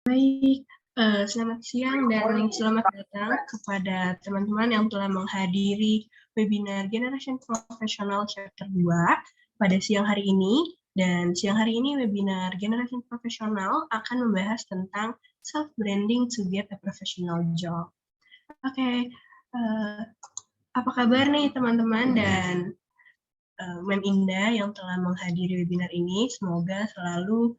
Baik, selamat siang dan selamat datang kepada teman-teman yang telah menghadiri webinar Generation Professional Chapter 2 pada siang hari ini. Dan siang hari ini webinar Generation Professional akan membahas tentang self-branding to get a professional job. Oke, apa kabar nih teman-teman dan Mem Indah yang telah menghadiri webinar ini? Semoga selalu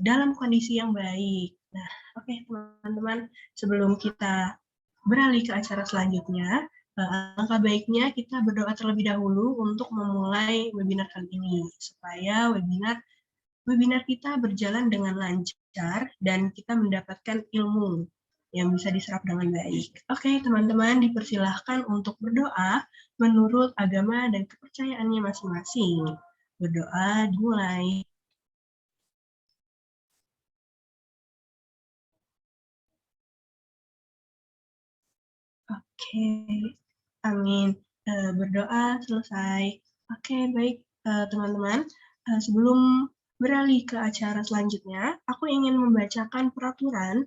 dalam kondisi yang baik. Nah, oke teman-teman, sebelum kita beralih ke acara selanjutnya, alangkah baiknya kita berdoa terlebih dahulu untuk memulai webinar kali ini, supaya webinar kita berjalan dengan lancar dan kita mendapatkan ilmu yang bisa diserap dengan baik. Oke, teman-teman, dipersilahkan untuk berdoa menurut agama dan kepercayaannya masing-masing. Berdoa dimulai. Oke, amin. Berdoa selesai. Oke, baik teman-teman. Sebelum beralih ke acara selanjutnya, aku ingin membacakan peraturan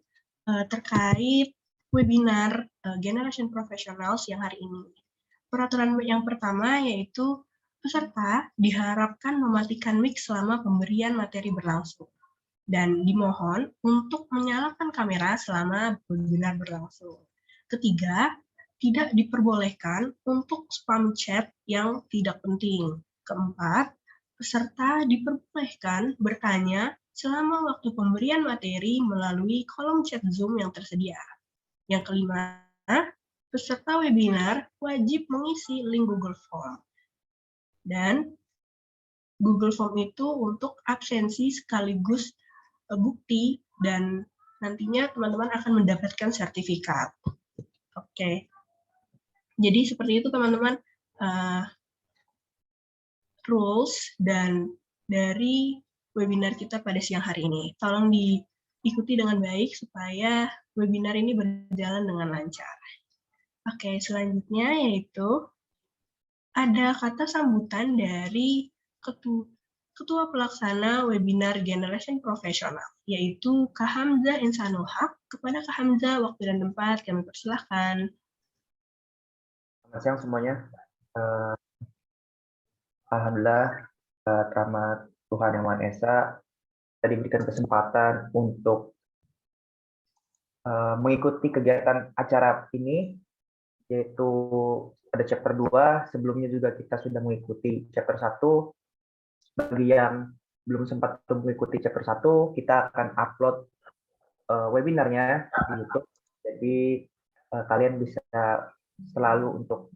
terkait webinar Generation Professional siang hari ini. Peraturan yang pertama yaitu peserta diharapkan mematikan mic selama pemberian materi berlangsung. Dan dimohon untuk menyalakan kamera selama webinar berlangsung. Ketiga, tidak diperbolehkan untuk spam chat yang tidak penting. Keempat, peserta diperbolehkan bertanya selama waktu pemberian materi melalui kolom chat Zoom yang tersedia. Yang kelima, peserta webinar wajib mengisi link Google Form. Dan Google Form itu untuk absensi sekaligus bukti dan nantinya teman-teman akan mendapatkan sertifikat. Oke. Jadi seperti itu teman-teman rules dan dari webinar kita pada siang hari ini. Tolong diikuti dengan baik supaya webinar ini berjalan dengan lancar. Oke, selanjutnya yaitu ada kata sambutan dari Ketua Pelaksana Webinar Generation Professional, yaitu Kak Hamzah Insanul Haq. Kepada Kak Hamzah, waktu dan tempat kami persilahkan. Selamat siang semuanya. Alhamdulillah, rahmat Tuhan Yang Maha Esa, kita diberikan kesempatan untuk mengikuti kegiatan acara ini, yaitu pada chapter 2. Sebelumnya juga kita sudah mengikuti chapter 1. Bagi yang belum sempat mengikuti chapter 1, kita akan upload webinarnya di YouTube. Jadi kalian bisa selalu untuk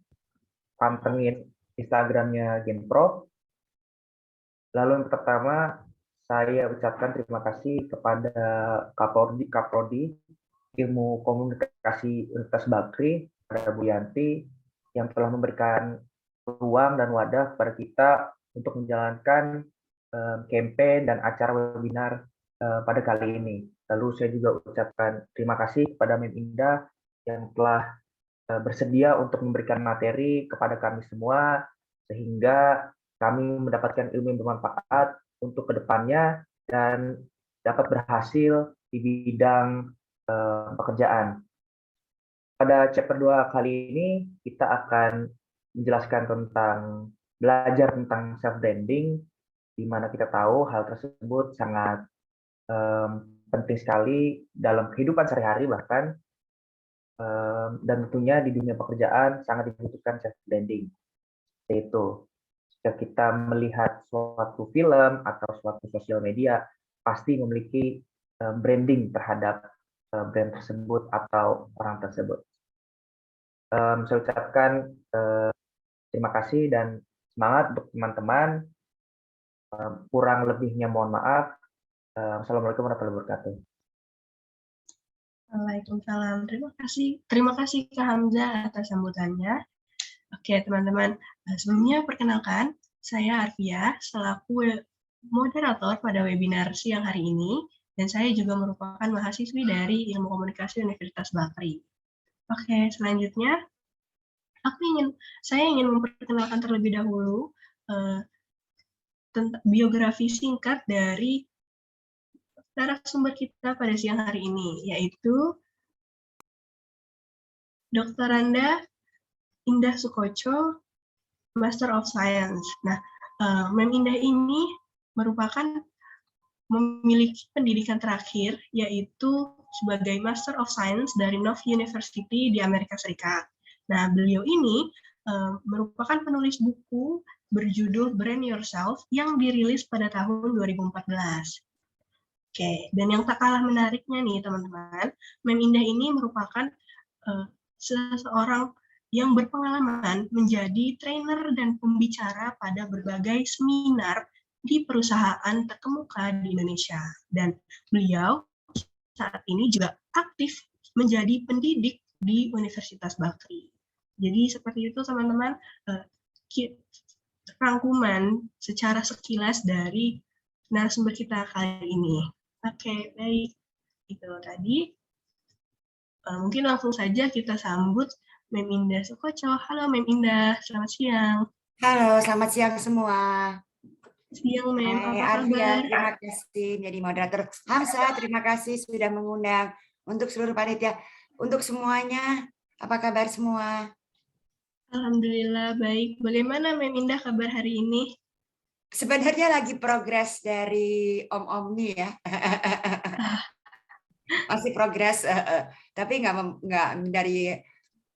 pantengin Instagramnya Genprof. Lalu yang pertama, saya ucapkan terima kasih kepada Kaprodi Ilmu Komunikasi Universitas Bakri, kepada Bu Yanti, yang telah memberikan ruang dan wadah kepada kita untuk menjalankan campaign dan acara webinar pada kali ini. Lalu saya juga ucapkan terima kasih kepada Mem Indah yang telah bersedia untuk memberikan materi kepada kami semua, sehingga kami mendapatkan ilmu yang bermanfaat untuk kedepannya dan dapat berhasil di bidang pekerjaan. Pada chapter 2 kali ini, kita akan menjelaskan tentang belajar tentang self-branding, di mana kita tahu hal tersebut sangat penting sekali dalam kehidupan sehari-hari bahkan, dan tentunya di dunia pekerjaan sangat dibutuhkan self-branding. Yaitu jika kita melihat suatu film atau suatu sosial media, pasti memiliki branding terhadap brand tersebut atau orang tersebut. Saya ucapkan terima kasih dan semangat untuk teman-teman. Kurang lebihnya mohon maaf. Assalamualaikum warahmatullahi wabarakatuh. Waalaikumsalam. Terima kasih Kak Hamzah atas sambutannya. Oke teman-teman, sebelumnya perkenalkan, saya Arvia selaku moderator pada webinar siang hari ini, dan saya juga merupakan mahasiswi dari Ilmu Komunikasi Universitas Bakri. Oke, selanjutnya saya ingin memperkenalkan terlebih dahulu tentang biografi singkat dari narasumber kita pada siang hari ini, yaitu Dr. Randa Indah Sukoco, Master of Science. Nah, Mem Indah ini merupakan memiliki pendidikan terakhir, yaitu sebagai Master of Science dari North University di Amerika Serikat. Nah, beliau ini merupakan penulis buku berjudul Brand Yourself yang dirilis pada tahun 2014. Oke, dan yang tak kalah menariknya nih teman-teman, Mem Indah ini merupakan seseorang yang berpengalaman menjadi trainer dan pembicara pada berbagai seminar di perusahaan terkemuka di Indonesia. Dan beliau saat ini juga aktif menjadi pendidik di Universitas Bakri. Jadi seperti itu teman-teman, rangkuman secara sekilas dari narasumber kita kali ini. Oke, baik. Itu tadi. Mungkin langsung saja kita sambut Mem Indah Sukoco. Halo Mem Indah, selamat siang. Halo, selamat siang semua. Siang Mem, apa Arvia, kabar? terima kasih menjadi moderator. Hamsa, terima kasih sudah mengundang. Untuk seluruh panitia, untuk semuanya, apa kabar semua? Alhamdulillah baik. Bagaimana Mem Indah kabar hari ini? Sebenarnya lagi progres dari Om nih ya. Masih progres, tapi nggak dari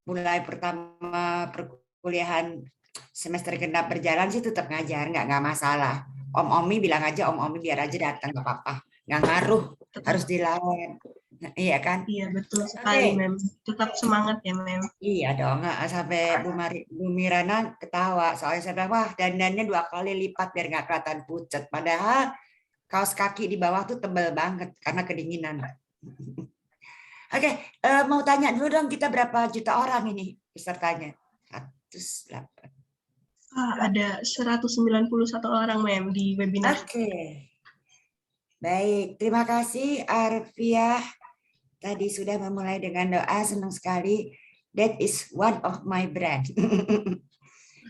mulai pertama perkuliahan semester genap berjalan sih tetap ngajar, nggak masalah. Om Omi bilang aja Om Omi biar aja datang, nggak apa-apa, nggak ngaruh, harus dilawan. Iya kan? Iya betul sekali Mem. Tetap semangat ya Mem. Iya dong, sampai Bu Mirana ketawa soalnya saya bilang wah dandannya 2 kali lipat biar nggak kelihatan pucat. Padahal kaos kaki di bawah tuh tebal banget karena kedinginan. Oke, mau tanya dulu dong, kita berapa juta orang ini pesertanya? 108. Ada 191 orang Mem di webinar. Oke. Baik, terima kasih Arvia. Tadi sudah memulai dengan doa, senang sekali. That is one of my brand.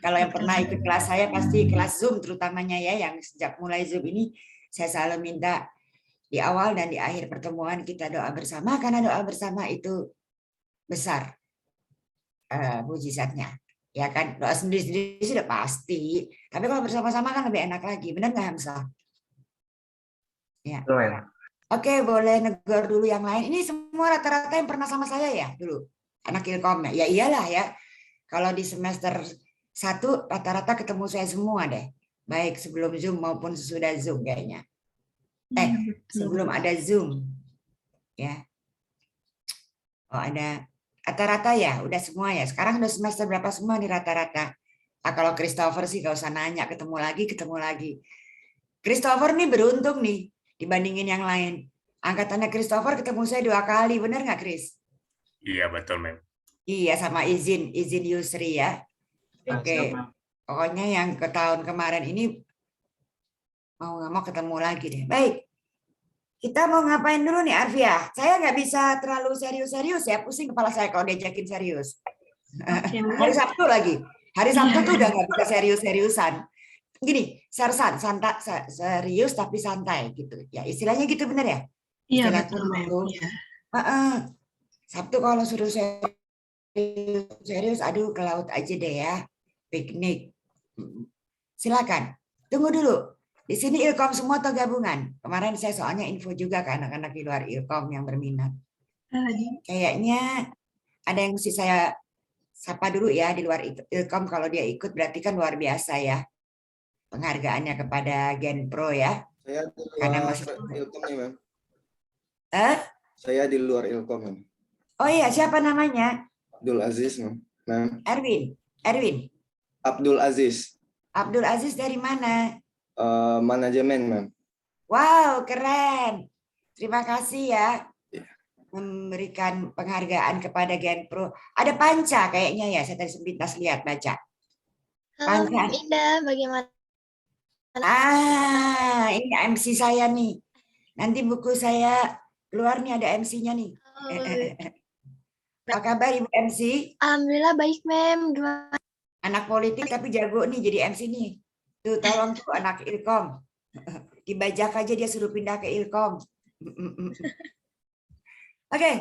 Kalau yang pernah ikut kelas saya pasti kelas Zoom terutamanya ya, yang sejak mulai Zoom ini saya selalu minta di awal dan di akhir pertemuan kita doa bersama, karena doa bersama itu besar mujizatnya. Ya kan, doa sendiri-sendiri sudah pasti, tapi kalau bersama-sama kan lebih enak lagi, benar nggak Hamsa? Ya. Oke, boleh negor dulu yang lain. Ini semua rata-rata yang pernah sama saya ya dulu, anak Ilkom ya. Ya iyalah ya, kalau di semester 1 rata-rata ketemu saya semua deh, baik sebelum Zoom maupun sesudah Zoom kayaknya. Sebelum ada Zoom, ya. Oh ada rata-rata ya, udah semua ya. Sekarang udah semester berapa semua nih rata-rata? Kalau Christopher sih gak usah nanya, ketemu lagi. Christopher nih beruntung nih dibandingin yang lain. Angkatannya Christopher ketemu saya 2 kali, bener nggak Chris? Iya betul Mem. Iya sama izin Yusri ya. Oke. Pokoknya yang ke tahun kemarin ini mau nggak mau ketemu lagi deh. Baik. Kita mau ngapain dulu nih Arvia? Saya nggak bisa terlalu serius-serius ya, pusing kepala saya kalau diajakin serius. Hari Sabtu lagi. Hari Sabtu tuh udah nggak bisa serius-seriusan. Gini, sersan, serius tapi santai gitu. Ya istilahnya gitu bener ya? Iya betul Mem. Sabtu kalau suruh serius, aduh ke laut aja deh ya, piknik. Silakan. Tunggu dulu. Di sini Ilkom semua atau gabungan? Kemarin saya soalnya info juga ke anak-anak di luar Ilkom yang berminat. Kayaknya ada yang mesti saya sapa dulu ya di luar Ilkom. Kalau dia ikut berarti kan luar biasa ya penghargaannya kepada Genpro ya. Saya di luar karena masih Ilkom nih Mem. Saya di luar Ilkom Mem. Oh iya, siapa namanya? Abdul Aziz Mem. Erwin. Abdul Aziz. Abdul Aziz dari mana? Manajemen Mem. Wow, keren. Terima kasih ya. Memberikan penghargaan kepada Genpro. Ada Panca kayaknya ya, saya tadi sepintas lihat baca. Halo Indah, bagaimana? Ini MC saya nih. Nanti buku saya keluar nih, ada MC-nya nih. Apa kabar Ibu MC? Alhamdulillah baik Mem. Gimana? Anak politik tapi jago nih jadi MC nih. Tuh tolong tuh anak Ilkom. Dibajak aja dia suruh pindah ke Ilkom. Oke,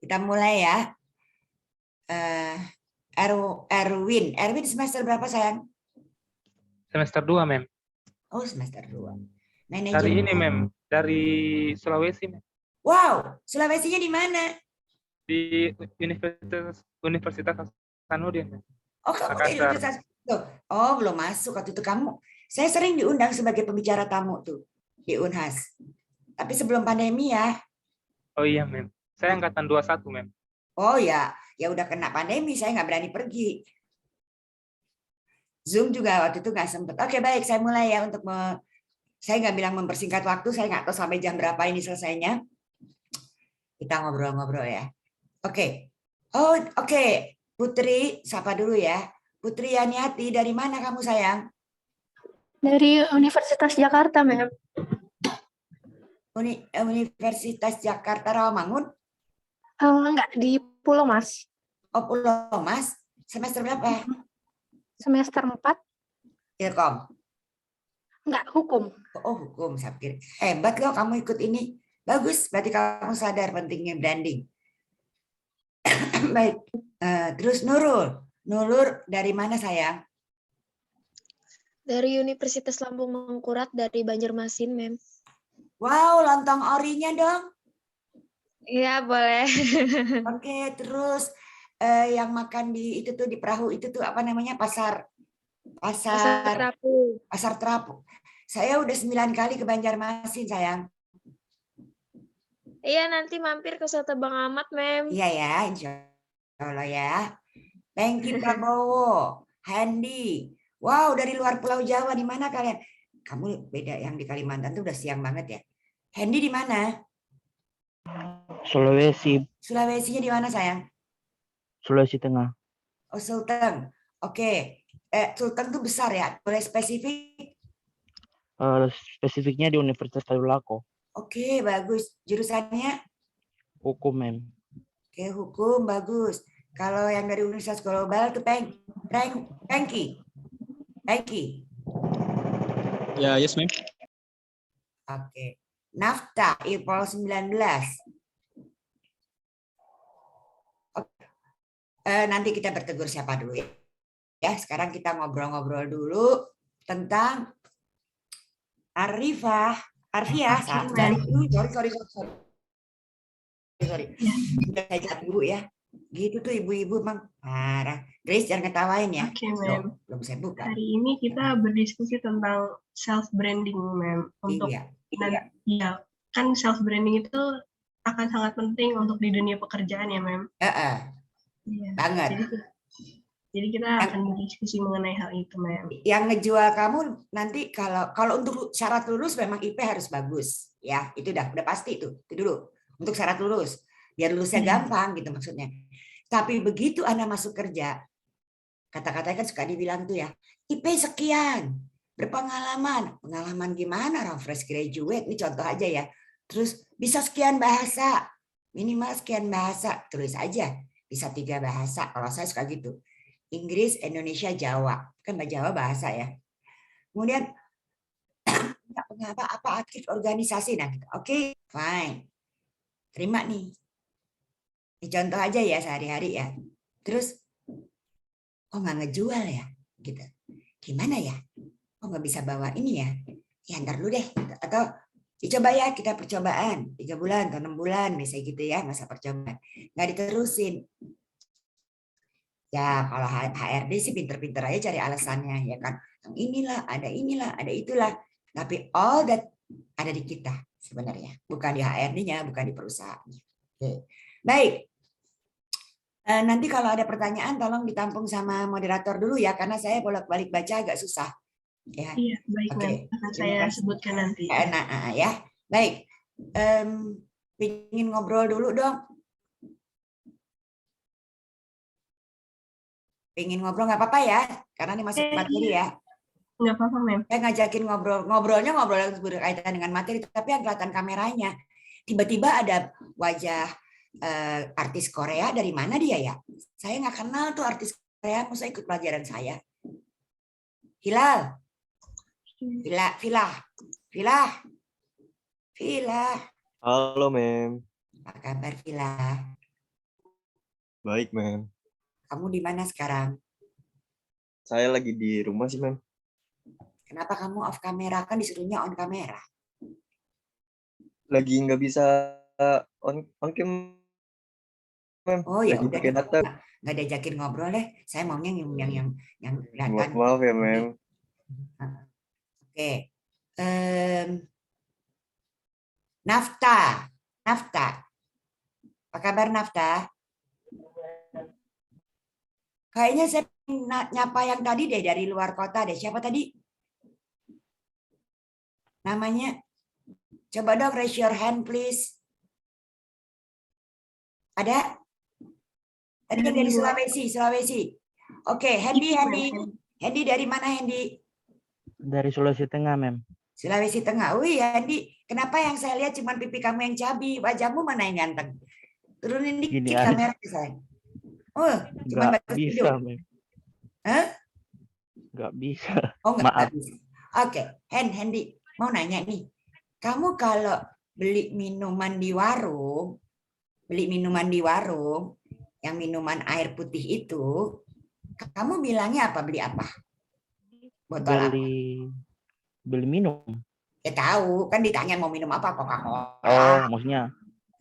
kita mulai ya. Erwin semester berapa sayang? Semester 2, Mem. Oh, semester 2. Dari Manajemen. ini, Mem. Dari Sulawesi, Mem. Wow, Sulawesinya di mana? Di Universitas Hasanuddin, Mem. Oh, kamu di Makassar. Universitas. Tuh. Oh, belum masuk waktu itu kamu. Saya sering diundang sebagai pembicara tamu tuh di Unhas. Tapi sebelum pandemi ya. Oh iya, Mem. Saya angkatan 21, Mem. Oh ya, ya udah kena pandemi, saya nggak berani pergi. Zoom juga waktu itu nggak sempet. Oke, baik, saya mulai ya untuk saya nggak bilang mempersingkat waktu, saya nggak tahu sampai jam berapa ini selesainya. Kita ngobrol-ngobrol ya. Oke. Oh, oke. Putri, sapa dulu ya. Putri Yaniati, dari mana kamu sayang? Dari Universitas Jakarta, Mem. Universitas Jakarta Rawamangun? Enggak, di Pulau Mas. Oh, Pulau Mas. Semester berapa? Semester 4. Ilkom. Enggak, hukum. Oh, hukum. Saya pikir hebat loh kamu ikut ini. Bagus, berarti kamu sadar pentingnya branding. Baik. Terus Nurul. Nurul dari mana sayang? Dari Universitas Lambung Mangkurat, dari Banjarmasin, Mem. Wow, lontong orinya dong. Iya, boleh. Oke, terus yang makan di itu tuh di perahu itu tuh apa namanya? Pasar Rapu. Terapung. Saya udah 9 kali ke Banjarmasin, sayang. Iya, nanti mampir ke Soto Bang Ahmad, Mem. Iya ya, insya Allah ya. Thank you Prabowo, Handy. Wow, dari luar Pulau Jawa, di mana kalian? Kamu beda, yang di Kalimantan tuh udah siang banget ya. Handy di mana? Sulawesi, Sulawesinya di mana sayang? Sulawesi Tengah. Oh, Sulteng. Oke. Sulteng tuh besar ya. Boleh spesifik? Spesifiknya di Universitas Tadulako. Oke, bagus. Jurusannya? Hukum, Mem. Oke, hukum bagus. Kalau yang dari Universitas Global tuh Pengki. Ya, yes, Mem. Oke. Nafta, IPOL 19. Oke. Nanti kita bertegur siapa dulu ya. Ya, sekarang kita ngobrol-ngobrol dulu tentang Arfiah. Sorry. Udah saya jawab dulu ya. Gitu tuh ibu-ibu Bang. Parah. Grace jangan ketawain ya. Oke, Mem. Belum saya buka. Hari ini kita berdiskusi tentang self branding, Mem. Untuk ya, kan self branding itu akan sangat penting untuk di dunia pekerjaan ya, Mem. Iya. Banget. Jadi kita akan berdiskusi mengenai hal itu, Mem. Yang ngejual kamu nanti kalau untuk syarat lulus memang IP harus bagus, ya. Itu udah pasti itu. Itu dulu. Untuk syarat lulus, biar lulusnya gampang gitu maksudnya. Tapi begitu Anda masuk kerja, kata-katanya kan suka dibilang tuh ya, IP sekian, berpengalaman. Pengalaman gimana? Orang fresh graduate, ini contoh aja ya. Terus bisa sekian bahasa, minimal sekian bahasa, tulis aja. Bisa 3 bahasa, kalau saya suka gitu. Inggris, Indonesia, Jawa. Kan Jawa bahasa ya. Kemudian, apa aktif organisasi? Nah, oke, fine. Terima nih. Ini contoh aja ya sehari-hari ya. Terus, kok nggak ngejual ya? Gitu. Gimana ya? Kok nggak bisa bawa ini ya? Ya ntar dulu deh. Atau dicoba ya, kita percobaan. 3 bulan atau 6 bulan, misalnya gitu ya, masa percobaan. Nggak diterusin. Ya kalau HRD sih pinter-pinter aja cari alasannya. Ya kan, inilah, ada itulah. Tapi all that ada di kita sebenarnya. Bukan di HRD-nya, bukan di perusahaannya. Oke. Baik. Nanti kalau ada pertanyaan tolong ditampung sama moderator dulu ya, karena saya bolak-balik baca agak susah. Ya. Iya, baik, Mem. Akan saya sebutkan nanti. Nah, ya. Baik. Ingin ngobrol dulu dong. Pengen ngobrol nggak apa-apa ya, karena ini masuk materi ya. Nggak apa-apa, Mem. Saya ngajakin ngobrolnya yang berkaitan dengan materi, tapi yang kelihatan kameranya. Tiba-tiba ada wajah artis Korea, dari mana dia ya? Saya nggak kenal tuh artis Korea, masa ikut pelajaran saya. Hilal. Vila. Halo, Mem. Apa kabar Vila? Baik, Mem. Kamu di mana sekarang? Saya lagi di rumah sih, Mem. Kenapa kamu off kamera? Kan disuruhnya on kamera. Lagi nggak bisa on cam, Mem. Oh ya Lagi udah pakai deh, data. nggak diajakin ngobrol deh. Saya maunya yang kelihatan. Maaf ya, Mem. Oke. Nafta. Apa kabar Nafta? Kayaknya saya nyapa yang tadi deh dari luar kota deh. Siapa tadi? Namanya? Coba dong raise your hand please. Ada? Tadi yang dari Sulawesi. Oke, Hendy. Hendy dari mana Hendy? Dari Sulawesi Tengah, Mem. Sulawesi Tengah. Wih, Hendy, kenapa yang saya lihat cuma pipi kamu yang cabi, wajahmu mana yang ganteng? Turunin Gini dikit aja. kamera saya. Oh, cuma Nggak batas bisa, hidung. Mem. Hah? Nggak bisa. Oh, nggak Maaf. bisa. Oke, Hendy, mau nanya nih. Kamu kalau beli minuman di warung, yang minuman air putih itu, kamu bilangnya apa? Beli apa? Botol apa? Beli minum. Ya tahu, kan ditanya mau minum apa, Coca-Cola. Oh, maksudnya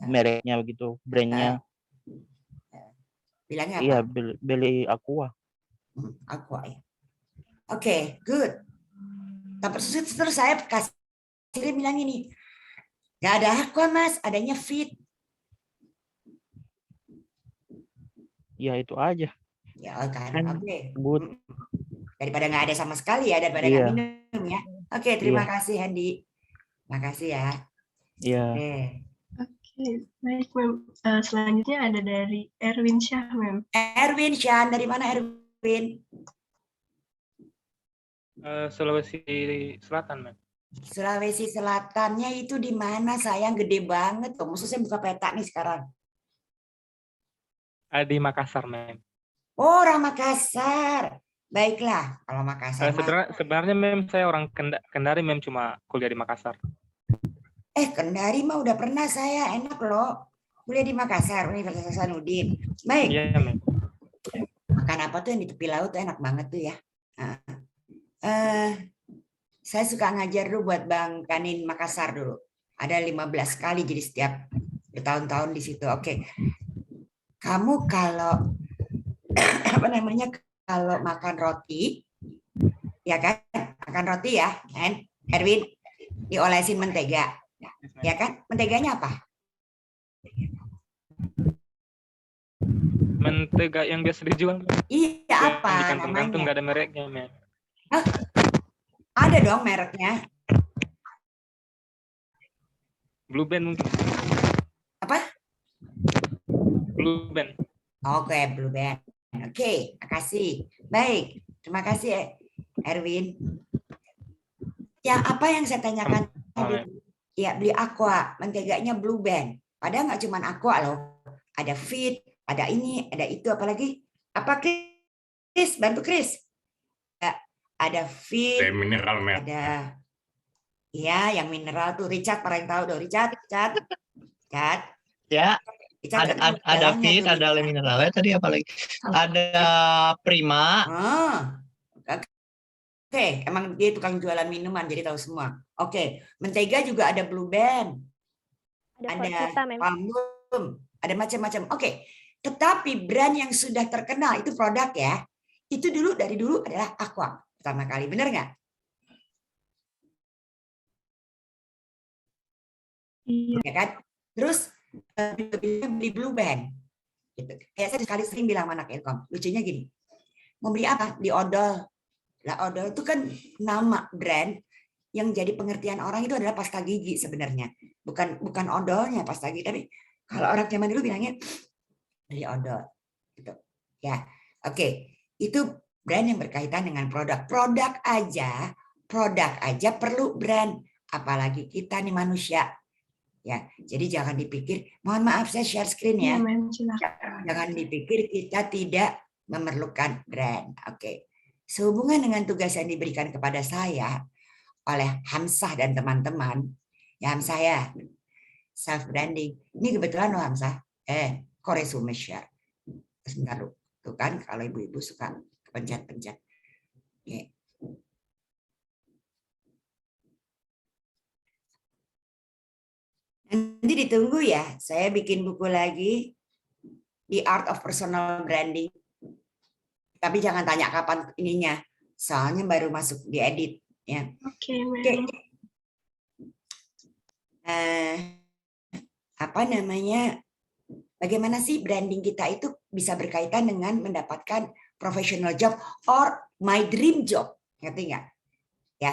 mereknya begitu, brandnya. Bilangnya apa? Iya, beli Aqua. Aqua ya. Oke, good. Terus saya kasih bilang ini, nggak ada Aqua Mas, adanya Fit. Ya itu aja. Ya kan, oke. Good. Daripada nggak ada sama sekali ya, daripada Iya. nggak minum ya. Oke, terima kasih Hendy. Makasih ya. Iya. Oke, baik Mem. Selanjutnya ada dari Erwin Syah, Mem. Erwin Syah, dari mana Erwin? Sulawesi Selatan, Mem. Sulawesi Selatannya itu di mana? Sayang gede banget. Tuh, maksudnya buka peta nih sekarang. Di Makassar, Mem. Oh, orang Makassar. Baiklah, kalau Makassar. Sebenarnya Mem, saya orang Kendari, Mem, cuma kuliah di Makassar. Kendari mah udah pernah saya, enak loh. Kuliah di Makassar, Universitas Hasanuddin. Baik. Iya, Mem. Makan apa tuh yang di tepi laut tuh enak banget tuh ya. Saya suka ngajar dulu buat Bang Kanin Makassar dulu. Ada 15 kali, jadi setiap bertahun-tahun di situ. Oke. Kamu kalau kalau makan roti, ya kan? Makan roti ya, kan? Erwin, diolesin mentega. Ya kan? Menteganya apa? Mentega yang biasa dijual. Iya, apa di kantong-kantong namanya? nggak ada mereknya, Mem. Ada dong mereknya. Blue Band mungkin. Apa? Blue Band. Oke, Blue Band. Oke, makasih. Baik, terima kasih Erwin. Ya, apa yang saya tanyakan tadi? Ya, beli Aqua, menteganya Blue Band. Padahal nggak cuma Aqua loh. Ada Fit, ada ini, ada itu, apalagi? Apa Chris? Bantu Chris. Ada Fit, mineral, ada ya yang mineral tuh. Richard paling tahu dong. Richard. Ya, Richard, ada Fit, ada Le Mineralnya tadi apa lagi? Ada Prima. Oke, emang dia tukang jualan minuman jadi tahu semua. Oke, mentega juga ada Blue Band. Ada Pambum, ada macam-macam. Oke. Tetapi brand yang sudah terkenal itu produk ya. Itu dari dulu adalah Aqua pertama kali, benar nggak? Iya. Ya kan? Terus beli Blue Band. Gitu. Kayak saya sekali sering bilang sama anak Ilkom, lucunya gini, mau beli apa? Beli odol. Lah odol itu kan nama brand yang jadi pengertian orang itu adalah pasta gigi sebenarnya. Bukan odolnya pasta gigi, tapi kalau orang zaman dulu bilangnya beli odol. Gitu. Ya, oke. Itu brand yang berkaitan dengan produk. Produk aja perlu brand, apalagi kita nih manusia. Ya, jadi jangan dipikir, mohon maaf saya share screen ya. Jangan dipikir kita tidak memerlukan brand. Oke. Sehubungan dengan tugas yang diberikan kepada saya oleh Hamzah dan teman-teman, Ya Hamzah ya. Self branding. Ini kebetulan loh Hamzah. Kok resume share. Sebentar lu. Tuh kan kalau ibu-ibu suka pencet-pencet. Oke. Nanti ditunggu ya. Saya bikin buku lagi. The Art of Personal Branding. Tapi jangan tanya kapan ininya. Soalnya baru masuk diedit. Ya. Oke, Oke. Mem. Apa namanya? Bagaimana sih branding kita itu bisa berkaitan dengan mendapatkan professional job or my dream job, ngerti nggak? Ya,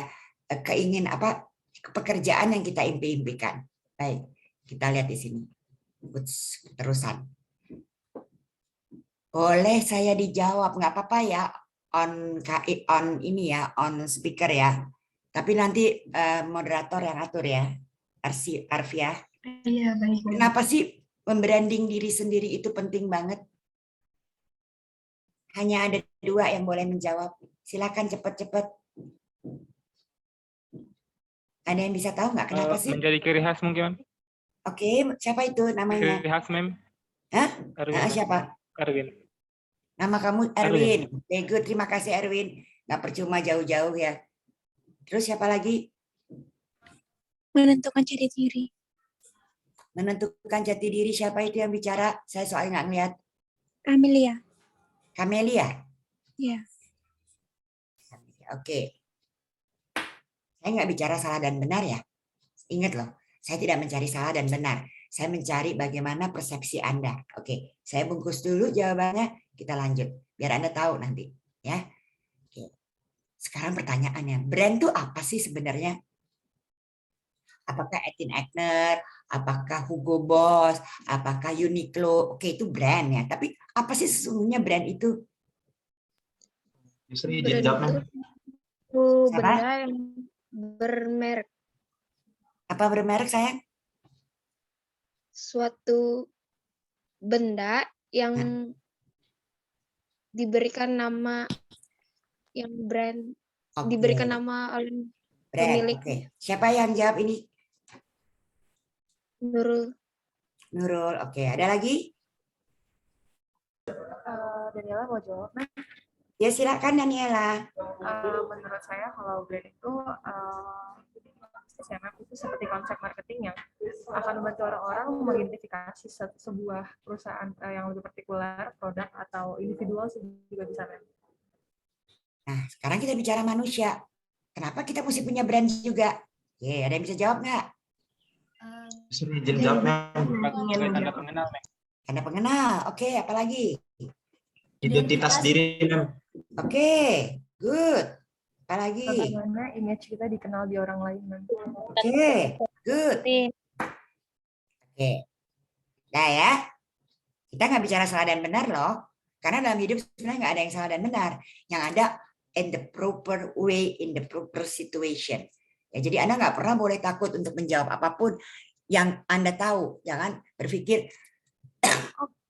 keingin apa pekerjaan yang kita impi-impikan. Baik, kita lihat di sini. Terusan. Boleh saya dijawab, nggak apa-apa ya on ini ya, on speaker ya. Tapi nanti moderator yang atur ya, Arfia. Iya, baik. Mem. Kenapa sih membranding diri sendiri itu penting banget? Hanya ada 2 yang boleh menjawab. Silakan cepat-cepat. Ada yang bisa tahu nggak kenapa sih? Menjadi ciri khas mungkin, Mem. Oke, siapa itu namanya? Ciri khas, Mem. Hah? Erwin. Siapa? Erwin. Nama kamu Erwin. Very good, terima kasih Erwin. Nggak percuma jauh-jauh ya. Terus siapa lagi? Menentukan jati diri. Menentukan jati diri, siapa itu yang bicara? Saya soalnya nggak ngeliat. Amelia. Kamelia? Ya. Oke. Saya nggak bicara salah dan benar ya. Ingat loh, saya tidak mencari salah dan benar. Saya mencari bagaimana persepsi Anda. Oke, saya bungkus dulu jawabannya. Kita lanjut, biar Anda tahu nanti. Ya. Oke. Sekarang pertanyaannya, brand itu apa sih sebenarnya? Apakah Etin Egner, apakah Hugo Boss, apakah Uniqlo? Oke, itu brand ya. Tapi apa sih sesungguhnya brand itu? Justru izin jawab, Mem. Itu Siapa? benda yang bermerek. Apa bermerek, sayang? Suatu benda yang diberikan nama yang brand, Oke. diberikan nama oleh Brand. pemilik. Oke. Siapa yang jawab ini? Nurul. Nurul. Oke, ada lagi? Daniela mau jawab. Ya, silakan Daniela. Menurut saya kalau brand itu SMM itu seperti konsep marketing yang akan membantu orang-orang mengidentifikasi sebuah perusahaan yang lebih partikular, produk atau individual juga bisa. Nah, sekarang kita bicara manusia. Kenapa kita mesti punya brand juga? Ada yang bisa jawab nggak? Justru izin jawab, Mem. Sebagai tanda pengenal, Mem. Tanda pengenal. Oke, apalagi? Identitas diri, Mem. Oke, good. Apalagi? Bagaimana image kita dikenal di orang lain. Oke, good. Oke. Nah ya, kita nggak bicara salah dan benar loh. Karena dalam hidup sebenarnya nggak ada yang salah dan benar. Yang ada in the proper way, in the proper situation. Ya, jadi Anda nggak pernah boleh takut untuk menjawab apapun yang Anda tahu. Jangan berpikir,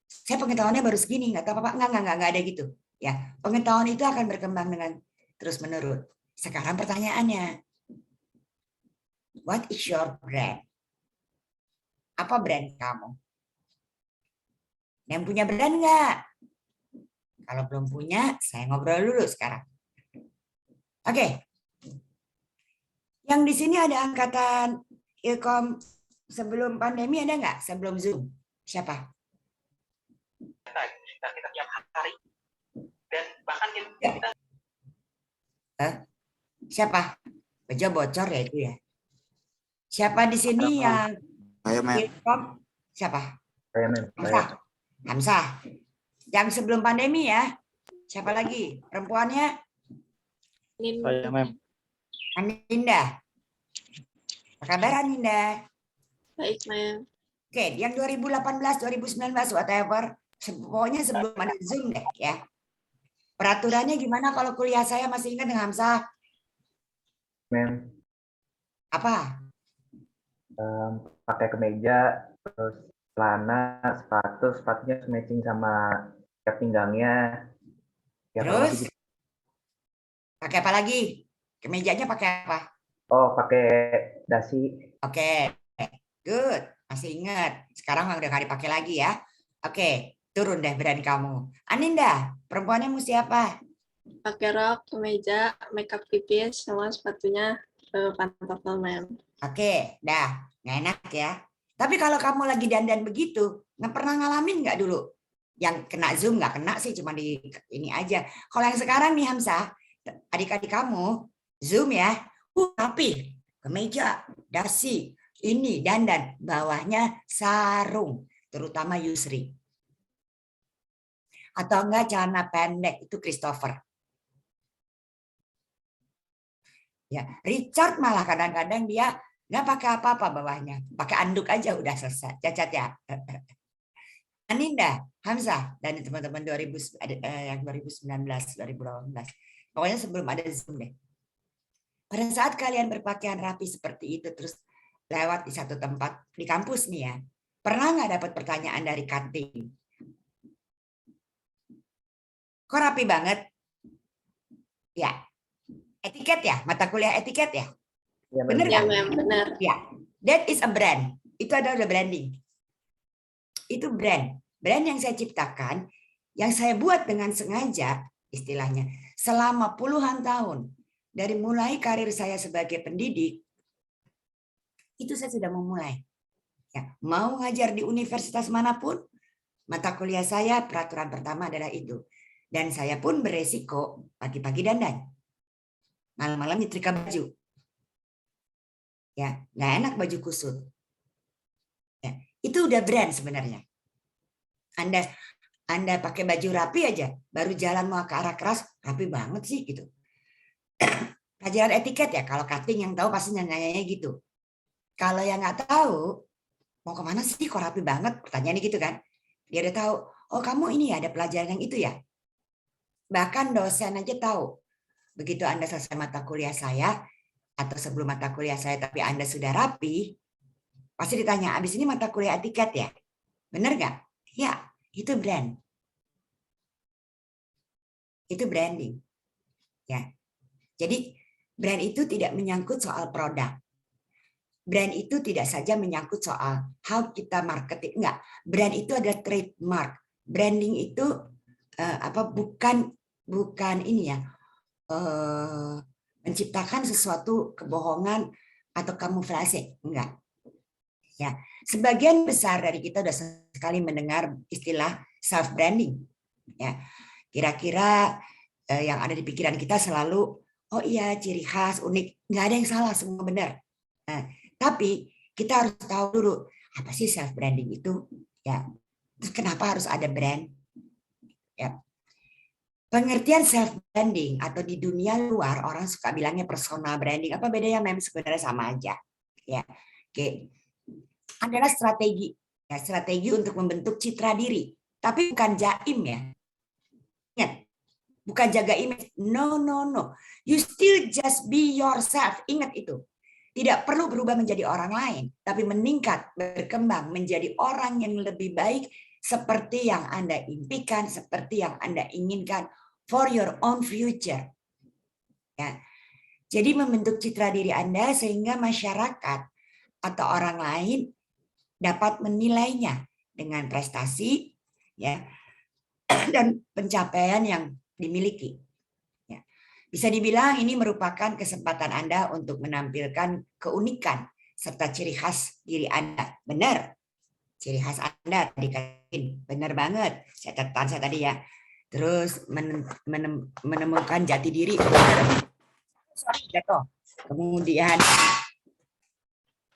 saya pengetahuannya baru segini, nggak tahu apa-apa. Nggak ada gitu. Ya, pengetahuan itu akan berkembang dengan terus-menerus. Sekarang pertanyaannya, what is your brand? Apa brand kamu? Yang punya brand nggak? Kalau belum punya, saya ngobrol dulu sekarang. Oke. Yang di sini ada angkatan Ilkom sebelum pandemi ada nggak? Sebelum Zoom? Siapa? Kita tiap hari dan bahkan kita siapa? Bejo bocor ya itu ya. Siapa di sini yang Ilkom? Siapa? Saya, Mem. Hamzah. Yang sebelum pandemi ya. Siapa lagi? Perempuannya? Saya, Mem. Aninda. Apa kabar Aninda? Baik, Mem. Oke, yang 2018, 2019, whatever. Pokoknya sebelum ada Zoom deh ya. Peraturannya gimana kalau kuliah saya masih ingat dengan Hamzah? Mem. Apa? Pakai kemeja, terus celana, sepatunya matching sama ikat pinggangnya. Ya, Terus? Pakai apa lagi? Kemejanya pakai apa? Oh, pakai dasi. Oke, good. Masih ingat. Sekarang udah nggak dipakai lagi ya. Oke, turun deh brand kamu. Aninda, perempuannya mesti apa? Pakai rok, kemeja, makeup tipis, sama sepatunya pantofel, mem. Oke, dah. Nggak enak ya. Tapi kalau kamu lagi dandan begitu, nggak pernah ngalamin nggak dulu? Yang kena Zoom nggak kena sih, cuma di ini aja. Kalau yang sekarang nih Hamzah, adik-adik kamu, Zoom ya, rapi, kemeja, dasi, ini dandan, bawahnya sarung, terutama Yusri. Atau enggak celana pendek, itu Christopher. Ya, Richard malah kadang-kadang dia nggak pakai apa-apa bawahnya, pakai anduk aja udah selesai. Cacat ya. Aninda, Hamzah, dan teman-teman 2019, 2018. Pokoknya sebelum ada Zoom deh. Pada saat kalian berpakaian rapi seperti itu, terus lewat di satu tempat di kampus nih ya, pernah nggak dapat pertanyaan dari kantin? Kok rapi banget? Ya, etiket ya, mata kuliah etiket ya. Ya, Bener Ya, nggak? mem, benar. Ya, that is a brand. Itu adalah branding. Itu brand. Brand yang saya ciptakan, yang saya buat dengan sengaja, istilahnya, selama puluhan tahun. Dari mulai karir saya sebagai pendidik, itu saya sudah memulai. Ya, mau ngajar di universitas manapun, mata kuliah saya peraturan pertama adalah itu. Dan saya pun beresiko pagi-pagi dandan. Malam-malam nyetrika baju. Ya, nggak enak baju kusut. Ya, itu udah brand sebenarnya. Anda pakai baju rapi aja, baru jalan mau ke arah keras, rapi banget sih gitu. Pelajaran etiket ya, kalau cutting yang tahu pasti nanya-nanya gitu. Kalau yang nggak tahu, mau kemana sih kok rapi banget? Pertanyaannya gitu kan. Dia udah tahu, oh kamu ini ya ada pelajaran yang itu ya. Bahkan dosen aja tahu. Begitu Anda selesai mata kuliah saya, atau sebelum mata kuliah saya tapi Anda sudah rapi, pasti ditanya, abis ini mata kuliah etiket ya? Bener nggak? Ya, itu brand. Itu branding. Ya. Jadi brand itu tidak menyangkut soal produk. Brand itu tidak saja menyangkut soal how kita marketing. Enggak. Brand itu adalah trademark. Branding itu bukan ini ya. Menciptakan sesuatu kebohongan atau kamuflase. Enggak. Ya, sebagian besar dari kita sudah sekali mendengar istilah self branding. Ya, kira-kira yang ada di pikiran kita selalu, oh iya ciri khas unik, nggak ada yang salah, semua benar. Nah, tapi kita harus tahu dulu apa sih self branding itu, ya. Terus kenapa harus ada brand? Ya. Pengertian self branding atau di dunia luar orang suka bilangnya personal branding. Apa bedanya? Memang sebenarnya sama aja. Ya, oke. Adalah strategi, ya, strategi untuk membentuk citra diri, tapi bukan jaim ya. Ingat, bukan jaga image. No. You still just be yourself. Ingat itu. Tidak perlu berubah menjadi orang lain, tapi meningkat, berkembang menjadi orang yang lebih baik seperti yang Anda impikan, seperti yang Anda inginkan for your own future. Ya. Jadi membentuk citra diri Anda sehingga masyarakat atau orang lain dapat menilainya dengan prestasi ya dan pencapaian yang dimiliki. Ya. Bisa dibilang ini merupakan kesempatan Anda untuk menampilkan keunikan serta ciri khas diri Anda. Benar. Ciri khas Anda tadi benar banget. Catatan saya tadi ya. Terus menemukan jati diri. Sorry, jatuh. Kemudian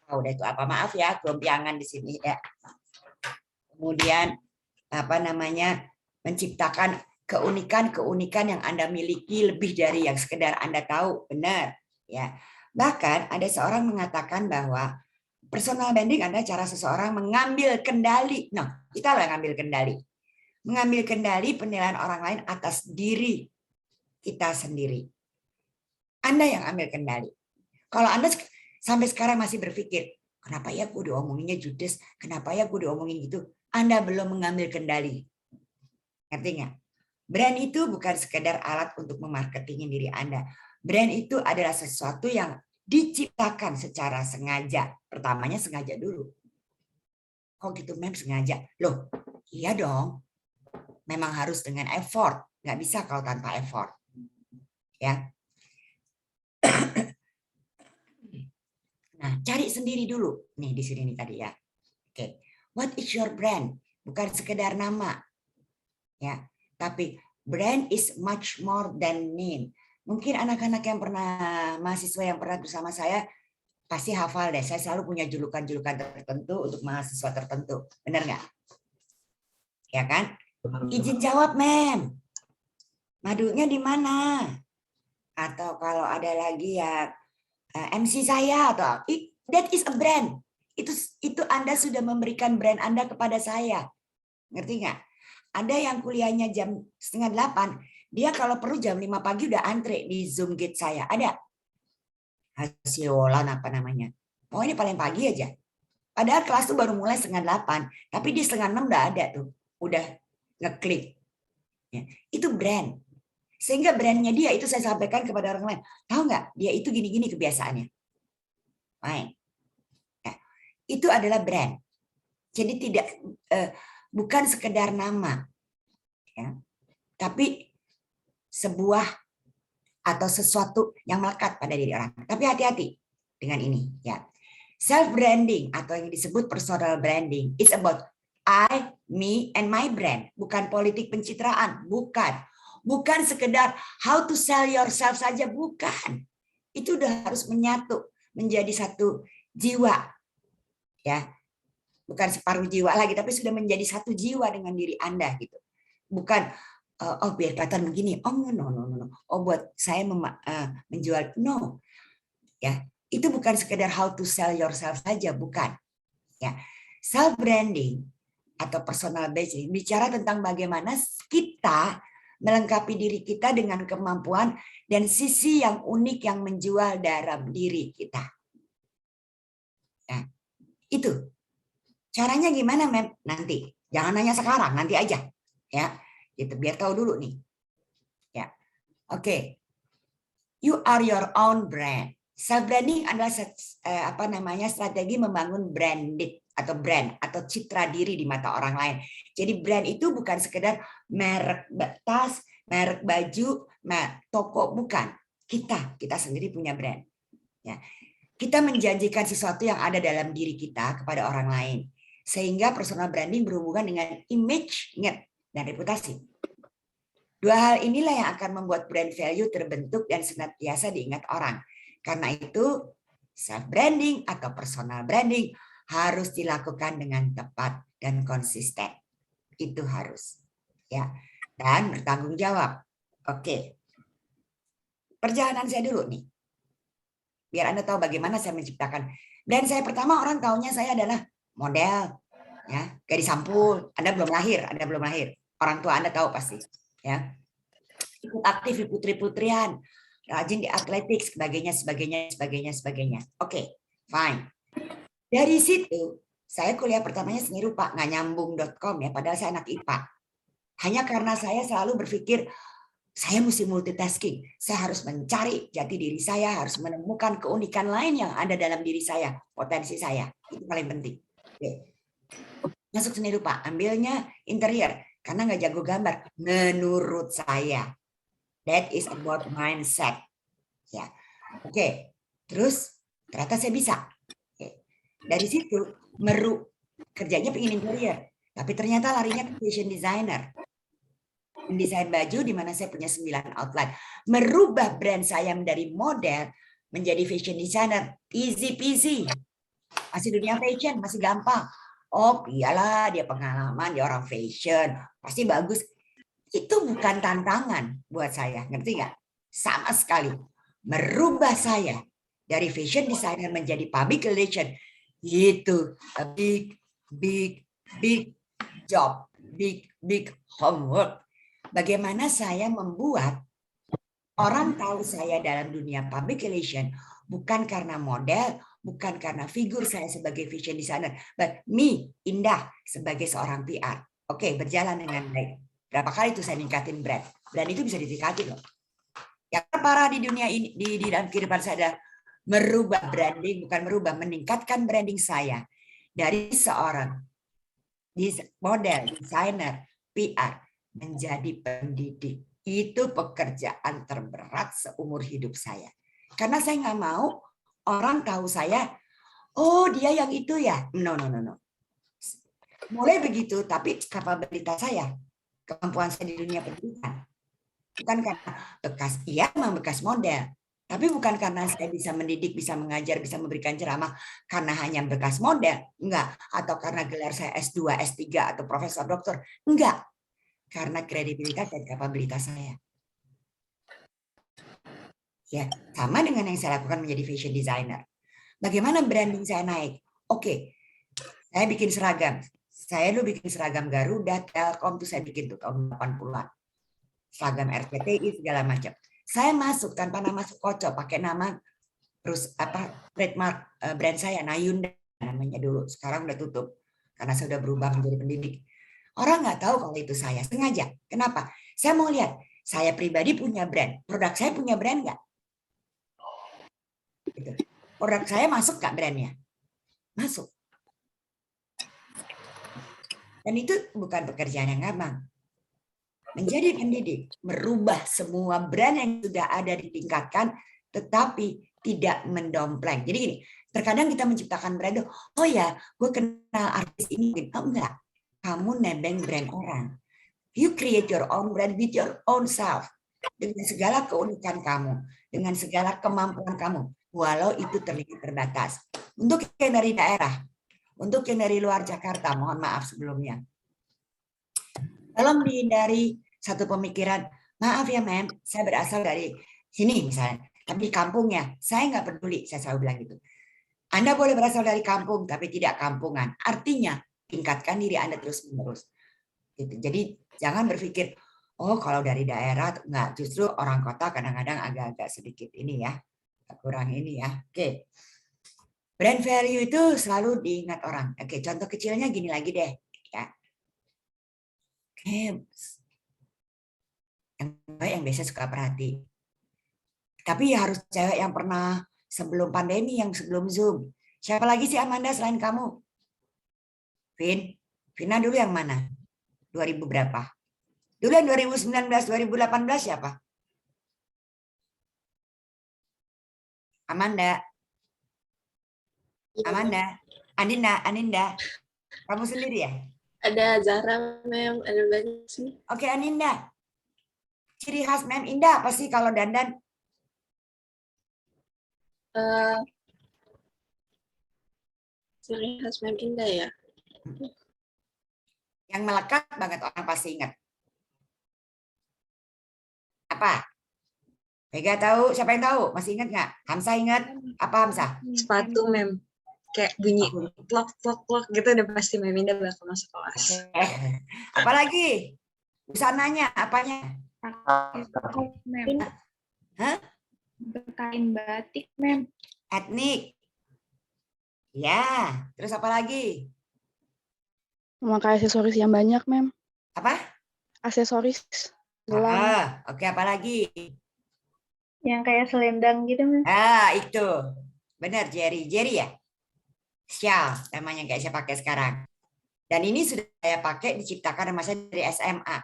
udah itu apa, maaf ya, kelompiangan di sini ya. Kemudian menciptakan keunikan yang Anda miliki lebih dari yang sekedar Anda tahu, benar ya. Bahkan ada seorang mengatakan bahwa personal branding adalah cara seseorang mengambil kendali. Nah, kita lah ngambil kendali. Mengambil kendali penilaian orang lain atas diri kita sendiri. Anda yang ambil kendali. Kalau Anda sampai sekarang masih berpikir, kenapa ya gue diomonginnya judes, kenapa ya gue diomongin gitu, Anda belum mengambil kendali. Ngerti nggak? Brand itu bukan sekedar alat untuk memarketingin diri Anda. Brand itu adalah sesuatu yang diciptakan secara sengaja. Pertamanya sengaja dulu. Kok gitu Mem sengaja? Loh, iya dong. Memang harus dengan effort. Nggak bisa kalau tanpa effort. Ya. Nah, cari sendiri dulu. Nih di sini nih tadi ya. Oke. What is your brand? Bukan sekedar nama. Ya, tapi brand is much more than name. Mungkin anak-anak yang pernah, mahasiswa yang pernah bersama saya pasti hafal deh. Saya selalu punya julukan-julukan tertentu untuk mahasiswa tertentu. Benar nggak? Ya kan? Izin jawab, Mem. Madunya di mana? Atau kalau ada lagi ya MC saya atau that is a brand. Itu Anda sudah memberikan brand Anda kepada saya. Ngerti nggak? Ada yang kuliahnya jam 7:30, dia kalau perlu jam 5 pagi udah antre di Zoom Gate saya. Ada. Hasiolan apa namanya. Oh ini paling pagi aja. Padahal kelas tuh baru mulai 7:30, tapi di 5:30 udah ada tuh. Udah ngeklik. Ya, itu brand. Sehingga brandnya dia itu saya sampaikan kepada orang lain. Tahu nggak? Dia itu gini-gini kebiasaannya. Fine. Ya, itu adalah brand. Jadi tidak bukan sekedar nama, ya, tapi sebuah atau sesuatu yang melekat pada diri orang. Tapi hati-hati dengan ini, ya. Self branding atau yang disebut personal branding is about I, me, and my brand. Bukan politik pencitraan, bukan. Bukan sekedar how to sell yourself saja, bukan. Itu udah harus menyatu menjadi satu jiwa, ya. Bukan separuh jiwa lagi, tapi sudah menjadi satu jiwa dengan diri Anda gitu. Bukan oh biar kelihatan begini, oh no. Oh buat saya menjual, no. Ya, itu bukan sekedar how to sell yourself saja, bukan. Ya, self branding atau personal branding bicara tentang bagaimana kita melengkapi diri kita dengan kemampuan dan sisi yang unik yang menjual dalam diri kita. Ya, itu. Caranya gimana, Mem? Nanti. Jangan nanya sekarang, nanti aja. Ya, gitu biar tahu dulu nih. Ya. Oke. You are your own brand. Self branding adalah strategi membangun branded atau brand atau citra diri di mata orang lain. Jadi brand itu bukan sekedar merek tas, merek baju, toko, bukan. Kita sendiri punya brand. Ya. Kita menjanjikan sesuatu yang ada dalam diri kita kepada orang lain. Sehingga personal branding berhubungan dengan image, dan reputasi. Dua hal inilah yang akan membuat brand value terbentuk dan senantiasa diingat orang. Karena itu, self branding atau personal branding harus dilakukan dengan tepat dan konsisten. Itu harus. Ya. Dan bertanggung jawab. Oke. Perjalanan saya dulu nih. Biar Anda tahu bagaimana saya menciptakan. Dan saya pertama orang taunya saya adalah model, ya, gadis sampul. Anda belum lahir. Orang tua Anda tahu pasti, ya. Ikut aktif di putri-putrian, rajin di atletik, sebagainya. Oke, fine. Dari situ saya kuliah pertamanya seni rupa, nggak nyambung.com ya, padahal saya anak IPA. Hanya karena saya selalu berpikir saya mesti multitasking. Saya harus mencari jati diri saya, harus menemukan keunikan lain yang ada dalam diri saya, potensi saya. Itu paling penting. Oke. Masuk seni rupa, ambilnya interior karena nggak jago gambar. Menurut saya, that is about mindset. Ya, oke. Terus ternyata saya bisa. Oke. Dari situ kerjanya pengen interior, tapi ternyata larinya ke fashion designer. Mendesain baju di mana saya punya 9 outline. Merubah brand saya dari model menjadi fashion designer. Easy peasy. Masih dunia fashion, masih gampang. Oh iyalah dia pengalaman, dia orang fashion. Pasti bagus. Itu bukan tantangan buat saya. Ngerti nggak? Sama sekali. Merubah saya dari fashion designer menjadi public relation. Itu a big job. Big homework. Bagaimana saya membuat orang tahu saya dalam dunia public relation bukan karena model, bukan karena figur saya sebagai fashion designer, but me, Indah, sebagai seorang PR. Oke, berjalan dengan baik. Berapa kali itu saya ningkatin brand. Brand itu bisa ditingkatin loh. Yang parah di dunia ini, di dalam kehidupan saya adalah merubah branding, bukan merubah, meningkatkan branding saya dari seorang model, desainer, PR menjadi pendidik. Itu pekerjaan terberat seumur hidup saya. Karena saya nggak mau orang tahu saya, oh dia yang itu ya. No. Mulai begitu, tapi kapabilitas saya, kemampuan saya di dunia pendidikan. Bukan karena memang bekas model. Tapi bukan karena saya bisa mendidik, bisa mengajar, bisa memberikan ceramah karena hanya bekas model. Enggak. Atau karena gelar saya S2, S3, atau profesor, doktor. Enggak. Karena kredibilitas dan kapabilitas saya. Ya, sama dengan yang saya lakukan menjadi fashion designer. Bagaimana branding saya naik? Oke, saya bikin seragam. Saya dulu bikin seragam Garuda, Telkom, itu saya bikin tuh tahun 80-an. Seragam RCTI, segala macam. Saya masuk tanpa nama Sukoco, pakai nama terus trademark brand saya, Nayunda namanya dulu. Sekarang udah tutup karena saya udah berubah menjadi pendidik. Orang nggak tahu kalau itu saya, sengaja. Kenapa? Saya mau lihat, saya pribadi punya brand. Produk saya punya brand nggak? Gitu. Produk saya masuk nggak brandnya? Masuk. Dan itu bukan pekerjaan yang gampang. Menjadi pendidik, merubah semua brand yang sudah ada ditingkatkan, tetapi tidak mendompleng. Jadi gini, terkadang kita menciptakan brand, oh ya, gue kenal artis ini. Oh enggak, kamu nebeng brand orang. You create your own brand with your own self. Dengan segala keunikan kamu, dengan segala kemampuan kamu, walau itu terlihat terbatas. Untuk yang dari daerah, untuk yang dari luar Jakarta, mohon maaf sebelumnya. Tolong dihindari satu pemikiran, maaf ya mem, saya berasal dari sini misalnya, tapi kampungnya, saya nggak peduli, saya selalu bilang gitu. Anda boleh berasal dari kampung, tapi tidak kampungan. Artinya, tingkatkan diri Anda terus-menerus. Gitu. Jadi, jangan berpikir, oh kalau dari daerah, nggak, justru orang kota kadang-kadang agak-agak sedikit ini ya, kurang ini ya. Oke. Brand value itu selalu diingat orang. Oke, contoh kecilnya gini lagi deh. Ya. Oke. Yang biasa suka perhati. Tapi harus cewek yang pernah sebelum pandemi, yang sebelum Zoom. Siapa lagi sih Amanda selain kamu? Vina dulu yang mana? 2000 berapa? Dulu yang 2019, 2018 siapa? Amanda. Aninda. Kamu sendiri ya? Ada Zahra, mem, ada banyak sih. Oke, Aninda. Ciri khas Mem Indah apa sih kalau dandan? Ciri khas Mem Indah ya. Yang melekat banget orang pasti ingat. Apa? Vega tahu? Siapa yang tahu? Masih ingat nggak? Hamzah ingat? Apa Hamzah? Sepatu mem. Kayak bunyi plok gitu udah pasti Mem Indah bakal masuk kelas. Apalagi? Busananya apanya? Mem. Hah? Berkain batik, mem. Etnik. Ya, terus apa lagi? Memakai aksesoris yang banyak, mem. Apa? Aksesoris. Gelang. Oke, apa lagi? Yang kayak selendang gitu, mem. Itu. Benar, Jerry ya? Syal, namanya kayak saya pakai sekarang. Dan ini sudah saya pakai, diciptakan sama saya dari SMA.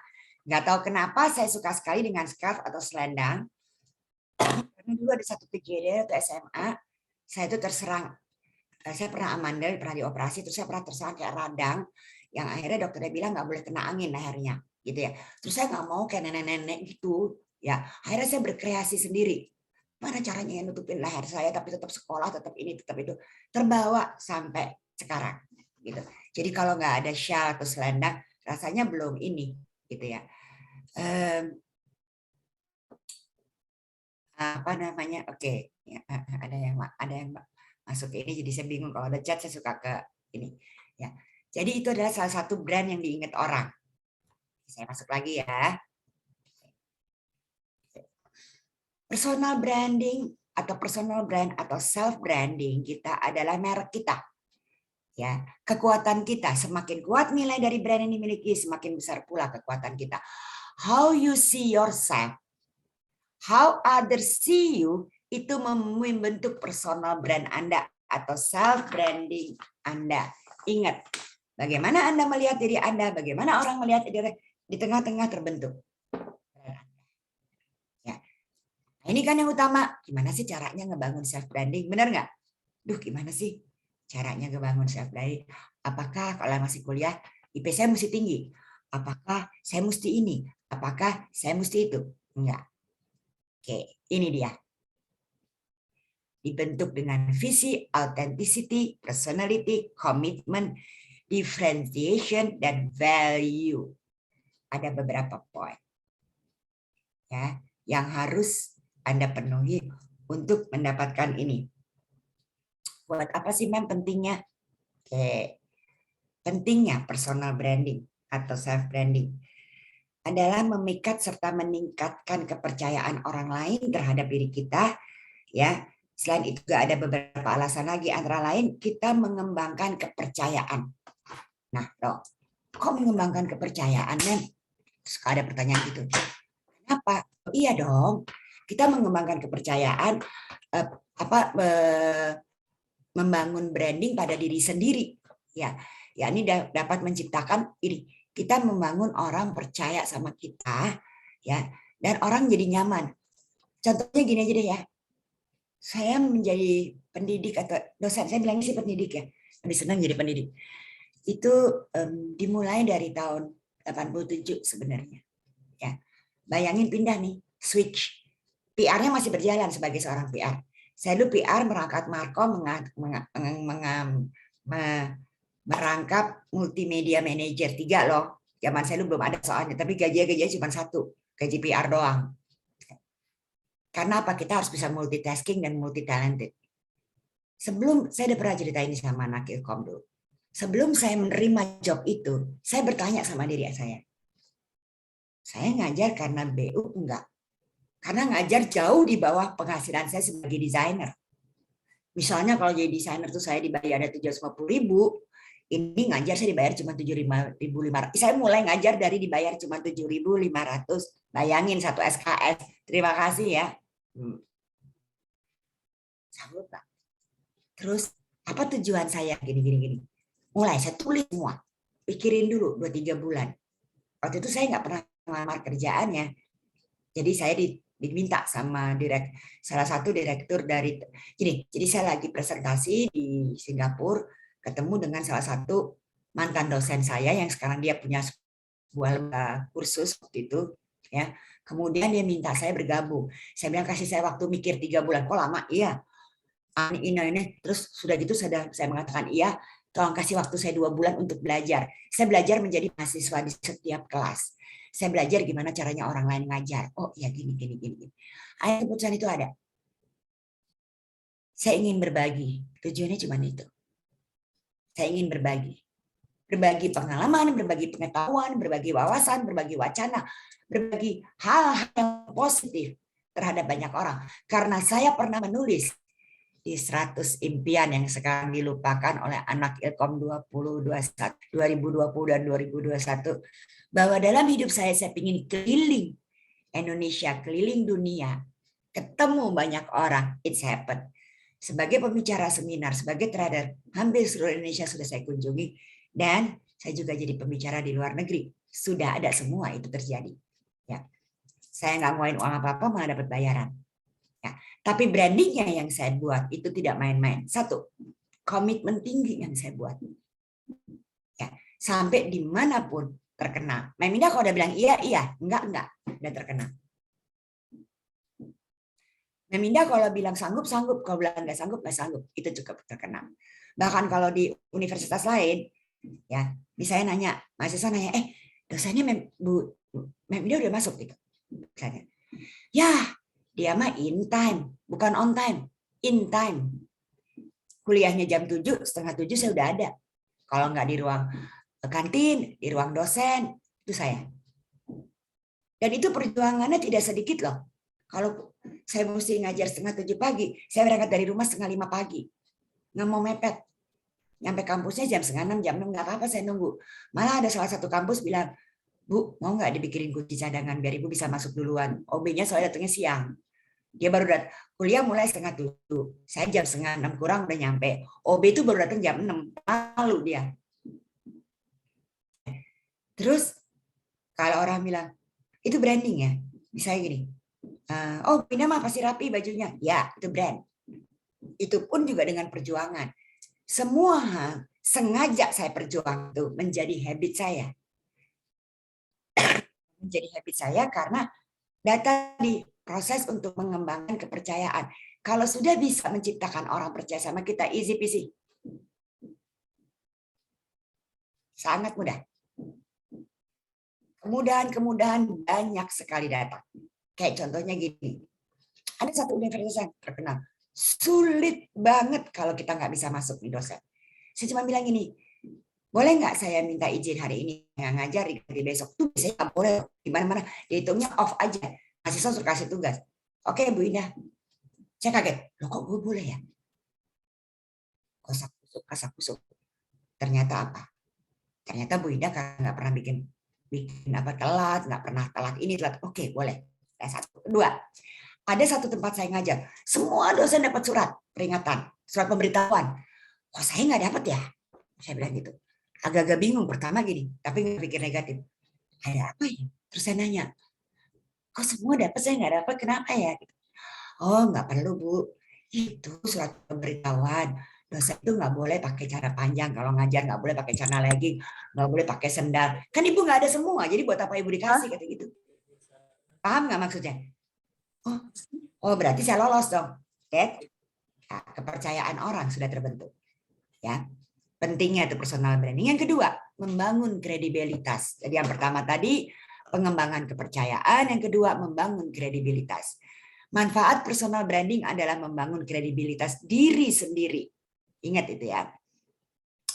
Nggak tahu kenapa saya suka sekali dengan scarf atau selendang. Karena dulu ada satu kejadian atau SMA, saya itu terserang. Saya pernah amandel, pernah dioperasi, terus saya pernah terserang kayak radang, yang akhirnya dokternya bilang nggak boleh kena angin lehernya, gitu ya. Terus saya nggak mau kayak nenek-nenek gitu, ya. Akhirnya saya berkreasi sendiri. Mana caranya yang nutupin leher saya, tapi tetap sekolah, tetap ini, tetap itu. Terbawa sampai sekarang, gitu. Jadi kalau nggak ada shawl atau selendang, rasanya belum ini. Gitu ya, apa namanya? Oke, ya, ada yang masuk ke ini, jadi saya bingung kalau ada chat saya suka ke ini. Ya, jadi itu adalah salah satu brand yang diingat orang. Saya masuk lagi ya. Personal branding atau personal brand atau self branding kita adalah merek kita. Ya, kekuatan kita, semakin kuat nilai dari brand yang dimiliki, semakin besar pula kekuatan kita. How you see yourself, how others see you, itu membentuk personal brand Anda atau self branding Anda. Ingat, bagaimana Anda melihat diri Anda, bagaimana orang melihat diri di tengah-tengah terbentuk. Ya. Nah, ini kan yang utama. Gimana sih caranya ngebangun self branding? Benar nggak? Duh, gimana sih caranya ngebangun self branding? Apakah kalau masih kuliah IP saya mesti tinggi? Apakah saya mesti ini? Apakah saya mesti itu? Enggak. Oke, ini dia. Dibentuk dengan visi, authenticity, personality, commitment, differentiation, dan value. Ada beberapa poin ya yang harus Anda penuhi untuk mendapatkan ini. Buat apa sih Mem pentingnya? Oke. Pentingnya personal branding atau self branding adalah memikat serta meningkatkan kepercayaan orang lain terhadap diri kita ya. Selain itu juga ada beberapa alasan lagi, antara lain kita mengembangkan kepercayaan. Nah, kok mengembangkan kepercayaan, Mem? Suka ada pertanyaan gitu. Kenapa? Iya dong, kita mengembangkan kepercayaan, membangun branding pada diri sendiri. Ya, ini dapat menciptakan ini. Kita membangun orang percaya sama kita, ya, dan orang jadi nyaman. Contohnya gini aja deh ya. Saya menjadi pendidik atau dosen, saya bilangnya sih pendidik ya, lebih senang jadi pendidik. Itu dimulai dari tahun 87 sebenarnya. Ya, bayangin pindah nih, switch. PR-nya masih berjalan sebagai seorang PR. Saya dulu PR merangkap Markom, merangkap multimedia manager 3 loh. Zaman saya dulu belum ada soalnya, tapi gajinya cuma 1, gaji PR doang. Karena apa? Kita harus bisa multitasking dan multi talented. Sebelum saya udah pernah cerita ini sama anak Ilkom dulu. Sebelum saya menerima job itu, saya bertanya sama diri saya. Saya ngajar karena BU enggak? Karena ngajar jauh di bawah penghasilan saya sebagai desainer. Misalnya kalau jadi desainer tuh saya dibayar ada 750.000, ini ngajar saya dibayar cuma 75.500. Saya mulai ngajar dari dibayar cuma 7.500. Bayangin 1 SKS. Terima kasih ya. Salut, Pak. Terus apa tujuan saya gini. Mulai saya tulis semua. Pikirin dulu 2-3 bulan. Waktu itu saya nggak pernah ngelamar kerjaannya. Jadi saya diminta sama salah satu direktur dari gini. Jadi saya lagi presentasi di Singapura, ketemu dengan salah satu mantan dosen saya yang sekarang dia punya sebuah kursus waktu itu ya. Kemudian dia minta saya bergabung. Saya bilang kasih saya waktu mikir 3 bulan. Kok lama? Iya. Ini. Terus sudah gitu saya mengatakan iya. Tolong kasih waktu saya 2 bulan untuk belajar. Saya belajar menjadi mahasiswa di setiap kelas. Saya belajar gimana caranya orang lain ngajar. Oh ya gini. Akhirnya keputusan itu ada. Saya ingin berbagi. Tujuannya cuma itu. Saya ingin berbagi. Berbagi pengalaman, berbagi pengetahuan, berbagi wawasan, berbagi wacana, berbagi hal-hal yang positif terhadap banyak orang. Karena saya pernah menulis di 100 impian yang sekarang dilupakan oleh anak Ilkom 2020 dan 2021, bahwa dalam hidup saya ingin keliling Indonesia, keliling dunia, ketemu banyak orang. It's happened. Sebagai pembicara seminar, sebagai trader, hampir seluruh Indonesia sudah saya kunjungi, dan saya juga jadi pembicara di luar negeri. Sudah ada semua itu terjadi. Ya, saya nggak ngeluarin uang apa-apa, malah dapat bayaran. Ya, tapi brandingnya yang saya buat itu tidak main-main. 1, komitmen tinggi yang saya buat. Ya, sampai dimanapun terkenal. Meminda kalau udah bilang iya, enggak, udah terkenal. Meminda kalau bilang sanggup, kalau bilang nggak sanggup, itu cukup terkenal. Bahkan kalau di universitas lain, ya, misalnya nanya, mahasiswa nanya, dosennya Meminda udah masuk gitu. Misalnya, ya, dia mah in time, bukan on time, in time. Kuliahnya jam 7, setengah 7 saya udah ada. Kalau nggak di ruang kantin, di ruang dosen, itu saya. Dan itu perjuangannya tidak sedikit loh. Kalau saya mesti ngajar setengah 7 pagi, saya berangkat dari rumah setengah 5 pagi. Nggak mau mepet. Nyampe kampusnya jam setengah 6, jam 6, nggak apa-apa saya nunggu. Malah ada salah satu kampus bilang, Bu, mau nggak dibikinin kunci cadangan biar Ibu bisa masuk duluan. OB-nya soalnya datangnya siang. Dia baru datang, kuliah mulai 5:30. Saya jam 5:30 kurang udah nyampe. OB itu baru datang jam 6. Lalu dia. Terus kalau orang bilang, itu branding ya? Misalnya gini, oh Pindah mah pasti rapi bajunya. Ya, itu brand. Itu pun juga dengan perjuangan. Semua sengaja saya perjuang itu menjadi habit saya. Menjadi habit saya karena data di proses untuk mengembangkan kepercayaan. Kalau sudah bisa menciptakan orang percaya sama kita, easy peasy. Sangat mudah. Kemudahan-kemudahan banyak sekali datang. Kayak contohnya gini. Ada satu universitas yang terkenal. Sulit banget kalau kita nggak bisa masuk di dosen. Saya cuma bilang gini, boleh nggak saya minta izin hari ini ngajar di besok? Tuh biasanya nggak boleh. Gimana-mana. Dihitungnya off aja. Mahasiswa suruh kasih tugas. Oke, Bu Indah. Saya kaget. Loh kok gue boleh ya? Kasak-kusuk. Ternyata apa? Ternyata Bu Indah nggak pernah bikin apa telat, nggak pernah telat ini telat. Oke, boleh. Satu. Kedua, ada satu tempat saya ngajar. Semua dosen dapat surat peringatan, surat pemberitahuan. Kok saya nggak dapat ya? Saya bilang gitu. Agak-agak bingung pertama gini, tapi nggak pikir negatif. Ada apa ya? Terus saya nanya, kok semua dapat saya nggak dapat? Kenapa ya? Oh, nggak perlu Bu. Itu surat pemberitahuan. Dosen itu nggak boleh pakai cara panjang kalau ngajar, nggak boleh pakai celana legging, nggak boleh pakai sendal. Kan Ibu nggak ada semua, jadi buat apa Ibu dikasih kata gitu? Paham nggak maksudnya? Oh berarti saya lolos dong. Nah, kepercayaan orang sudah terbentuk. Ya, pentingnya itu personal branding. Yang kedua, membangun kredibilitas. Jadi yang pertama tadi pengembangan kepercayaan, yang kedua membangun kredibilitas. Manfaat personal branding adalah membangun kredibilitas diri sendiri. Ingat itu ya.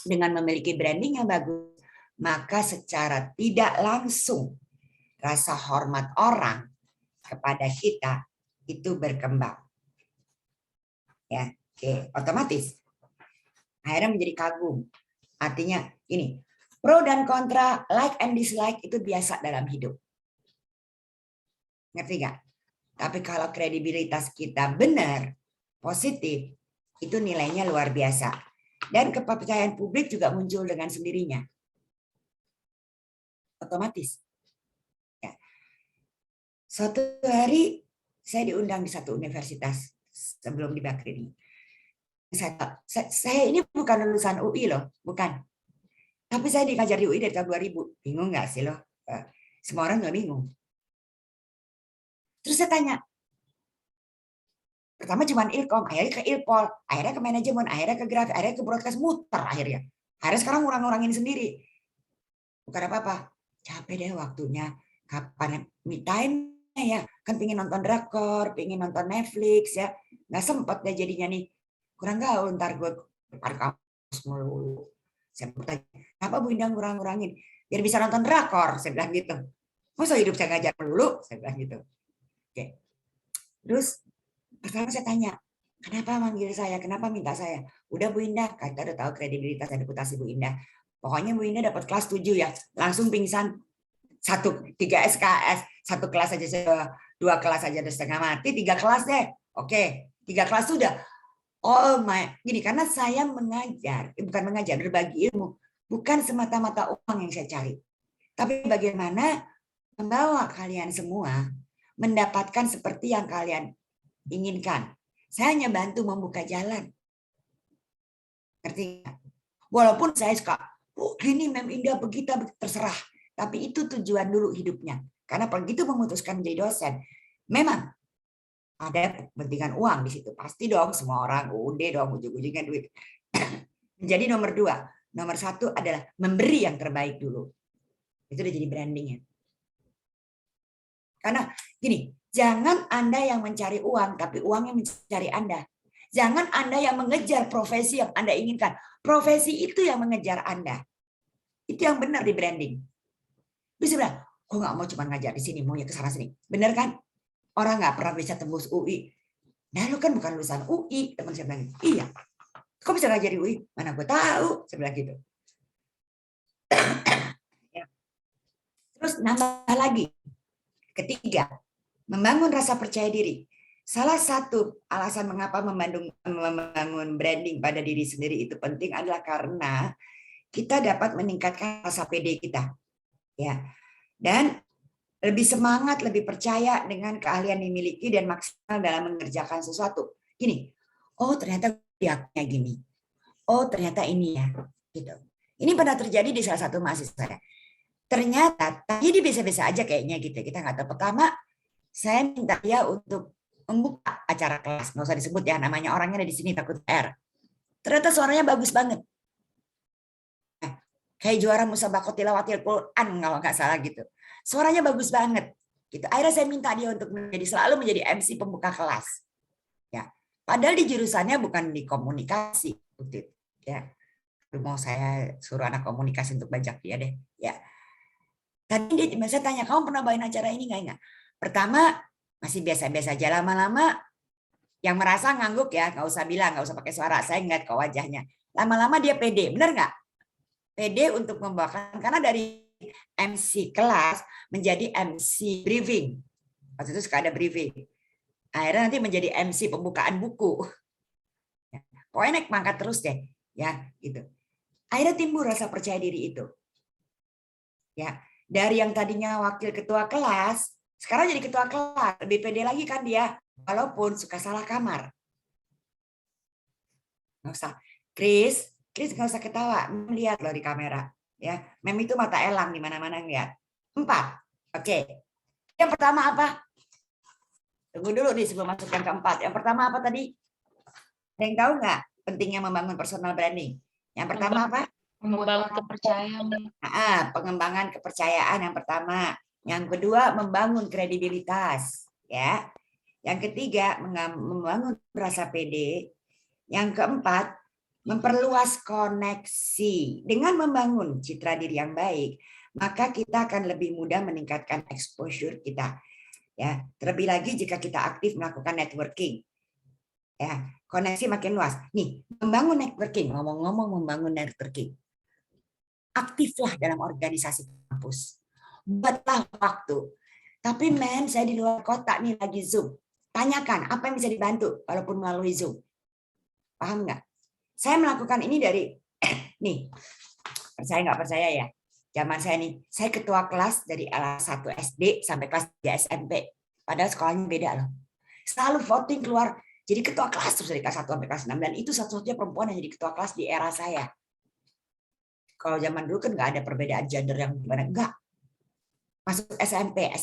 Dengan memiliki branding yang bagus, maka secara tidak langsung rasa hormat orang kepada kita itu berkembang. Ya, oke, otomatis. Akhirnya menjadi kagum. Artinya ini, pro dan kontra, like and dislike itu biasa dalam hidup. Ngerti nggak? Tapi kalau kredibilitas kita benar, positif, itu nilainya luar biasa. Dan kepercayaan publik juga muncul dengan sendirinya. Otomatis. Ya. Suatu hari saya diundang di satu universitas sebelum di Bakri ini. Saya ini bukan lulusan UI loh, bukan. Tapi saya diajar di UI dari tahun 2000. Bingung nggak sih loh? Semua orang nggak bingung. Terus saya tanya, pertama cuma ilkom, akhirnya ke ilpol, akhirnya ke manajemen, akhirnya ke grafik, akhirnya ke broadcast, muter akhirnya. Akhirnya sekarang ngurang-ngurangin sendiri. Bukan apa-apa, capek deh waktunya. Kapan me time-nya ya? Kan pingin nonton drakor, pingin nonton Netflix ya. Nggak sempet deh jadinya nih. Kurang gaul, ntar gue depan kampus mulu. Saya bertanya, kenapa Bu Indah ngurang-ngurangin? Biar bisa nonton drakor, saya bilang gitu. Masa hidup saya ngajar dulu, saya bilang gitu. Oke. Terus pertama saya tanya, kenapa manggil saya? Kenapa minta saya? Udah Bu Indah, kita udah tahu kredibilitas dan reputasi Bu Indah. Pokoknya Bu Indah dapat kelas 7 ya, langsung pingsan 3 SKS, 1 kelas aja 2 kelas aja udah setengah mati, 3 kelas deh. Oke, 3 kelas sudah. Oh my, gini karena saya mengajar, bukan mengajar, berbagi ilmu, bukan semata-mata uang yang saya cari. Tapi bagaimana membawa kalian semua mendapatkan seperti yang kalian inginkan. Saya hanya bantu membuka jalan. Ngerti? Walaupun saya suka, oh gini Mem Indah begitu terserah. Tapi itu tujuan dulu hidupnya. Karena begitu memutuskan menjadi dosen, memang ada kepentingan uang di situ. Pasti dong semua orang, udah dong ujung-ujungnya duit. Jadi nomor 2. Nomor 1 adalah memberi yang terbaik dulu. Itu udah jadi brandingnya. Karena gini, jangan Anda yang mencari uang, tapi uang yang mencari Anda. Jangan Anda yang mengejar profesi yang Anda inginkan. Profesi itu yang mengejar Anda. Itu yang benar di branding. Bisa bilang, kok nggak mau cuma ngajar di sini, mau ya ke sana sini. Benar kan? Orang nggak pernah bisa tembus UI. Nah, lu kan bukan lulusan UI. Teman saya bilang, iya. Kok bisa ngajar di UI? Mana gue tahu. Saya bilang gitu. Terus nambah lagi. Ketiga, membangun rasa percaya diri. Salah satu alasan mengapa membangun branding pada diri sendiri itu penting adalah karena kita dapat meningkatkan rasa pede kita, ya, dan lebih semangat, lebih percaya dengan keahlian yang dimiliki dan maksimal dalam mengerjakan sesuatu. Gini, oh ternyata dia gini, oh ternyata ini ya, gitu. Ini pernah terjadi di salah satu mahasiswa saya. Ternyata tadi dia biasa-biasa aja kayaknya gitu. Kita nggak tahu. Pertama, saya minta dia untuk membuka acara kelas, nggak usah disebut ya namanya, orangnya ada di sini takut R. Ternyata suaranya bagus banget, kayak juara musabaqah tilawatil Quran kalau nggak salah gitu. Suaranya bagus banget. Gitu. Akhirnya saya minta dia untuk selalu menjadi MC pembuka kelas. Ya, padahal di jurusannya bukan di komunikasi, ya. Mau saya suruh anak komunikasi untuk bajak dia deh, ya. Tadi saya tanya, kamu pernah bawain acara ini nggak? Pertama masih biasa-biasa aja, lama-lama yang merasa ngangguk ya, nggak usah bilang, nggak usah pakai suara, saya ngeliat ke wajahnya. Lama-lama dia pede, bener nggak? Pede untuk membawakan, karena dari MC kelas menjadi MC briefing. Waktu itu suka ada briefing. Akhirnya nanti menjadi MC pembukaan buku. Pokoknya naik mangkat terus deh, ya gitu. Akhirnya timbul rasa percaya diri itu. Ya, dari yang tadinya wakil ketua kelas, sekarang jadi ketua kelas, lebih pede lagi kan dia, walaupun suka salah kamar. Nggak usah, Chris nggak usah ketawa, melihat loh di kamera. Ya, mem itu mata elang di mana-mana ngeliat. 4, oke. Yang pertama apa? Tunggu dulu nih sebelum masuk yang keempat. Yang pertama apa tadi? Ada yang tahu nggak pentingnya membangun personal branding? Yang pertama apa? Membangun kepercayaan. Pengembangan kepercayaan yang pertama. Yang kedua, membangun kredibilitas, ya. Yang ketiga, membangun rasa pede. Yang keempat, memperluas koneksi. Dengan membangun citra diri yang baik, maka kita akan lebih mudah meningkatkan exposure kita. Ya, terlebih lagi jika kita aktif melakukan networking. Ya, koneksi makin luas. Nih, membangun networking, ngomong-ngomong membangun networking. Aktiflah dalam organisasi kampus. Buatlah waktu. Tapi saya di luar kota nih lagi Zoom. Tanyakan apa yang bisa dibantu walaupun melalui Zoom. Paham nggak? Saya melakukan ini dari nih. Percaya nggak percaya ya? Zaman saya nih, saya ketua kelas dari kelas 1 SD sampai kelas 3 SMP. Padahal sekolahnya beda loh. Selalu voting keluar jadi ketua kelas terus dari kelas 1 sampai kelas 6, dan itu satu-satunya perempuan yang jadi ketua kelas di era saya. Kalau zaman dulu kan nggak ada perbedaan gender yang gimana, enggak. Masuk SMP-nya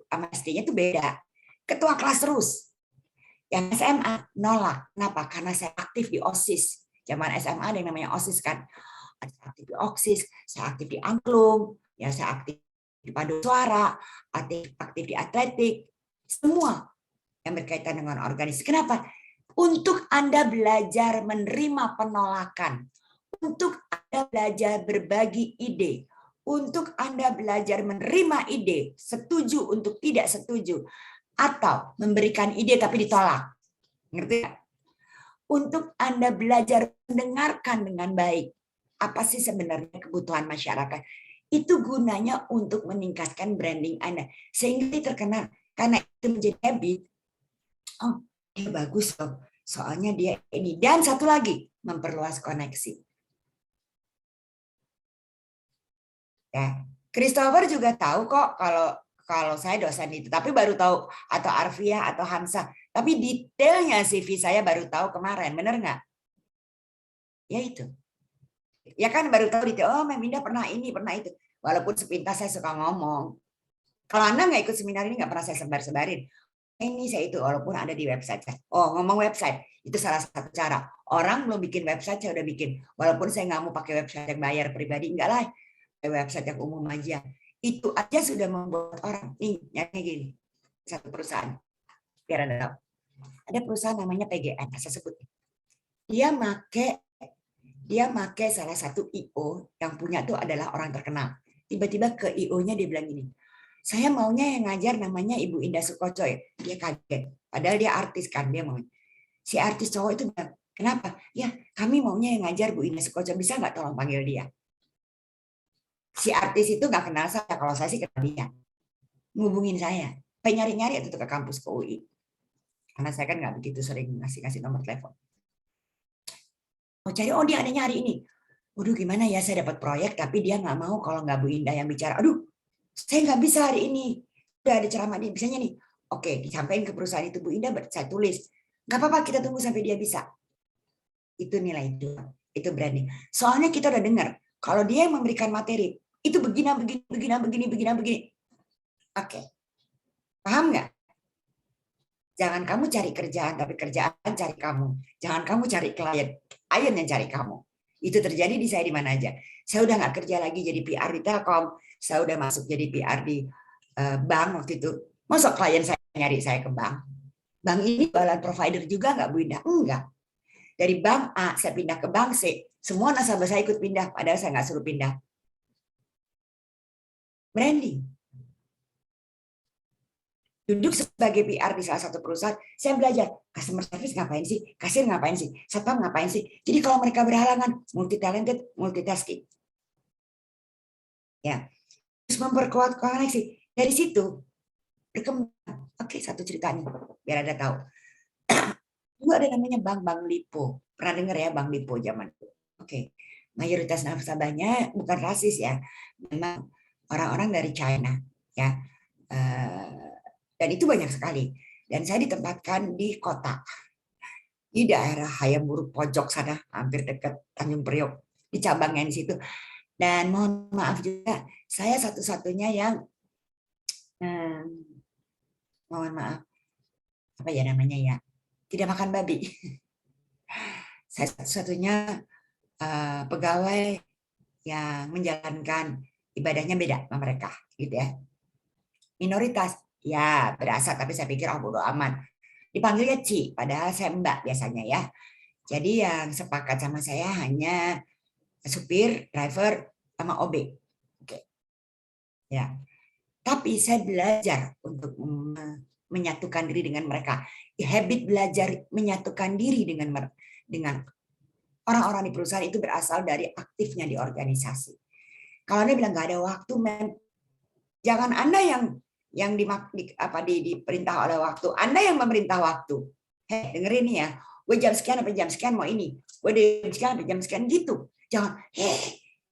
sama SD-nya itu beda. Ketua kelas terus. Yang SMA nolak. Kenapa? Karena saya aktif di OSIS. Zaman SMA ada yang namanya OSIS kan. Saya aktif di OSIS, saya aktif di angklung, ya saya aktif di paduan suara, aktif di atletik, semua yang berkaitan dengan organisasi. Kenapa? Untuk Anda belajar menerima penolakan, untuk Anda belajar berbagi ide, untuk Anda belajar menerima ide, setuju untuk tidak setuju, atau memberikan ide tapi ditolak. Ngerti nggak? Untuk Anda belajar mendengarkan dengan baik. Apa sih sebenarnya kebutuhan masyarakat? Itu gunanya untuk meningkatkan branding Anda. Sehingga dia terkenal. Karena itu menjadi habit. Oh, dia bagus loh. Soalnya dia ini. Dan satu lagi, memperluas koneksi. Ya, Christopher juga tahu kok kalau saya dosen itu, tapi baru tahu, atau Arfiah atau Hamzah, tapi detailnya CV saya baru tahu kemarin, bener nggak? Ya itu, ya kan baru tahu detail. Oh, Mem Indah pernah ini, pernah itu. Walaupun sepintas saya suka ngomong. Kalau Anda nggak ikut seminar ini nggak pernah saya sebar-sebarin. Ini saya itu, walaupun ada di website saya. Oh, ngomong website itu salah satu cara. Orang belum bikin website saya udah bikin. Walaupun saya nggak mau pakai website yang bayar pribadi, enggak lah. Website yang umum aja. Itu aja sudah membuat orang nih nyatanya gini. Satu perusahaan, biar Anda tahu. Ada perusahaan namanya PGN, saya sebut. Dia make salah satu IO yang punya tuh adalah orang terkenal. Tiba-tiba ke IO-nya dia bilang gini, saya maunya yang ngajar namanya Ibu Indah Sukocoy. Dia kaget. Padahal dia artis kan, dia mau. Si artis cowok itu bilang, kenapa? Ya, kami maunya yang ngajar Bu Indah Sukocoy. Bisa nggak tolong panggil dia? Si artis itu nggak kenal saya, kalau saya sih kenal dia. Ngubungin saya, nyari-nyari itu ke kampus ke UI. Karena saya kan nggak begitu sering ngasih nomor telepon. Mau cari, oh dia adanya hari ini. Waduh gimana ya, saya dapat proyek tapi dia nggak mau kalau nggak Bu Indah yang bicara. Aduh, saya nggak bisa hari ini. Udah ada ceramah dia bisanya nih. Oke, disampaikan ke perusahaan itu Bu Indah, saya tulis. Nggak apa-apa, kita tunggu sampai dia bisa. Itu nilai jual, itu branding. Soalnya kita udah dengar kalau dia yang memberikan materi itu begini. Oke, paham nggak? Jangan kamu cari kerjaan, tapi kerjaan cari kamu. Jangan kamu cari klien yang cari kamu. Itu terjadi di saya di mana aja. Saya udah nggak kerja lagi jadi PR di Telkom. Saya udah masuk jadi PR di bank waktu itu. Masuk klien saya nyari saya ke bank. Bank ini jualan provider juga nggak Bu Indah? Enggak. Dari bank A saya pindah ke bank C. Semua nasabah saya ikut pindah, padahal saya nggak suruh pindah. Branding. Duduk sebagai PR di salah satu perusahaan, saya belajar customer service ngapain sih, kasir ngapain sih, satpam ngapain sih. Jadi kalau mereka berhalangan, multi talented, multitasking. Ya, terus memperkuat koneksi. Dari situ berkembang. Oke, satu cerita nih, biar ada tahu. Dulu ada namanya Bank Lipo. Pernah dengar ya Bank Lipo zaman itu? Oke, mayoritas nasabahnya bukan rasis ya, memang orang-orang dari China ya. Dan itu banyak sekali. Dan saya ditempatkan di kota. Di daerah Hayamuruk pojok sana, hampir dekat Tanjung Priok. Di cabangnya di situ. Dan mohon maaf juga, saya satu-satunya yang, mohon maaf, apa ya namanya ya, tidak makan babi. Saya satu-satunya pegawai yang menjalankan ibadahnya beda sama mereka. Gitu ya. Minoritas. Ya, berasa, tapi saya pikir bodo amat. Dipanggilnya Ci, padahal saya Mbak biasanya ya. Jadi yang sepakat sama saya hanya supir, driver, sama OB. Oke. Ya. Tapi saya belajar untuk menyatukan diri dengan mereka. Habit belajar menyatukan diri dengan orang-orang di perusahaan itu berasal dari aktifnya di organisasi. Kalau Anda bilang nggak ada waktu, jangan Anda yang diperintah oleh waktu. Anda yang memerintah waktu. Hei, dengerin nih ya. Gue jam sekian sampai jam sekian mau ini. Gue jam sekian sampai jam sekian gitu. Jangan,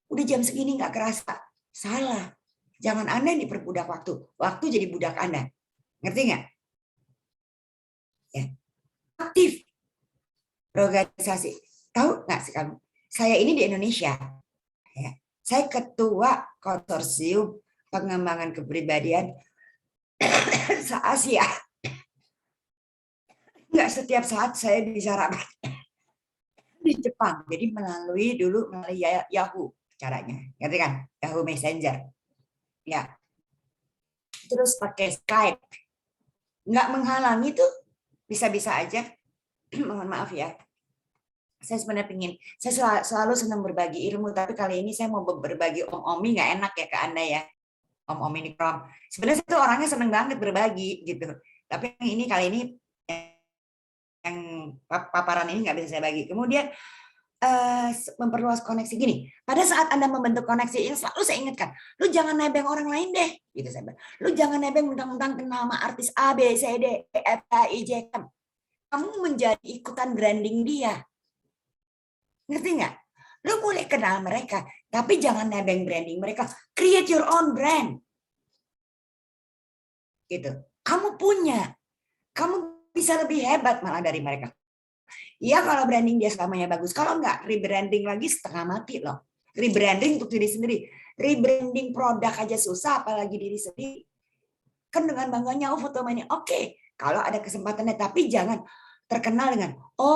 udah jam segini nggak kerasa. Salah. Jangan Anda yang diperbudak waktu. Waktu jadi budak Anda. Ngerti nggak? Ya. Aktif. Organisasi. Tahu nggak sih kamu? Saya ini di Indonesia. Ya. Saya ketua konsorsium pengembangan kepribadian se-Asia. Enggak setiap saat saya bisa rapat di Jepang. Jadi melalui Yahoo caranya. Ngerti kan? Yahoo Messenger. Ya. Terus pakai Skype. Enggak menghalangi tuh. Bisa-bisa aja. Mohon maaf ya. Saya sebenarnya saya selalu senang berbagi ilmu, tapi kali ini saya mau berbagi om-omi nggak enak ya ke Anda ya. Om ini Prom. Sebenarnya saya tuh orangnya seneng banget berbagi gitu. Tapi ini kali ini yang paparan ini nggak bisa saya bagi. Kemudian memperluas koneksi gini. Pada saat Anda membentuk koneksi ini selalu saya ingatkan, lu jangan nebeng orang lain deh. Gitu saya bilang. Lu jangan nebeng mentang-mentang kenal sama artis A, B, C, D, E, F, A, I, J, K. Kamu menjadi ikutan branding dia. Ngerti nggak? Lu boleh kenal mereka, tapi jangan nebeng branding mereka. Create your own brand. Gitu. Kamu punya. Kamu bisa lebih hebat malah dari mereka. Iya kalau branding dia selamanya bagus. Kalau enggak, rebranding lagi setengah mati loh. Rebranding untuk diri sendiri. Rebranding produk aja susah, apalagi diri sendiri. Kan dengan bangganya, foto ini. Oke, kalau ada kesempatannya. Tapi jangan terkenal dengan,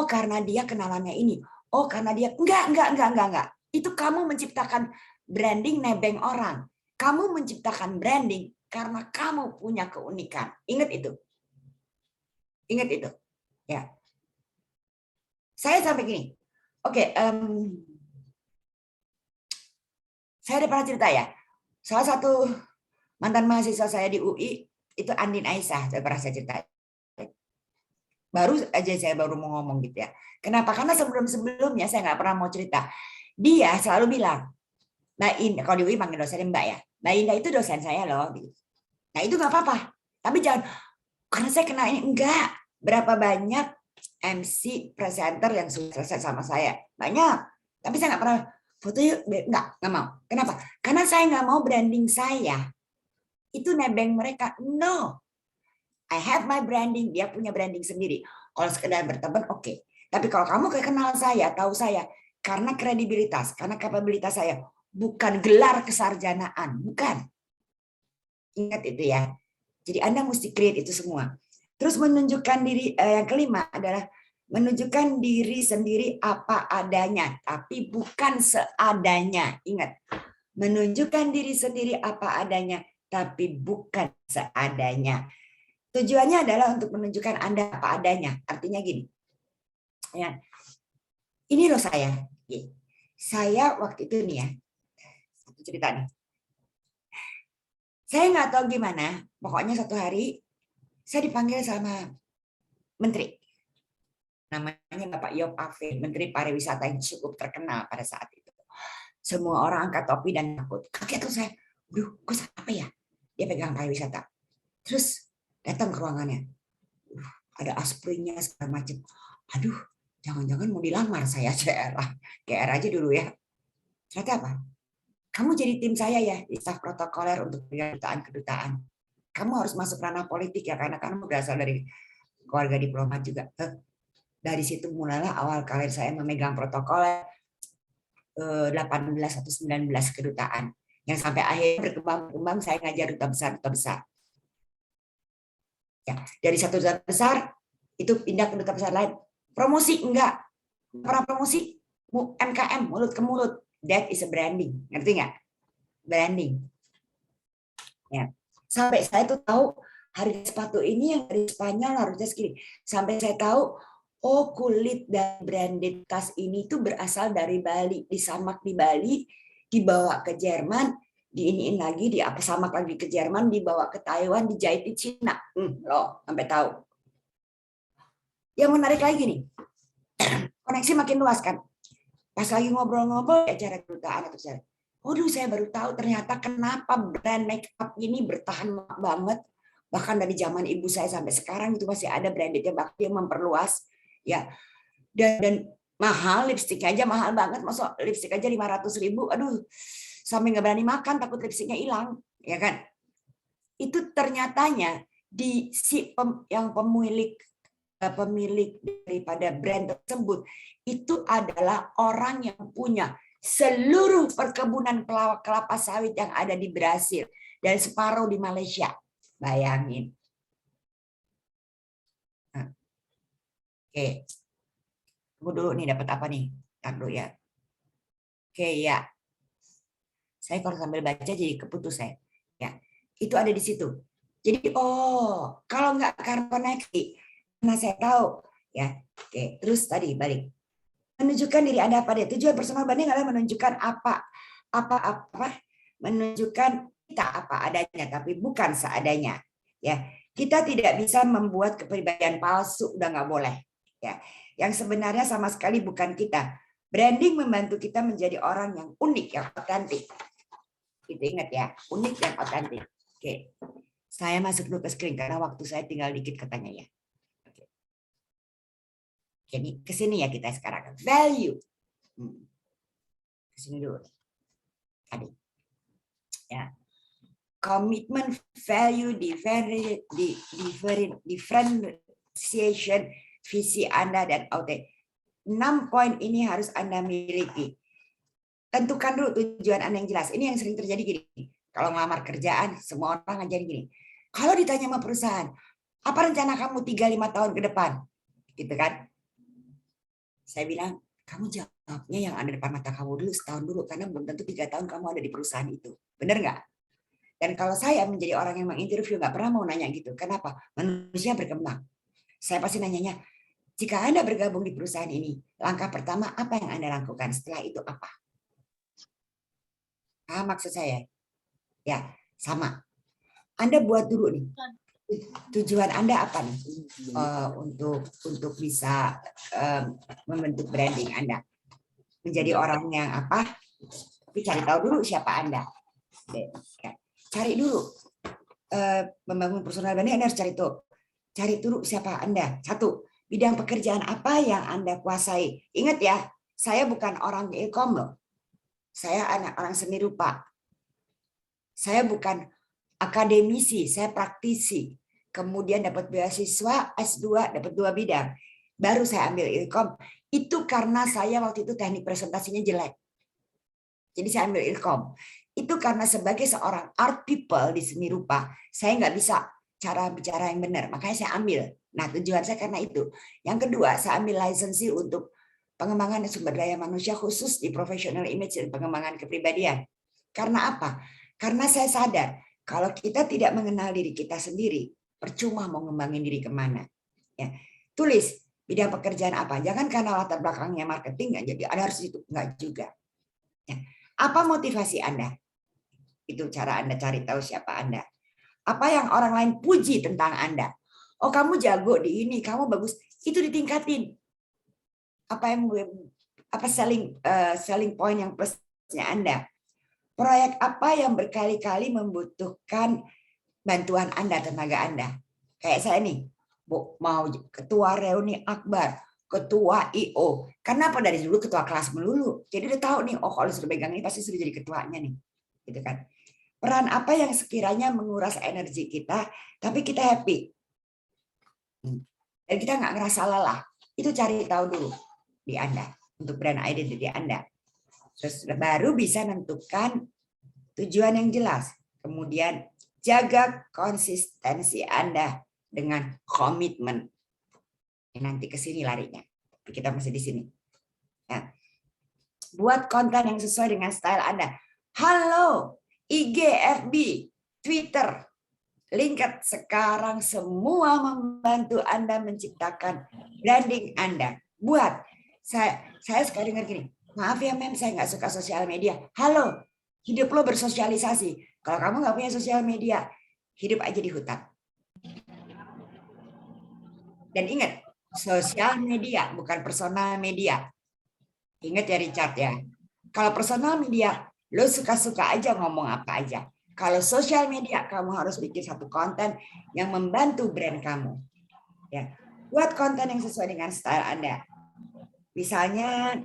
karena dia kenalannya ini. Karena dia enggak. Itu kamu menciptakan branding nebeng orang. Kamu menciptakan branding karena kamu punya keunikan. Ingat itu. Ingat itu. Ya. Saya sampai gini. Oke, saya ada pernah cerita ya. Salah satu mantan mahasiswa saya di UI itu Andin Aisyah, saya pernah saya cerita. Baru aja saya baru mau ngomong gitu ya. Kenapa? Karena sebelum-sebelumnya saya nggak pernah mau cerita. Dia selalu bilang, Mbak Indah, kalau di UI panggil dosennya Mbak ya. Mbak Indah itu dosen saya loh. Nah itu nggak apa-apa. Tapi jangan, karena saya kenal ini. Enggak. Berapa banyak MC presenter yang sudah selesai sama saya? Banyak. Tapi saya nggak pernah foto yuk. Nggak mau. Kenapa? Karena saya nggak mau branding saya itu nebeng mereka. No. I have my branding. Dia punya branding sendiri. Kalau sekedar berteman, oke. Tapi kalau kamu kenal saya, tahu saya, karena kredibilitas, karena kapabilitas saya, bukan gelar kesarjanaan. Bukan. Ingat itu ya. Jadi Anda mesti create itu semua. Terus menunjukkan diri, yang kelima adalah menunjukkan diri sendiri apa adanya, tapi bukan seadanya. Ingat, menunjukkan diri sendiri apa adanya, tapi bukan seadanya. Tujuannya adalah untuk menunjukkan Anda apa adanya. Artinya gini, ya, ini loh saya. Saya waktu itu nih ya, satu cerita nih. Saya nggak tahu gimana, pokoknya satu hari saya dipanggil sama menteri. Namanya Bapak Yop Afif, Menteri Pariwisata yang cukup terkenal pada saat itu. Semua orang angkat topi dan takut. Kaget tuh saya, gue apa ya? Dia pegang pariwisata. Terus datang ke ruangannya. Ada asprinnya segala macam. Aduh, jangan-jangan mau dilamar saya GR aja dulu ya. Ternyata apa? Kamu jadi tim saya ya di staf protokoler untuk kedutaan. Kamu harus masuk ranah politik ya karena kamu berasal dari keluarga diplomat juga. Dari situ mulailah awal karir saya memegang protokoler 18 atau 19 kedutaan. Yang sampai akhir berkembang saya ngajar duta besar. Ya, dari satu duta besar itu pindah ke duta besar lain. Promosi enggak. Pernah promosi MKM mulut ke mulut. That is a branding. Ngerti nggak? Branding. Ya. Sampai saya tuh tahu harga sepatu ini yang dari Spanyol harusnya segini. Sampai saya tahu, oh kulit dan branded tas ini tuh berasal dari Bali. Disamak di Bali, dibawa ke Jerman, diiniin lagi, samak lagi ke Jerman, dibawa ke Taiwan, dijahit di Cina. Loh, sampai tahu. Yang menarik lagi nih, koneksi makin luas kan. Pas lagi ngobrol-ngobrol acara kedutaan atau saya, saya baru tahu ternyata kenapa brand make up ini bertahan banget, bahkan dari zaman ibu saya sampai sekarang itu masih ada brandednya, bahkan dia memperluas ya. Dan mahal, lipstik aja mahal banget, masuk lipstik aja 500.000, aduh sampai nggak berani makan takut lipstiknya hilang, ya kan? Itu ternyatanya di yang pemilik daripada brand tersebut itu adalah orang yang punya seluruh perkebunan kelapa sawit yang ada di Brasil dan separuh di Malaysia. Bayangin. Oke. Tunggu dulu nih dapat apa nih? Ntar dulu ya. Oke ya. Saya kalau sambil baca jadi keputus saya. Ya. Itu ada di situ. Jadi kalau nggak karena koneksi, karena saya tahu ya. Oke, terus tadi balik. Menunjukkan diri Anda apa dia. Tujuan personal branding adalah menunjukkan menunjukkan kita apa adanya, tapi bukan seadanya. Ya, kita tidak bisa membuat kepribadian palsu, udah nggak boleh. Ya, yang sebenarnya sama sekali bukan kita. Branding membantu kita menjadi orang yang unik, yang otentik. Kita ingat ya, unik dan otentik. Oke, saya masuk dulu ke screen karena waktu saya tinggal dikit katanya ya. Jadi ke sini ya kita sekarang. Value. Ke sini dulu. Tadi. Ya. Commitment, value, differentiation, visi Anda dan OT. 6 poin ini harus Anda miliki. Tentukan dulu tujuan Anda yang jelas. Ini yang sering terjadi gini. Kalau ngelamar kerjaan, semua orang ngajarin gini. Kalau ditanya sama perusahaan, apa rencana kamu 3-5 tahun ke depan? Gitu kan? Saya bilang, kamu jawabnya yang ada di depan mata kamu dulu, setahun dulu, karena belum tentu 3 tahun kamu ada di perusahaan itu. Benar nggak? Dan kalau saya menjadi orang yang menginterview, nggak pernah mau nanya gitu. Kenapa? Manusia berkembang. Saya pasti nanyanya, jika Anda bergabung di perusahaan ini, langkah pertama apa yang Anda lakukan? Setelah itu apa? Maksud saya? Ya, sama. Anda buat dulu nih. Tujuan Anda apa nih untuk bisa membentuk branding Anda? Menjadi orang yang apa? Tapi cari tahu dulu siapa Anda. Cari dulu. Membangun personal branding Anda harus cari tahu. cari dulu siapa Anda. Satu, bidang pekerjaan apa yang Anda kuasai. Ingat ya, saya bukan orang ilkom loh. Saya anak orang seni rupa. Saya bukan akademisi, saya praktisi. Kemudian dapat beasiswa S2, dapat 2 bidang. Baru saya ambil ilkom. Itu karena saya waktu itu teknik presentasinya jelek. Jadi saya ambil ilkom. Itu karena sebagai seorang art people di seni rupa, saya nggak bisa cara bicara yang benar. Makanya saya ambil. Nah, tujuan saya karena itu. Yang kedua, saya ambil lisensi untuk pengembangan sumber daya manusia khusus di professional image dan pengembangan kepribadian. Karena apa? Karena saya sadar, kalau kita tidak mengenal diri kita sendiri, percuma mau ngembangin diri kemana. Ya. Tulis bidang pekerjaan apa. Jangan karena latar belakangnya marketing nggak jadi Anda harus itu, nggak juga. Ya. Apa motivasi Anda? Itu cara Anda cari tahu siapa Anda. Apa yang orang lain puji tentang Anda? Oh, kamu jago di ini, kamu bagus. Itu ditingkatin. Apa selling point yang plusnya Anda? Proyek apa yang berkali-kali membutuhkan bantuan Anda, tenaga Anda? Kayak saya nih, mau ketua reuni akbar, ketua IO. Kenapa dari dulu ketua kelas melulu? Jadi udah tahu nih, oh kalau sudah pegang ini pasti sudah jadi ketuanya nih. Gitu kan. Peran apa yang sekiranya menguras energi kita, tapi kita happy. Dan kita nggak ngerasa lelah. Itu cari tahu dulu di Anda, untuk brand identity Anda. Terus baru bisa menentukan tujuan yang jelas. Kemudian jaga konsistensi Anda dengan komitmen. Nanti ke sini larinya. Tapi kita masih di sini. Ya. Buat konten yang sesuai dengan style Anda. Halo, IG, FB, Twitter, LinkedIn sekarang semua membantu Anda menciptakan branding Anda. Buat saya sekali dengar gini, maaf ya mem, saya nggak suka sosial media. Halo, hidup lo bersosialisasi. Kalau kamu nggak punya sosial media, hidup aja di hutan. Dan ingat, sosial media bukan personal media. Ingat ya Richard ya. Kalau personal media, lo suka-suka aja ngomong apa aja. Kalau sosial media, kamu harus bikin satu konten yang membantu brand kamu. Ya, buat konten yang sesuai dengan style Anda. Misalnya,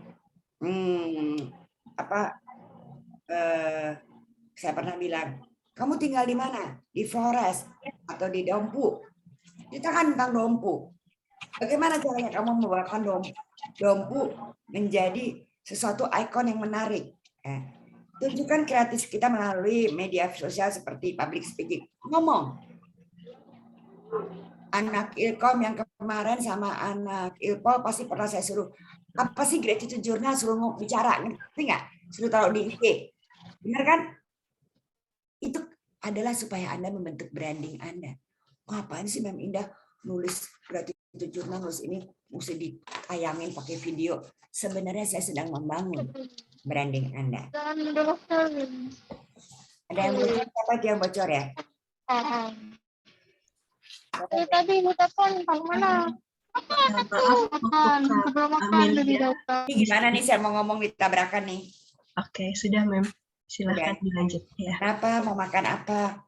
saya pernah bilang, kamu tinggal di mana? Di Flores atau di Dompu? Kita kan tentang Dompu. Bagaimana caranya kamu membawakan Dompu menjadi sesuatu ikon yang menarik? Tunjukkan kreatif kita melalui media sosial seperti public speaking. Ngomong. Anak Ilkom yang kemarin sama anak Ilpol pasti pernah saya suruh, apa sih gratitude journal, suruh bicara, ngerti nggak? Suruh taruh di IG. Benar kan? Itu adalah supaya Anda membentuk branding Anda. Oh, apaan sih Mem Indah nulis gratitude journal, nulis ini mesti ditayangin pakai video. Sebenarnya saya sedang membangun branding Anda. Ada yang bocor? Siapa yang bocor ya? Tadi telepon mana? Ini gimana nih, saya mau ngomong ditabrakan nih. Oke, sudah Mem. Silahkan dilanjut. Ya. Kenapa? Mau makan apa?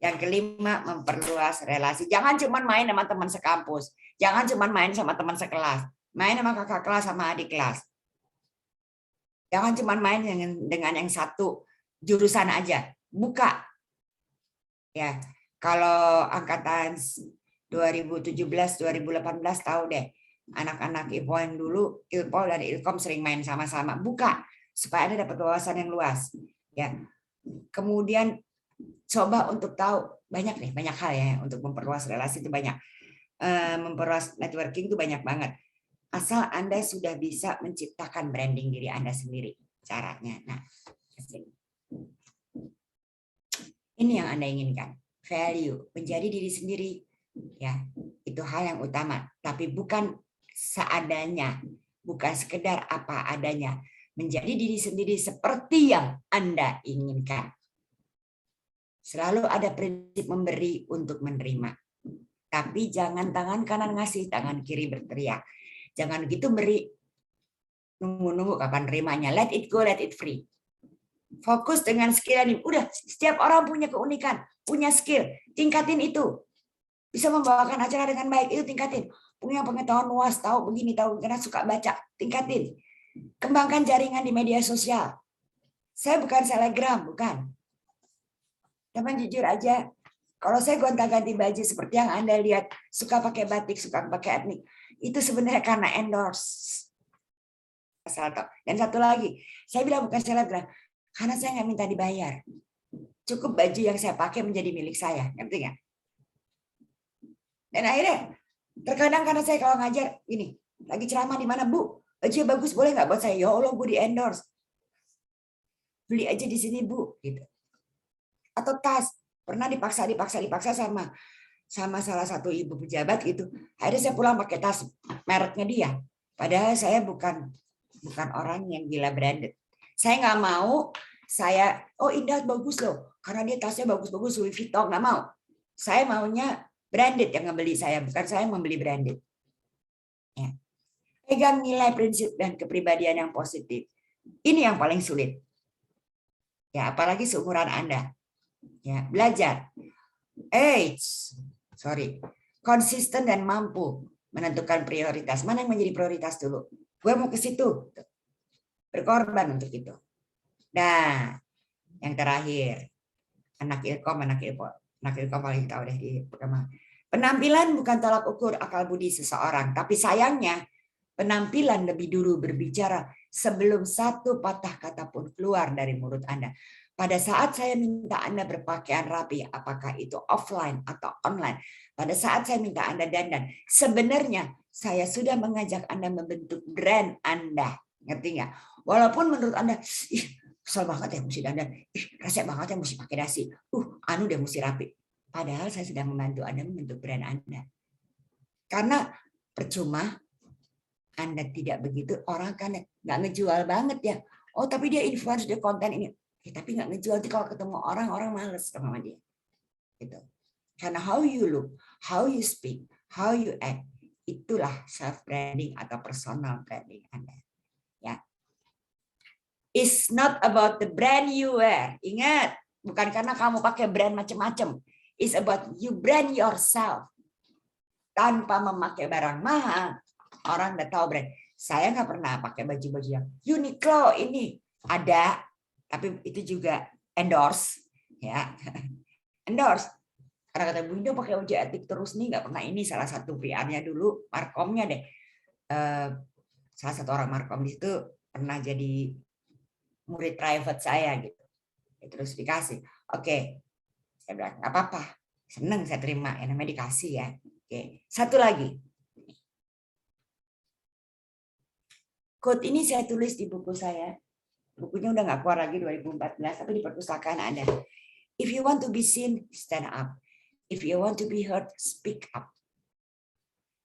Yang kelima, memperluas relasi. Jangan cuma main sama teman sekampus. Jangan cuma main sama teman sekelas. Main sama kakak kelas, sama adik kelas. Jangan cuma main dengan yang satu jurusan aja. Buka. Ya, kalau angkatan 2017-2018 tahu deh, anak-anak Ilpol yang dulu, Ilpol dan Ilkom sering main sama-sama. Buka supaya Anda dapat wawasan yang luas. Ya. Kemudian coba untuk tahu banyak hal ya untuk memperluas relasi itu banyak. Memperluas networking itu banyak banget. Asal Anda sudah bisa menciptakan branding diri Anda sendiri caranya. Nah, ini yang Anda inginkan. Value, menjadi diri sendiri. Ya, itu hal yang utama. Tapi bukan seadanya, bukan sekedar apa adanya. Menjadi diri sendiri seperti yang Anda inginkan. Selalu ada prinsip memberi untuk menerima. Tapi jangan tangan kanan ngasih, tangan kiri berteriak. Jangan gitu beri, nunggu-nunggu kapan nerimanya. Let it go, let it free. Fokus dengan skill ini. Udah, setiap orang punya keunikan, punya skill. Tingkatin itu. bisa membawakan acara dengan baik, itu tingkatin. Punya pengetahuan luas, tahu begini, tahu karena suka baca, tingkatin. Kembangkan jaringan di media sosial. Saya bukan selebgram, bukan. Teman jujur aja, kalau saya gonta-ganti baju seperti yang Anda lihat, suka pakai batik, suka pakai etnik, itu sebenarnya karena endorse. Dan satu lagi, saya bilang bukan selebgram, karena saya nggak minta dibayar. Cukup baju yang saya pakai menjadi milik saya, ngerti nggak? Dan akhirnya, terkadang karena saya kalau ngajar, ini lagi ceramah di mana, Bu? Bajunya bagus, boleh nggak buat saya? Ya Allah, Bu, di endorse. Beli aja di sini, Bu. Gitu. Atau tas, pernah dipaksa sama salah satu ibu pejabat gitu. Akhirnya saya pulang pakai tas mereknya dia. Padahal saya bukan orang yang gila branded. Saya nggak mau, oh Indah bagus loh, karena dia tasnya bagus-bagus Louis Vuitton, nggak mau. Saya maunya branded yang ngebeli saya, bukan saya yang membeli branded. Ya. Pegang nilai, prinsip, dan kepribadian yang positif. Ini yang paling sulit. Ya, apalagi seumuran Anda. Ya, belajar. Konsisten dan mampu menentukan prioritas. Mana yang menjadi prioritas dulu? Gue mau ke situ. Berkorban untuk itu. Nah, yang terakhir. Anak ilkom paling tahu deh di perkembangan. Penampilan bukan tolak ukur akal budi seseorang, tapi sayangnya penampilan lebih dulu berbicara sebelum satu patah kata pun keluar dari mulut Anda. Pada saat saya minta Anda berpakaian rapi, apakah itu offline atau online, pada saat saya minta Anda dandan, sebenarnya saya sudah mengajak Anda membentuk brand Anda. Ngerti nggak? Walaupun menurut Anda, kesel banget ya mesti dandan, resek banget ya mesti pakai dasi, anu deh mesti rapi. Padahal saya sedang membantu Anda membentuk brand Anda. Karena percuma Anda tidak begitu, orang kan nggak ngejual banget ya. Oh tapi dia influence, dia konten ini. Tapi nggak ngejual, kalau ketemu orang males sama dia. Gitu. Karena how you look, how you speak, how you act, itulah self branding atau personal branding Anda. Ya. It's not about the brand you wear. Ingat, bukan karena kamu pakai brand macam-macam. It's about you brand yourself. Tanpa memakai barang mahal, orang udah tahu brand. Saya nggak pernah pakai baju-baju yang Uniqlo ini. Ada, tapi itu juga endorse. Ya, endorse. Karena kata Bu Indo pakai baju etik terus nih, nggak pernah ini. Salah satu PR-nya dulu, markomnya deh. Salah satu orang markom di situ pernah jadi murid private saya gitu. Terus dikasih. Oke. Saya bilang, nggak apa-apa. Seneng saya terima. Yang namanya dikasih ya. Oke. Satu lagi. Quote ini saya tulis di buku saya. Bukunya udah nggak keluar lagi 2014, tapi di perpustakaan ada. If you want to be seen, stand up. If you want to be heard, speak up.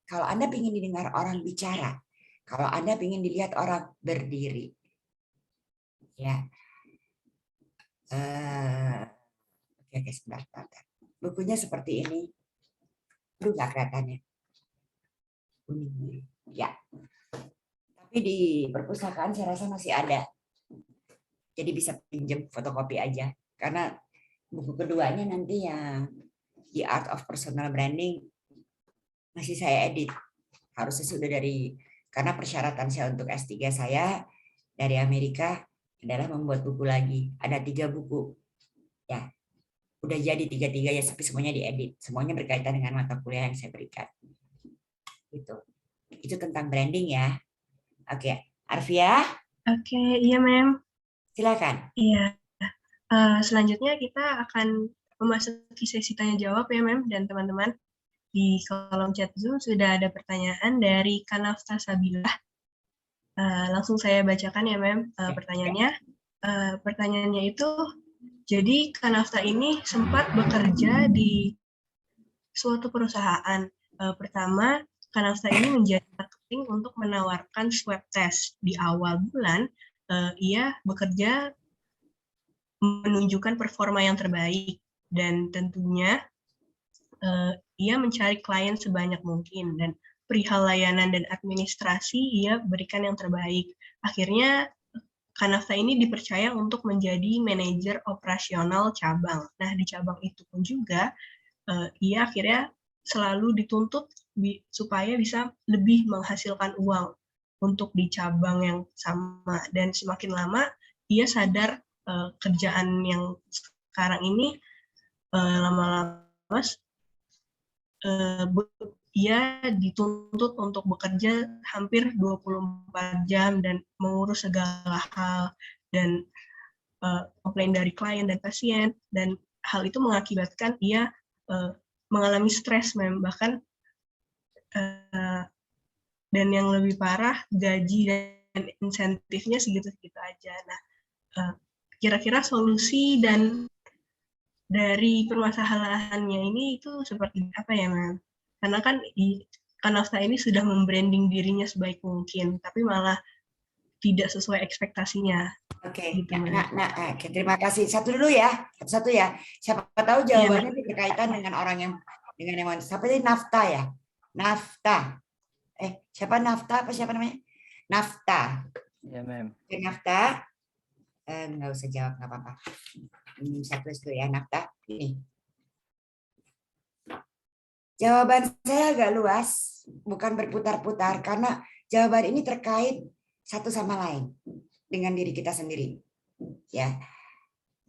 Kalau Anda ingin didengar orang bicara, kalau Anda ingin dilihat orang berdiri. Ya. Oke, sebentar. Bukunya seperti ini. Aduh, nggak kelihatannya. Ya. Tapi di perpustakaan saya rasa masih ada. Jadi bisa pinjam fotokopi aja. Karena buku keduanya nanti yang The Art of Personal Branding masih saya edit. Harusnya sudah karena persyaratan saya untuk S3 saya dari Amerika adalah membuat buku lagi. Ada 3 buku. Ya. Udah jadi 3-3 ya, tapi semuanya diedit. Semuanya berkaitan dengan mata kuliah yang saya berikan. Gitu. Itu tentang branding ya. Oke, Arfia? Oke, iya, Mem. Silakan. Iya. Selanjutnya kita akan memasuki sesi tanya jawab ya, Mem, dan teman-teman. Di kolom chat Zoom sudah ada pertanyaan dari Kanafta Sabilah. Langsung saya bacakan ya, Mem, pertanyaannya. Pertanyaannya itu, jadi Kanafta ini sempat bekerja di suatu perusahaan. Pertama, Kanafta ini menjadi marketing untuk menawarkan swab test. Di awal bulan, ia bekerja menunjukkan performa yang terbaik. Dan tentunya ia mencari klien sebanyak mungkin. Dan perihal layanan dan administrasi, ia berikan yang terbaik. Akhirnya, Kanafta ini dipercaya untuk menjadi manajer operasional cabang. Nah, di cabang itu pun juga, ia akhirnya selalu dituntut supaya bisa lebih menghasilkan uang untuk di cabang yang sama. Dan semakin lama ia sadar kerjaan yang sekarang ini lama-lama ia dituntut untuk bekerja hampir 24 jam dan mengurus segala hal dan komplain dari klien dan pasien, dan hal itu mengakibatkan ia mengalami stres, bahkan dan yang lebih parah gaji dan insentifnya segitu-segitu aja. Nah, kira-kira solusi dan dari permasalahannya ini itu seperti apa ya, Mem? Karena kan Kanafta ini sudah membranding dirinya sebaik mungkin, tapi malah tidak sesuai ekspektasinya. Oke, Gitu, oke, terima kasih. Satu dulu ya, satu ya. Siapa tahu jawabannya berkaitan dengan orang yang siapa tadi? Nafta ya, Nafta. Siapa Nafta? Apa siapa namanya? Nafta. Ya, Mem. Nafta. Nggak usah jawab, nggak apa-apa. Saya tulis dulu ya, Nafta. Ini. Jawaban saya agak luas, bukan berputar-putar, karena jawaban ini terkait satu sama lain dengan diri kita sendiri. Ya,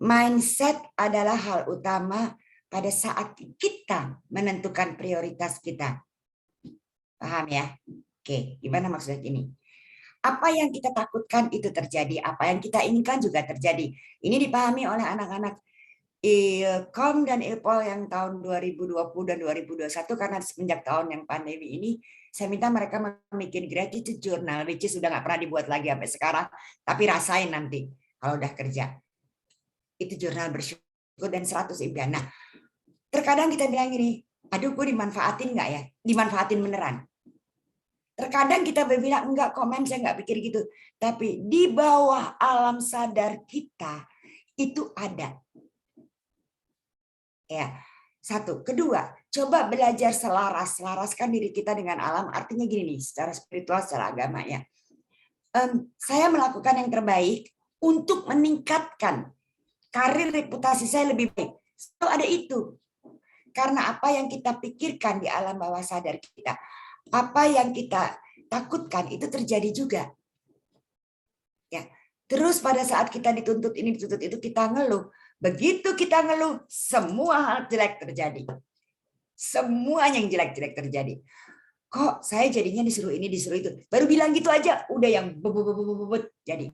mindset adalah hal utama pada saat kita menentukan prioritas kita. Paham ya? Oke, gimana maksudnya ini? Apa yang kita takutkan itu terjadi, apa yang kita inginkan juga terjadi. Ini dipahami oleh anak-anak Ilkom dan Ilpol yang tahun 2020 dan 2021, karena semenjak tahun yang pandemi ini, saya minta mereka membuat gratitude journal, which is sudah nggak pernah dibuat lagi sampai sekarang, tapi rasain nanti kalau udah kerja. Itu jurnal bersyukur dan 100 impian. Nah, terkadang kita bilang gini, aduh gue dimanfaatin nggak ya? Dimanfaatin beneran. Terkadang kita bilang, enggak kok Mem, saya nggak pikir gitu. Tapi di bawah alam sadar kita, itu ada. Ya, satu. Kedua, coba belajar selaraskan diri kita dengan alam. Artinya gini nih, secara spiritual, secara agama ya. Saya melakukan yang terbaik untuk meningkatkan karir reputasi saya lebih baik. So, ada itu. Karena apa yang kita pikirkan di alam bawah sadar kita, apa yang kita takutkan itu terjadi juga. Ya. Terus pada saat kita dituntut ini, dituntut itu, kita ngeluh. Begitu kita ngeluh, semua hal jelek terjadi. Semuanya yang jelek-jelek terjadi. Kok saya jadinya disuruh ini, disuruh itu. Baru bilang gitu aja, udah yang jadi.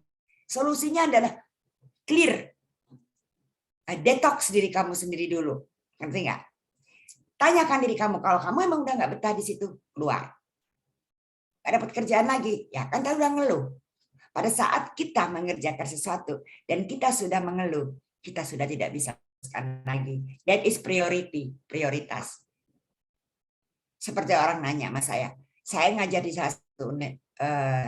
Solusinya adalah clear. Detox diri kamu sendiri dulu. Ngerti nggak? Tanyakan diri kamu, kalau kamu emang udah nggak betah di situ, keluar. Nggak dapat kerjaan lagi, ya kan kita udah ngeluh. Pada saat kita mengerjakan sesuatu dan kita sudah mengeluh, kita sudah tidak bisa lagi. That is prioritas. Seperti orang nanya sama saya ngajar di salah satu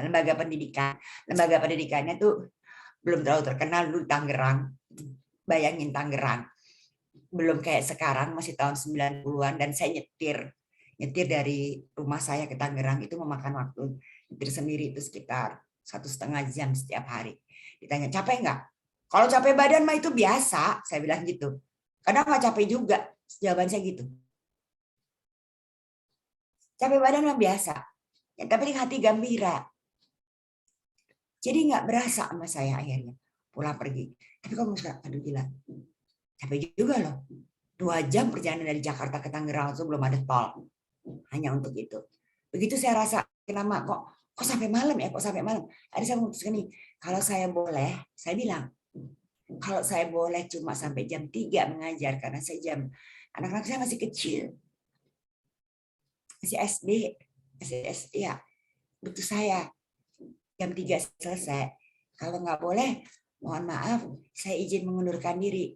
lembaga pendidikan. Lembaga pendidikannya tuh belum terlalu terkenal dulu, Tangerang. Bayangin Tangerang. Belum kayak sekarang, masih tahun 90-an, dan saya nyetir dari rumah saya ke Tangerang itu memakan waktu nyetir sendiri itu sekitar 1,5 jam setiap hari. Ditanya, capek nggak? Kalau capek badan mah itu biasa, saya bilang gitu. Kadang nggak capek juga, jawaban saya gitu. Capek badan mah biasa, ya, tapi hati gembira. Jadi nggak berasa sama saya akhirnya pulang pergi. Tapi kalau misalnya, aduh gila, capek juga loh. 2 jam perjalanan dari Jakarta ke Tangerang itu belum ada tol. Hanya untuk itu. Begitu saya rasa, kenapa kok sampai malam ya? Kok sampai malam? Ada saya memutuskan nih, kalau saya boleh, saya bilang, kalau saya boleh cuma sampai jam 3 mengajar, karena saya anak-anak saya masih kecil. Masih SD ya. Butuh saya. Jam 3 selesai. Kalau nggak boleh, mohon maaf, saya izin mengundurkan diri.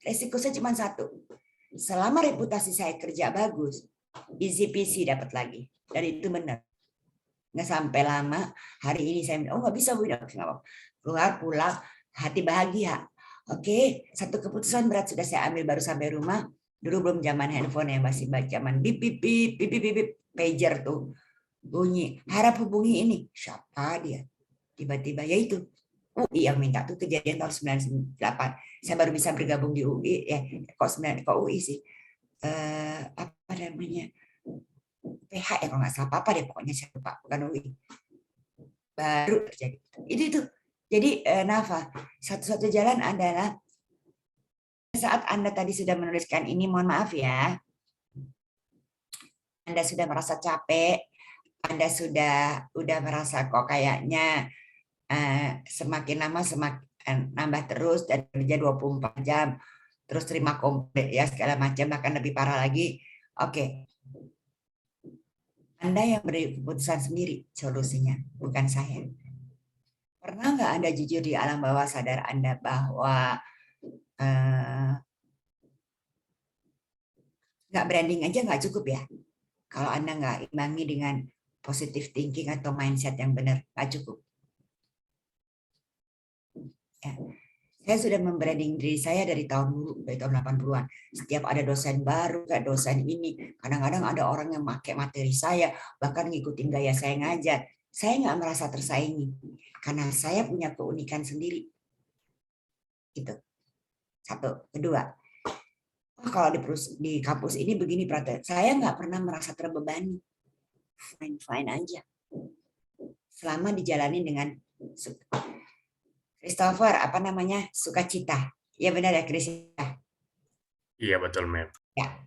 Resiko saya cuma satu. Selama reputasi saya kerja bagus, easy peasy dapat lagi. Dan itu benar. Nggak sampai lama, hari ini saya bilang, oh nggak bisa Bu, keluar pulang, hati bahagia. Oke, satu keputusan berat sudah saya ambil baru sampai rumah. Dulu belum zaman handphone ya, masih zaman bip bip bip bip bip bip, pager tuh bunyi, harap hubungi ini. Siapa dia? Tiba-tiba ya itu UI yang minta, tuh kejadian tahun 98. Saya baru bisa bergabung di UI ya, kok UI sih. apa namanya, PH ya kalau nggak salah, apa deh pokoknya, saya lupa, bukan UI. Baru terjadi. Itu. Jadi Nafa, satu-satu jalan adalah saat Anda tadi sudah menuliskan ini, mohon maaf ya, Anda sudah merasa capek, Anda udah merasa kok kayaknya semakin lama semakin nambah terus, dan kerja 24 jam, terus terima komplit ya segala macam, bahkan lebih parah lagi. Oke. Anda yang beri keputusan sendiri solusinya, bukan saya. Pernah nggak Anda jujur di alam bawah sadar Anda bahwa nggak branding aja nggak cukup ya? Kalau Anda nggak imbangi dengan positive thinking atau mindset yang benar, nggak cukup. Ya. Saya sudah membranding diri saya dari tahun 80-an. Setiap ada dosen baru, kayak dosen ini, kadang-kadang ada orang yang pakai materi saya, bahkan ngikutin gaya saya ngajar. Saya nggak merasa tersaingi, karena saya punya keunikan sendiri. Gitu. Satu. Kedua, kalau di kampus ini begini perhatian, saya nggak pernah merasa terbebani. Fine aja. Selama dijalani dengan Christopher, apa namanya, sukacita. Ya benar ya, Chris. Iya betul, Mem. Ya.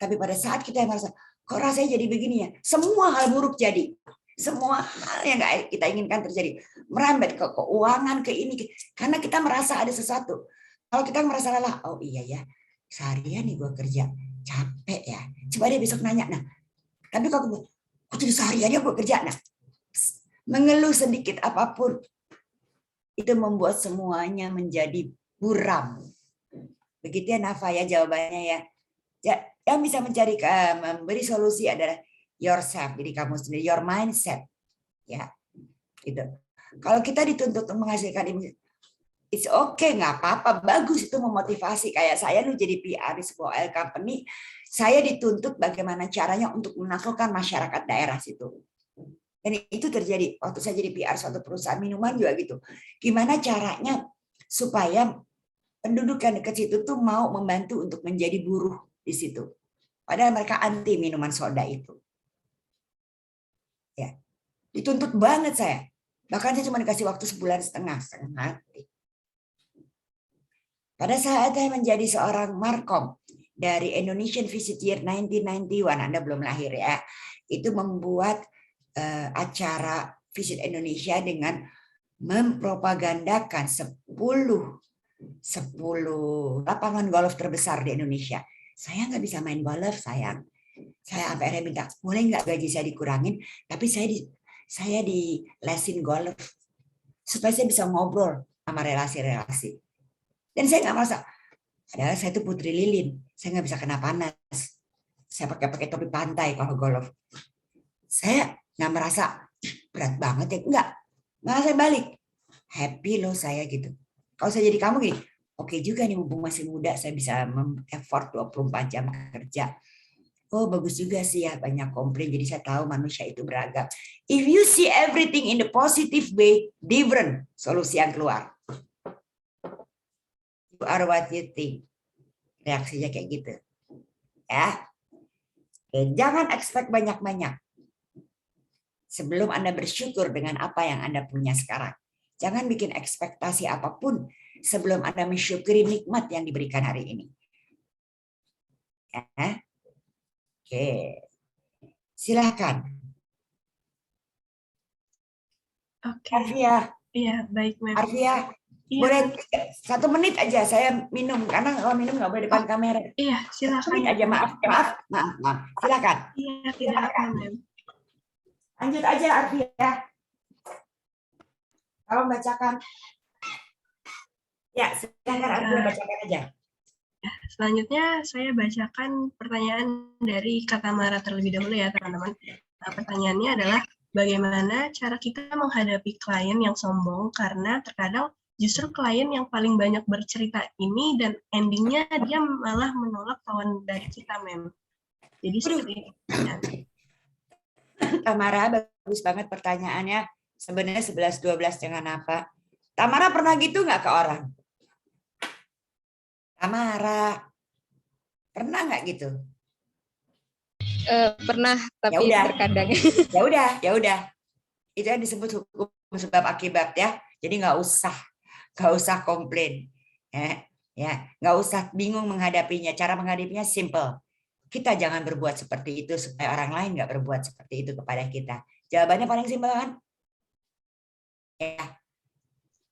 Tapi pada saat kita merasa, kok rasanya jadi begini ya? Semua hal buruk jadi. Semua hal yang nggak kita inginkan terjadi. Merambat ke keuangan, ke ini. Karena kita merasa ada sesuatu. Kalau kita merasa lelah, oh iya ya, seharian nih gue kerja. Capek ya. Coba dia besok nanya. Nah, tapi kalau kok jadi seharian ya gue kerja. Nah, mengeluh sedikit apapun, itu membuat semuanya menjadi buram. Begitu ya Nafa ya jawabannya ya. Yang bisa memberi solusi adalah yourself, jadi kamu sendiri, your mindset. Ya, gitu. Kalau kita dituntut menghasilkan ini, it's okay, nggak apa-apa, bagus, itu memotivasi. Kayak saya nih jadi PR di sebuah oil company, saya dituntut bagaimana caranya untuk menaklukkan masyarakat daerah situ. Dan itu terjadi waktu saya jadi PR suatu perusahaan minuman juga gitu. Gimana caranya supaya penduduk yang dekat situ tuh mau membantu untuk menjadi buruh di situ. Padahal mereka anti minuman soda itu. Ya, dituntut banget saya. Bahkan saya cuma dikasih waktu sebulan setengah mati. Pada saat saya menjadi seorang markom dari Indonesian Visit Year 1991, Anda belum lahir ya, itu membuat acara Visit Indonesia dengan mempropagandakan 10 lapangan golf terbesar di Indonesia. Saya nggak bisa main golf, sayang. Saya sampai akhirnya minta, boleh nggak gaji saya dikurangin, tapi saya di lesin golf supaya saya bisa ngobrol sama relasi-relasi. Dan saya nggak merasa, padahal saya itu Putri Lilin, saya nggak bisa kena panas. Saya pakai topi pantai kalau golf. Saya nggak merasa berat banget ya, enggak. Malah saya balik, happy loh saya gitu. Kalau saya jadi kamu gini, oke juga nih mumpung masih muda, saya bisa effort 24 jam kerja. Oh bagus juga sih ya, banyak komplain, jadi saya tahu manusia itu beragam. If you see everything in the positive way, different solusi yang keluar. You are what you think. Reaksinya kayak gitu. Ya. Oke, jangan expect banyak-banyak. Sebelum Anda bersyukur dengan apa yang Anda punya sekarang. Jangan bikin ekspektasi apapun sebelum Anda mensyukuri nikmat yang diberikan hari ini. Ya. Oke. Silakan. Oke. Arvia. Iya, baik, Mem. Arvia, iya. Boleh 1 menit aja saya minum, karena kalau minum nggak boleh depan kamera. Iya, silakan. 1 menit aja, maaf. Silakan. Iya, tidak apa, Mem. Lanjut aja Arvia. Kalau bacakan. Ya, silakan Arvia, bacakan aja. Selanjutnya saya bacakan pertanyaan dari Kak Tamara terlebih dahulu ya teman-teman. Nah, pertanyaannya adalah bagaimana cara kita menghadapi klien yang sombong, karena terkadang justru klien yang paling banyak bercerita ini dan endingnya dia malah menolak kawan dari kita, Mem. Jadi seperti itu. Tamara, bagus banget pertanyaannya. Sebenarnya 11-12 dengan apa? Tamara pernah gitu nggak ke orang? Tamara. Pernah nggak gitu? Pernah, tapi Ya udah. terkadang. Ya udah. Itu yang disebut hukum sebab akibat ya. Jadi nggak usah komplain. Nggak usah bingung menghadapinya. Cara menghadapinya simple. Kita jangan berbuat seperti itu supaya orang lain nggak berbuat seperti itu kepada kita. Jawabannya paling simpel kan? Ya.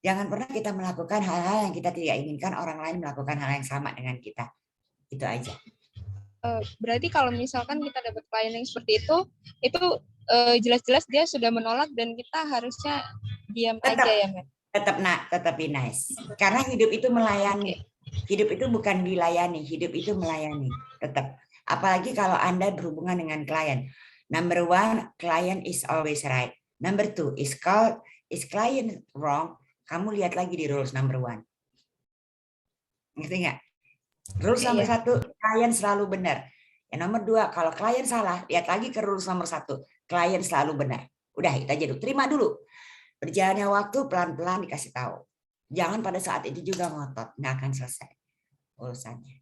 Jangan pernah kita melakukan hal-hal yang kita tidak inginkan orang lain melakukan hal yang sama dengan kita. Itu aja. Berarti kalau misalkan kita dapat klien yang seperti itu jelas-jelas dia sudah menolak dan kita harusnya diam aja ya, Mbak? Tetap be nice. Karena hidup itu melayani. Hidup itu bukan dilayani, hidup itu melayani. Tetap. Apalagi kalau Anda berhubungan dengan klien. Number 1, client is always right. Number 2, is client wrong? Kamu lihat lagi di rules number 1. Ngerti nggak? Rules nomor 1, klien selalu benar. Yang nomor 2, kalau klien salah, lihat lagi ke rules nomor 1. Klien selalu benar. Udah, itu aja dulu. Terima dulu. Berjalannya waktu, pelan-pelan dikasih tahu. Jangan pada saat itu juga ngotot. Nggak akan selesai urusannya.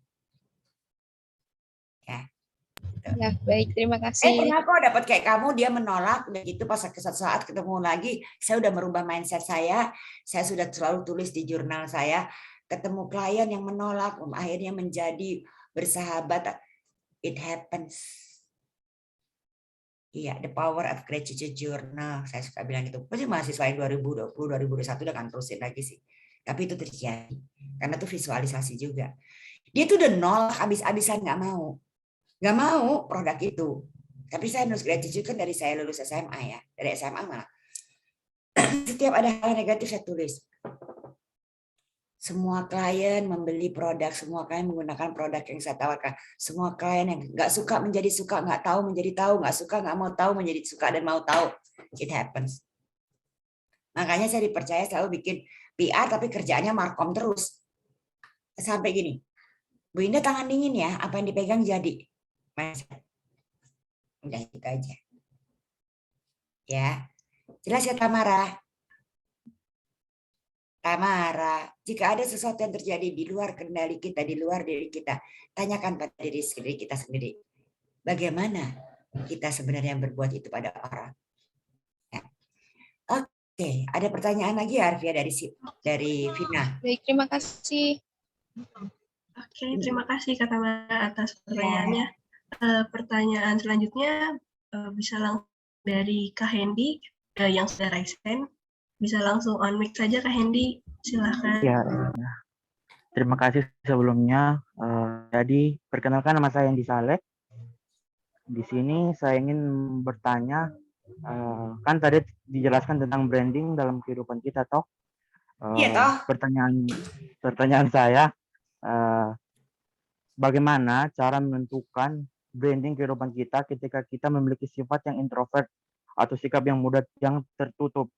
Ya, baik. Terima kasih. Pernah kok dapat kayak kamu, dia menolak. Udah gitu pas saat ketemu lagi, saya udah merubah mindset saya. Saya sudah selalu tulis di jurnal saya. Ketemu klien yang menolak, akhirnya menjadi bersahabat. It happens. Iya, the power of gratitude journal. Saya suka bilang gitu. Pasti mahasiswa yang 2020, 2021 udah kan terusin lagi sih. Tapi itu terjadi. Karena itu visualisasi juga. Dia tuh udah nolak, habis-habisan nggak mau. Nggak mau produk itu. Tapi saya nulis gratitude kan dari saya lulus SMA ya. Dari SMA malah. Setiap ada hal negatif saya tulis. Semua klien membeli produk, semua klien menggunakan produk yang saya tawarkan. Semua klien yang nggak suka menjadi suka, nggak tahu menjadi tahu, nggak suka nggak mau tahu menjadi suka dan mau tahu. It happens. Makanya saya dipercaya selalu bikin PR tapi kerjaannya markom terus. Sampai gini, Bu Indah tangan dingin ya, apa yang dipegang jadi. Udah gitu aja. Ya, jelas ya Tamara? Tamara, jika ada sesuatu yang terjadi di luar kendali kita, di luar diri kita, tanyakan pada diri kita sendiri. Bagaimana kita sebenarnya berbuat itu pada orang? Ya. Oke, ada pertanyaan lagi Arvia dari Vina. Baik, terima kasih. Oke, terima kasih Kak Tamara atas pertanyaannya. Pertanyaan selanjutnya bisa langsung dari Kak Hendy yang sudah raise hand. Bisa langsung on mic saja Kak Hendy, silakan. Ya, terima kasih sebelumnya. Jadi perkenalkan nama saya Hendy Saleh. Di sini saya ingin bertanya, kan tadi dijelaskan tentang branding dalam kehidupan kita toh. Iya toh. Pertanyaan saya, bagaimana cara menentukan branding kehidupan kita ketika kita memiliki sifat yang introvert atau sikap yang mudah yang tertutup?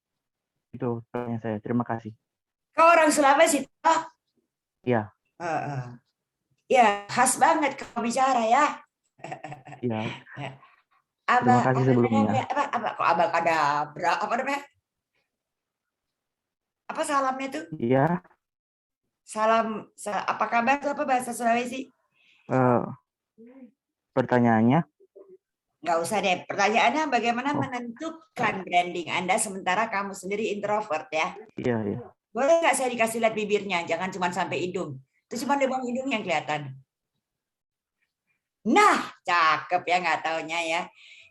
Itu pertanyaan saya. Terima kasih. Kau orang Sulawesi toh? Iya. Ya, khas banget kau bicara ya. Iya. Terima kasih sebelumnya. Kok abakadabra? Apa namanya? Apa salamnya tuh? Iya. Salam, apa kabar tuh apa bahasa Sulawesi? Pertanyaannya? Nggak usah deh. Pertanyaannya bagaimana menentukan branding Anda sementara kamu sendiri introvert ya? Iya, iya. Boleh nggak saya dikasih lihat bibirnya? Jangan cuma sampai hidung. Itu cuma lubang hidung yang kelihatan. Nah, cakep ya nggak taunya ya.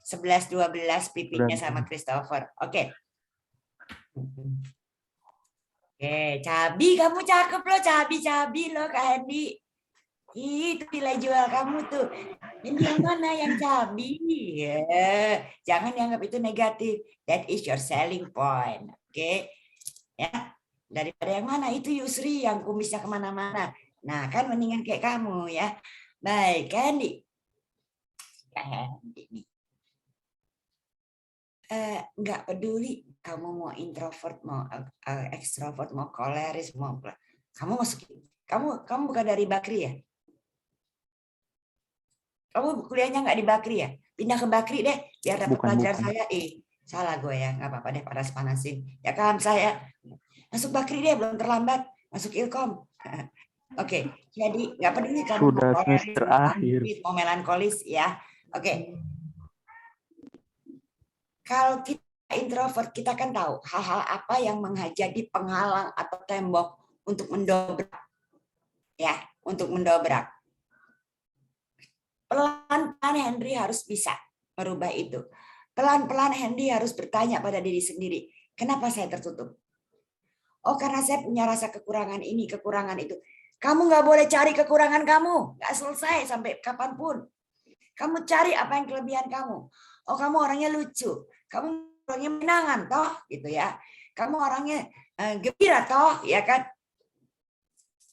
11-12 pipinya sama Christopher. Oke. Oke, cabi kamu cakep loh, cabi loh Kak Hendy. Itu nilai jual kamu tuh. Yang mana yang cabi? Jangan dianggap itu negatif. That is your selling point. Oke. Ya. Daripada yang mana? Itu Yusri yang kumisnya kemana-mana. Nah, kan mendingan kayak kamu ya. Baik, Candy. Candy. Nggak peduli kamu mau introvert, mau ekstrovert, mau koleris, mau kamu masukin. Kamu bukan dari Bakri ya? Kamu kuliahnya nggak di Bakri ya? Pindah ke Bakri deh, biar dapat pelajaran saya. Salah gue ya, nggak apa-apa deh, panas-panasin. Ya kan saya masuk Bakri deh, belum terlambat. Masuk Ilkom. Oke, jadi nggak peduli kamu Sudah mau semester akhir. mau melankolis ya. Oke. Kalau kita introvert, kita kan tahu hal-hal apa yang menjadi penghalang atau tembok untuk mendobrak. Ya, untuk mendobrak. Pelan-pelan Henry harus bisa merubah itu. Pelan-pelan Henry harus bertanya pada diri sendiri, kenapa saya tertutup? Oh, karena saya punya rasa kekurangan ini, kekurangan itu. Kamu nggak boleh cari kekurangan kamu, nggak selesai sampai kapanpun. Kamu cari apa yang kelebihan kamu. Oh, kamu orangnya lucu, kamu orangnya menangan, toh, gitu ya. Kamu orangnya gembira, toh, ya kan?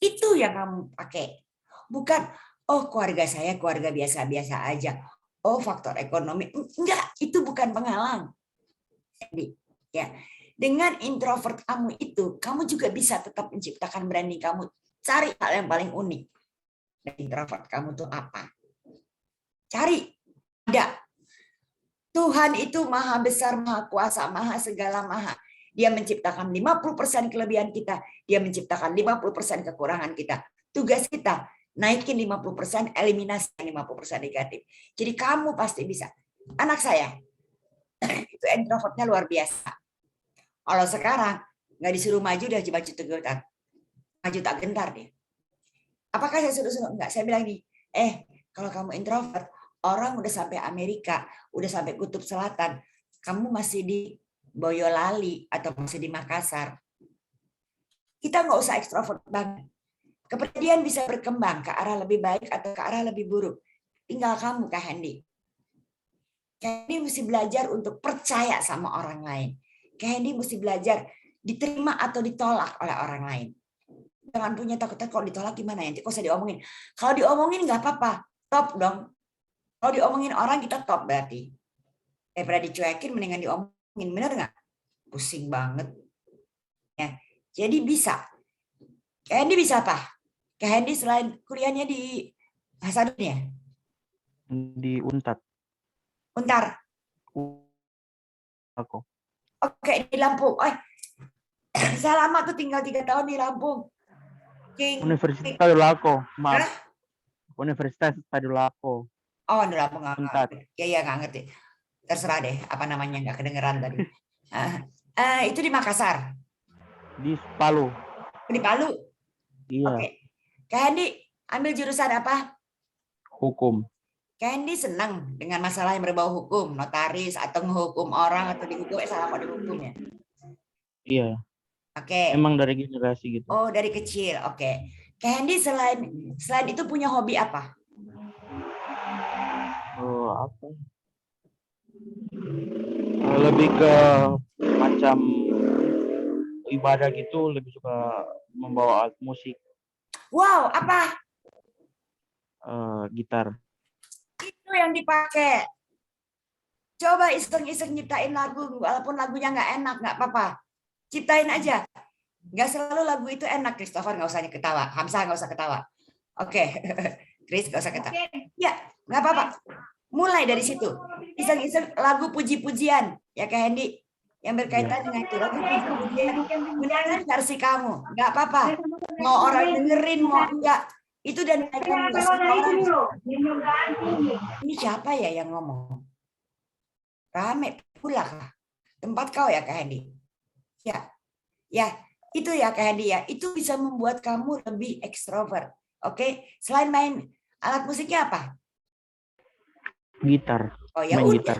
Itu yang kamu pakai. Bukan, oh keluarga saya keluarga biasa-biasa aja. Oh faktor ekonomi. Enggak, itu bukan penghalang. Jadi, ya, dengan introvert kamu itu, kamu juga bisa tetap menciptakan branding kamu. Cari hal yang paling unik. Dan introvert kamu tuh apa? Cari. Ada. Tuhan itu maha besar, maha kuasa, maha segala maha. Dia menciptakan 50% kelebihan kita. Dia menciptakan 50% kekurangan kita. Tugas kita, naikin 50%, eliminasi 50% negatif. Jadi kamu pasti bisa. Anak saya, itu introvertnya luar biasa. Kalau sekarang, nggak disuruh maju, udah maju gentar. Maju tak gentar dia. Apakah saya suruh? Enggak, saya bilang nih, kalau kamu introvert, orang udah sampai Amerika, udah sampai Kutub Selatan, kamu masih di Boyolali atau masih di Makassar. Kita nggak usah ekstrovert banget. Kepribadian bisa berkembang ke arah lebih baik atau ke arah lebih buruk. Tinggal kamu, Kak Hendy. Kak Hendy mesti belajar untuk percaya sama orang lain. Kak Hendy mesti belajar diterima atau ditolak oleh orang lain. Jangan punya takut-takut kalau ditolak gimana ya? Kok saya diomongin? Kalau diomongin nggak apa-apa, top dong. Kalau diomongin orang kita top berarti. Daripada dicuekin mendingan diomongin, bener nggak? Pusing banget. Ya, jadi bisa. Kak Hendy bisa apa? Kak Hendy selain kuliahnya di Hasadun ya? Di Untar. Untar. Aku. Oke, di Lampung. Saya lama tuh tinggal 3 tahun di Lampung. Universitas Tadulako, maaf. Universitas Tadulako. Oh, di Lampung nggak. Ya nggak ngerti. Terserah deh, apa namanya nggak kedengeran tadi. Itu di Makassar. Di Palu. Di Palu. Iya. Oke. Kak Hendy ambil jurusan apa? Hukum. Kak Hendy senang dengan masalah yang berbau hukum, notaris atau menghukum orang atau dihukum, salah kok dihukum ya? Iya. Oke. Emang dari generasi gitu. Oh, dari kecil. Oke. Kak Hendy selain itu punya hobi apa? Oh, apa? Lebih ke macam ibadah gitu, lebih suka membawa alat musik. Wow, apa? Gitar. Itu yang dipakai. Coba iseng-iseng nyiptain lagu, walaupun lagunya nggak enak, nggak apa-apa. Ciptain aja. Nggak selalu lagu itu enak, Christopher nggak usah ketawa. Hamzah nggak usah ketawa. Oke, Chris nggak usah ketawa. Ya, nggak apa-apa. Mulai dari situ. Iseng-iseng lagu puji-pujian, ya Kak Hendy. Yang berkaitan dengan itu. Lagu puji-pujian. Gunakan versi kamu. Nggak apa-apa. Mau orang dengerin, mau enggak. Itu dan kamu orang. Ini siapa ya yang ngomong? Rame pula kah? Tempat kau ya Kak Hendy? Ya, itu ya Kak Hendy ya. Itu bisa membuat kamu lebih ekstrovert. Oke, selain main alat musiknya apa? Gitar. Oh ya main udah. gitar.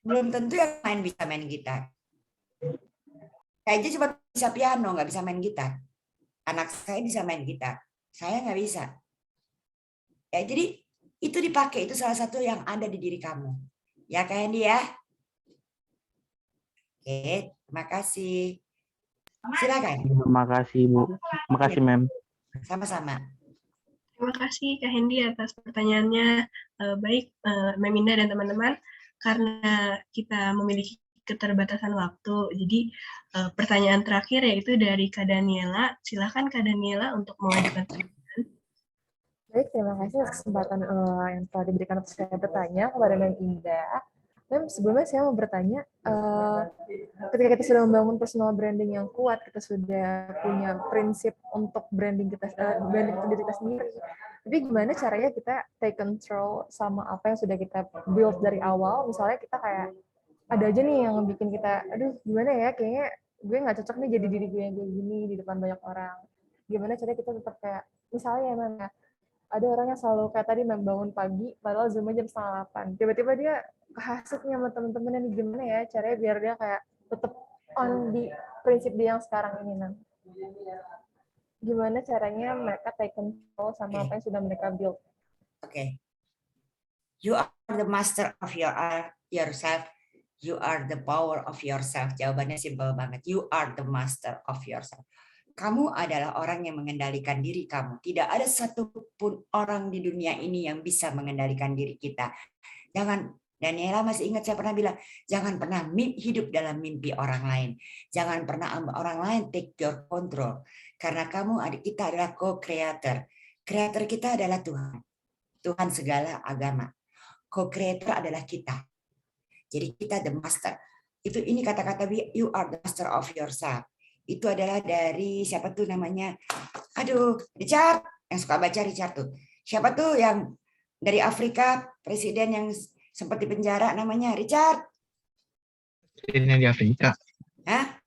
Belum tentu yang bisa main gitar. Saya aja cuma bisa piano, nggak bisa main gitar. Anak saya bisa main gitar, saya nggak bisa. Ya, jadi itu dipakai, itu salah satu yang ada di diri kamu. Ya Kak Hendy ya. Oke, terima kasih. Silakan. Terima kasih Bu. Terima kasih Mem. Sama-sama. Terima kasih Kak Hendy atas pertanyaannya. Baik, Meminda dan teman-teman, karena kita memiliki keterbatasan waktu, jadi pertanyaan terakhir yaitu dari Kak Daniela. Silakan Kak Daniela untuk mengajukan pertanyaan. Baik, terima kasih atas kesempatan yang telah diberikan untuk saya bertanya kepada Meminda. Mem, sebelumnya saya mau bertanya, ketika kita sudah membangun personal branding yang kuat, kita sudah punya prinsip untuk branding kita, branding diri kita sendiri. Tapi gimana caranya kita take control sama apa yang sudah kita build dari awal? Misalnya kita kayak ada aja nih yang bikin kita, aduh gimana ya, kayaknya gue nggak cocok nih jadi diri gue yang kayak gini di depan banyak orang. Gimana caranya kita tetap kayak, misalnya ya Mem, ada orang yang selalu kayak tadi membangun pagi, padahal Zoom jam 7:30. Tiba-tiba dia kehasutnya sama temen-temennya nih, gimana ya caranya biar dia kayak tetap on di prinsip dia yang sekarang ini, Mem. Gimana caranya mereka take control sama apa yang sudah mereka build? Oke. You are the master of yourself. You are the power of yourself. Jawabannya simpel banget. You are the master of yourself. Kamu adalah orang yang mengendalikan diri kamu. Tidak ada satupun orang di dunia ini yang bisa mengendalikan diri kita. Jangan, Daniela masih ingat saya pernah bilang, jangan pernah hidup dalam mimpi orang lain. Jangan pernah orang lain take your control. Karena kita adalah co-creator. Creator kita adalah Tuhan. Tuhan segala agama. Co-creator adalah kita. Jadi kita the master. Ini kata-kata you are the master of yourself. Itu adalah dari siapa tuh namanya? Aduh, Richard, yang suka baca Richard tuh. Siapa tuh yang dari Afrika, presiden yang sempat di penjara namanya Richard? Presiden yang di Afrika. Hah?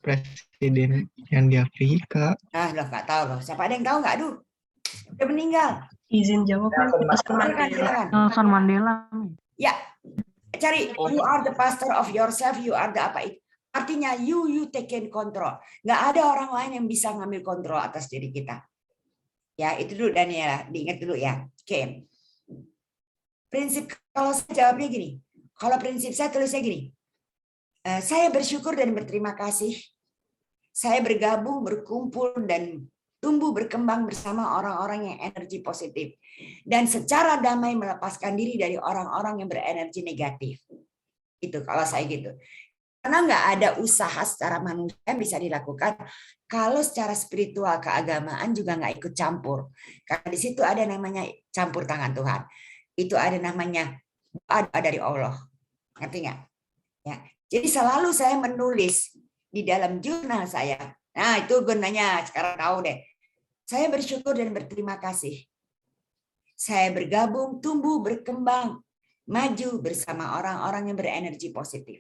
Presiden yang di Afrika. Ah, lo nggak tahu loh. Siapa ada yang tahu nggak? Aduh, udah meninggal. Izin jawab Nelson Mandela. Ya, cari you are the master of yourself, you are the apa itu. Artinya you take control. Nggak ada orang lain yang bisa ngambil kontrol atas diri kita. Ya, itu dulu Daniela, diingat dulu ya. Oke. Prinsip kalau saya jawabnya gini. Kalau prinsip saya tulisnya gini. Saya bersyukur dan berterima kasih. Saya bergabung, berkumpul dan tumbuh berkembang bersama orang-orang yang energi positif dan secara damai melepaskan diri dari orang-orang yang berenergi negatif. Itu kalau saya gitu. Karena nggak ada usaha secara manusia yang bisa dilakukan kalau secara spiritual keagamaan juga nggak ikut campur. Karena di situ ada namanya campur tangan Tuhan. Itu ada namanya doa dari Allah. Ngerti nggak? Ya. Jadi selalu saya menulis di dalam jurnal saya. Nah itu gunanya sekarang tahu deh. Saya bersyukur dan berterima kasih. Saya bergabung, tumbuh, berkembang, maju bersama orang-orang yang berenergi positif.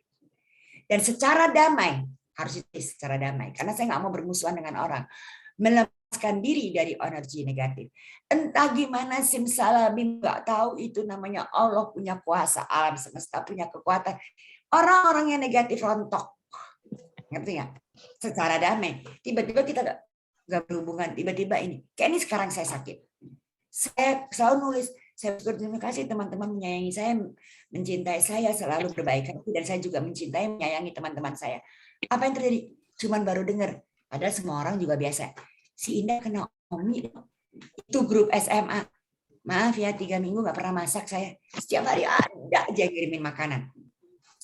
Dan secara damai, harus secara damai, karena saya nggak mau bermusuhan dengan orang, melepaskan diri dari energi negatif. Entah gimana simsalabim, nggak tahu itu namanya Allah punya kuasa, alam semesta punya kekuatan. Orang-orang yang negatif rontok, ngerti nggak? Secara damai, tiba-tiba kita nggak berhubungan, tiba-tiba ini, kayak ini sekarang saya sakit. Saya selalu nulis, saya berterima kasih teman-teman menyayangi saya, mencintai saya, selalu berbaik hati, dan saya juga mencintai, menyayangi teman-teman saya. Apa yang terjadi? Cuman baru dengar. Padahal semua orang juga biasa. Si Indah kena Omi. Itu grup SMA. Maaf ya, 3 minggu nggak pernah masak saya. Setiap hari ada aja ngirimin makanan.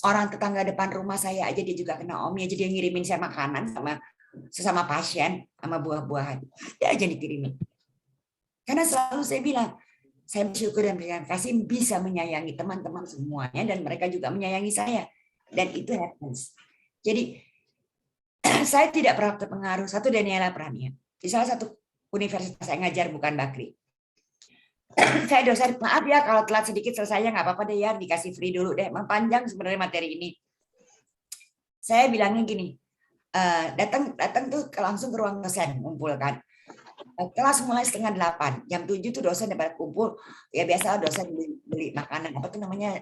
Orang tetangga depan rumah saya aja dia juga kena Omi, aja dia ngirimin saya makanan sama sesama pasien, sama buah-buahan. Ada aja dikirimin. Karena selalu saya bilang, saya bersyukur dan berterima kasih bisa menyayangi teman-teman semuanya dan mereka juga menyayangi saya. Dan itu happens. Jadi saya tidak pernah terpengaruh. Satu Daniela Prania. Di salah satu universitas saya ngajar bukan Bakri. Saya dosen, maaf ya kalau telat sedikit selesainya nggak apa-apa deh ya, dikasih free dulu deh. Panjang sebenarnya materi ini. Saya bilangnya gini, datang tuh langsung ke ruang dosen, ngumpul kan. Kelas mulai 7:30, jam 7 tuh dosen dapat kumpul, ya biasa dosen beli makanan apa tuh namanya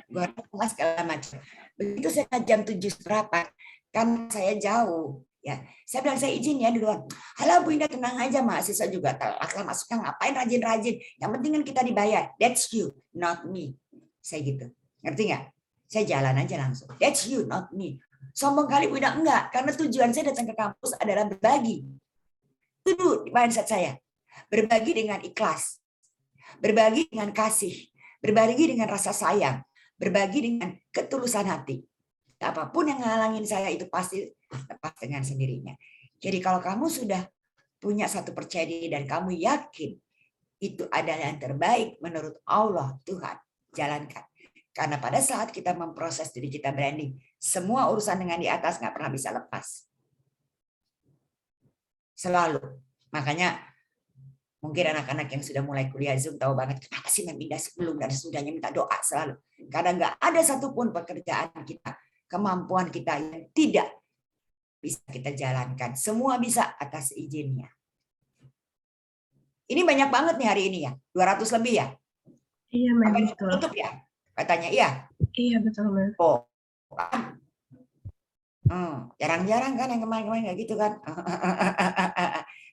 goreng segala macam. Begitu saya jam 7 seperempat, kan saya jauh ya, saya bilang saya izin ya duluan. Halo Bu Indah, tenang aja, mahasiswa juga telat masuknya, ngapain rajin-rajin, yang penting kan kita dibayar. That's you, not me. Saya gitu, ngerti nggak? Saya jalan aja langsung. That's you, not me. Sombong kali Bu Indah, enggak, karena tujuan saya datang ke kampus adalah berbagi. Itu dulu mindset saya. Berbagi dengan ikhlas. Berbagi dengan kasih. Berbagi dengan rasa sayang. Berbagi dengan ketulusan hati. Apapun yang ngalangin saya itu pasti lepas dengan sendirinya. Jadi kalau kamu sudah punya satu percaya diri dan kamu yakin itu adalah yang terbaik menurut Allah Tuhan. jalankan. Karena pada saat kita memproses diri kita branding, semua urusan dengan di atas nggak pernah bisa lepas. Selalu. Makanya mungkin anak-anak yang sudah mulai kuliah Zoom tahu banget kenapa sih Meminda sebelum dan sesudahnya minta doa selalu. Karena nggak ada satupun pekerjaan kita, kemampuan kita yang tidak bisa kita jalankan. Semua bisa atas izinnya. Ini banyak banget nih hari ini ya, 200 lebih ya. Iya, Mem, betul. Tutup ya, katanya iya. Iya, betul, Mem. Oh, kan? Jarang-jarang kan yang kemarin-kemarin kayak gitu kan.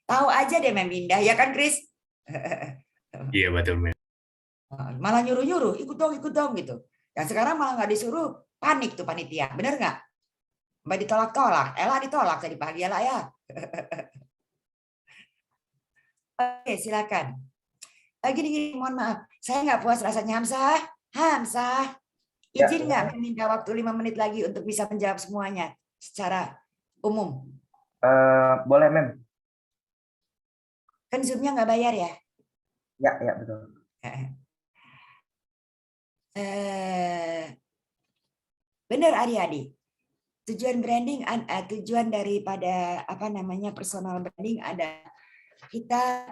Tahu aja deh Meminda, ya kan Chris? Iya betul Mem. Malah nyuruh-nyuruh, ikut dong gitu. Dan sekarang malah nggak disuruh, panik tuh panitia, bener nggak? Mbak ditolak-tolak, Ella ditolak tadi pagi Ella ya. Oke, silakan. Gini, mohon maaf, saya nggak puas rasanya Hamzah, izin nggak meminta waktu 5 menit lagi untuk bisa menjawab semuanya secara umum? Boleh, Mem. Kan Zoom-nya nggak bayar ya? Ya, betul. Benar Aryadi. Tujuan branding, tujuan daripada personal branding ada kita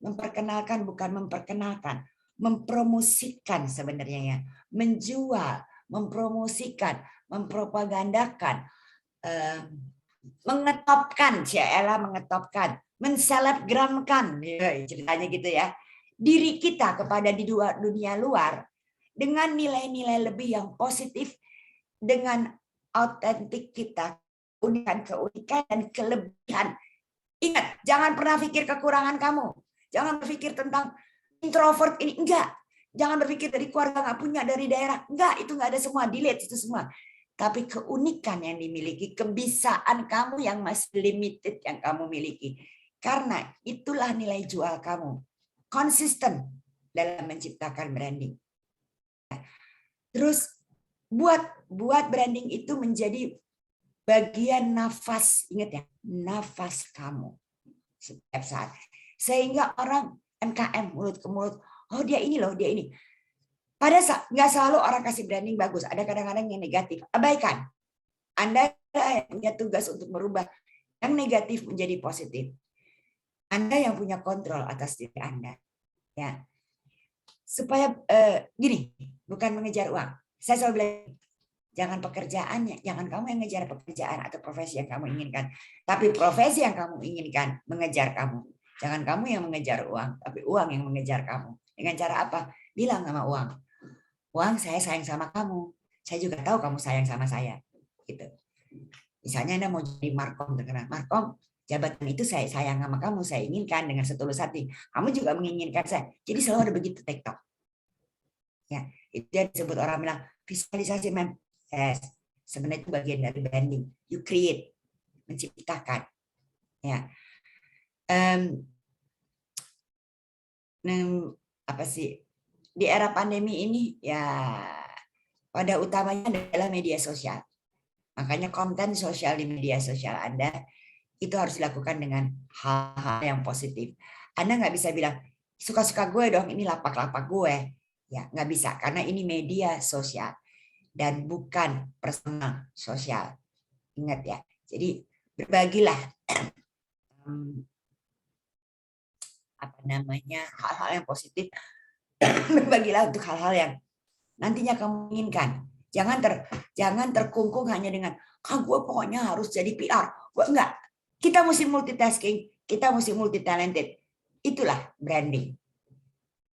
memperkenalkan, bukan memperkenalkan, mempromosikan sebenarnya ya, menjual, mempromosikan, mempropagandakan, mengetopkan, mengetopkan, menselebgramkan, ceritanya gitu ya, diri kita kepada di dunia luar dengan nilai-nilai lebih yang positif, dengan autentik kita, keunikan dan kelebihan. Ingat, jangan pernah pikir kekurangan kamu. Jangan berpikir tentang introvert ini, enggak. Jangan berpikir dari keluarga nggak punya, dari daerah, enggak. Itu nggak ada semua, delete itu semua. Tapi keunikan yang dimiliki, kebisaan kamu yang masih limited yang kamu miliki. Karena itulah nilai jual kamu. Konsisten dalam menciptakan branding. Terus buat branding itu menjadi bagian nafas, ingat ya, nafas kamu setiap saat. Sehingga orang MKM mulut ke mulut, oh dia ini loh, dia ini. Pada saat nggak selalu orang kasih branding bagus, ada kadang-kadang yang negatif. Abaikan. Anda punya tugas untuk merubah yang negatif menjadi positif. Anda yang punya kontrol atas diri Anda. Ya. Supaya gini, bukan mengejar uang. Saya selalu bilang, jangan pekerjaannya, jangan kamu yang ngejar pekerjaan atau profesi yang kamu inginkan, tapi profesi yang kamu inginkan mengejar kamu. Jangan kamu yang mengejar uang, tapi uang yang mengejar kamu. Dengan cara apa? Bilang sama uang, uang saya sayang sama kamu, saya juga tahu kamu sayang sama saya. Gitu. Misalnya Anda mau jadi markom terkenal, markom jabatan itu saya sayang sama kamu, saya inginkan dengan setulus hati. Kamu juga menginginkan saya. Jadi selalu ada begitu TikTok. Ya, itu yang disebut orang bilang visualisasi, Mem. Yes. Sebenarnya itu bagian dari branding. You create, menciptakan. Ya. Apa sih? Di era pandemi ini ya pada utamanya adalah media sosial. Makanya konten sosial di media sosial Anda itu harus dilakukan dengan hal-hal yang positif. Anda nggak bisa bilang suka-suka gue dong, ini lapak-lapak gue. Ya, nggak bisa karena ini media sosial dan bukan personal sosial. Ingat ya. Jadi berbagilah hal-hal yang positif. Berbagilah untuk hal-hal yang nantinya kamu inginkan. Jangan terkungkung hanya dengan gue pokoknya harus jadi PR. Gue enggak. Kita mesti multitasking, kita mesti multi talented. Itulah branding.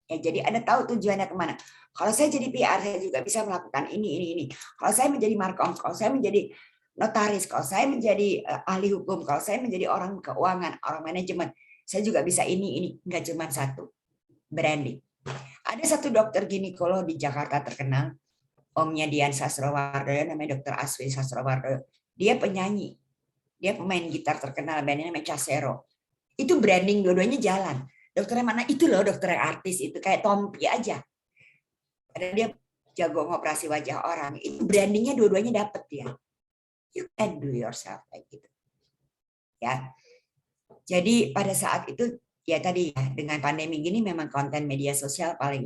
Ya, jadi Anda tahu tujuannya kemana. Kalau saya jadi PR, saya juga bisa melakukan ini. Kalau saya menjadi markom, kalau saya menjadi notaris, kalau saya menjadi ahli hukum, kalau saya menjadi orang keuangan, orang manajemen, saya juga bisa ini. Nggak cuma satu. Branding. Ada satu dokter ginekolog di Jakarta terkenal, omnya Dian Sastrowardoyo, namanya Dr. Aswi Sastrowardoyo. Dia penyanyi. Dia pemain gitar terkenal, bandnya namanya Casero. Itu branding dua-duanya jalan. Dokter yang mana? Itu loh dokter yang artis, itu kayak Tompi aja. Padahal dia jago ngoperasi wajah orang. Itu brandingnya dua-duanya dapet ya. You can do yourself kayak gitu. Ya. Jadi pada saat itu ya tadi ya, dengan pandemi gini memang konten media sosial paling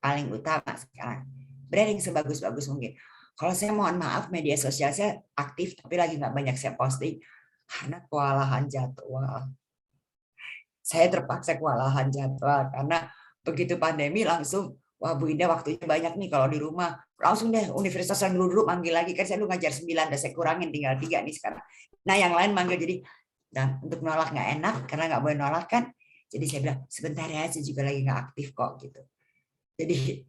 paling utama sekarang. Branding sebagus-bagus mungkin. Kalau saya mohon maaf, media sosial saya aktif, tapi lagi nggak banyak saya posting karena kewalahan jadwal. Saya terpaksa kewalahan jadwal karena begitu pandemi langsung, wah Bu Indah waktunya banyak nih kalau di rumah. Langsung deh universitas yang dulu manggil lagi, kan saya dulu ngajar 9, dan saya kurangin tinggal 3 nih sekarang. Nah yang lain manggil, jadi dan untuk nolak nggak enak karena nggak boleh nolak kan. Jadi saya bilang sebentar ya, saya juga lagi nggak aktif kok gitu. Jadi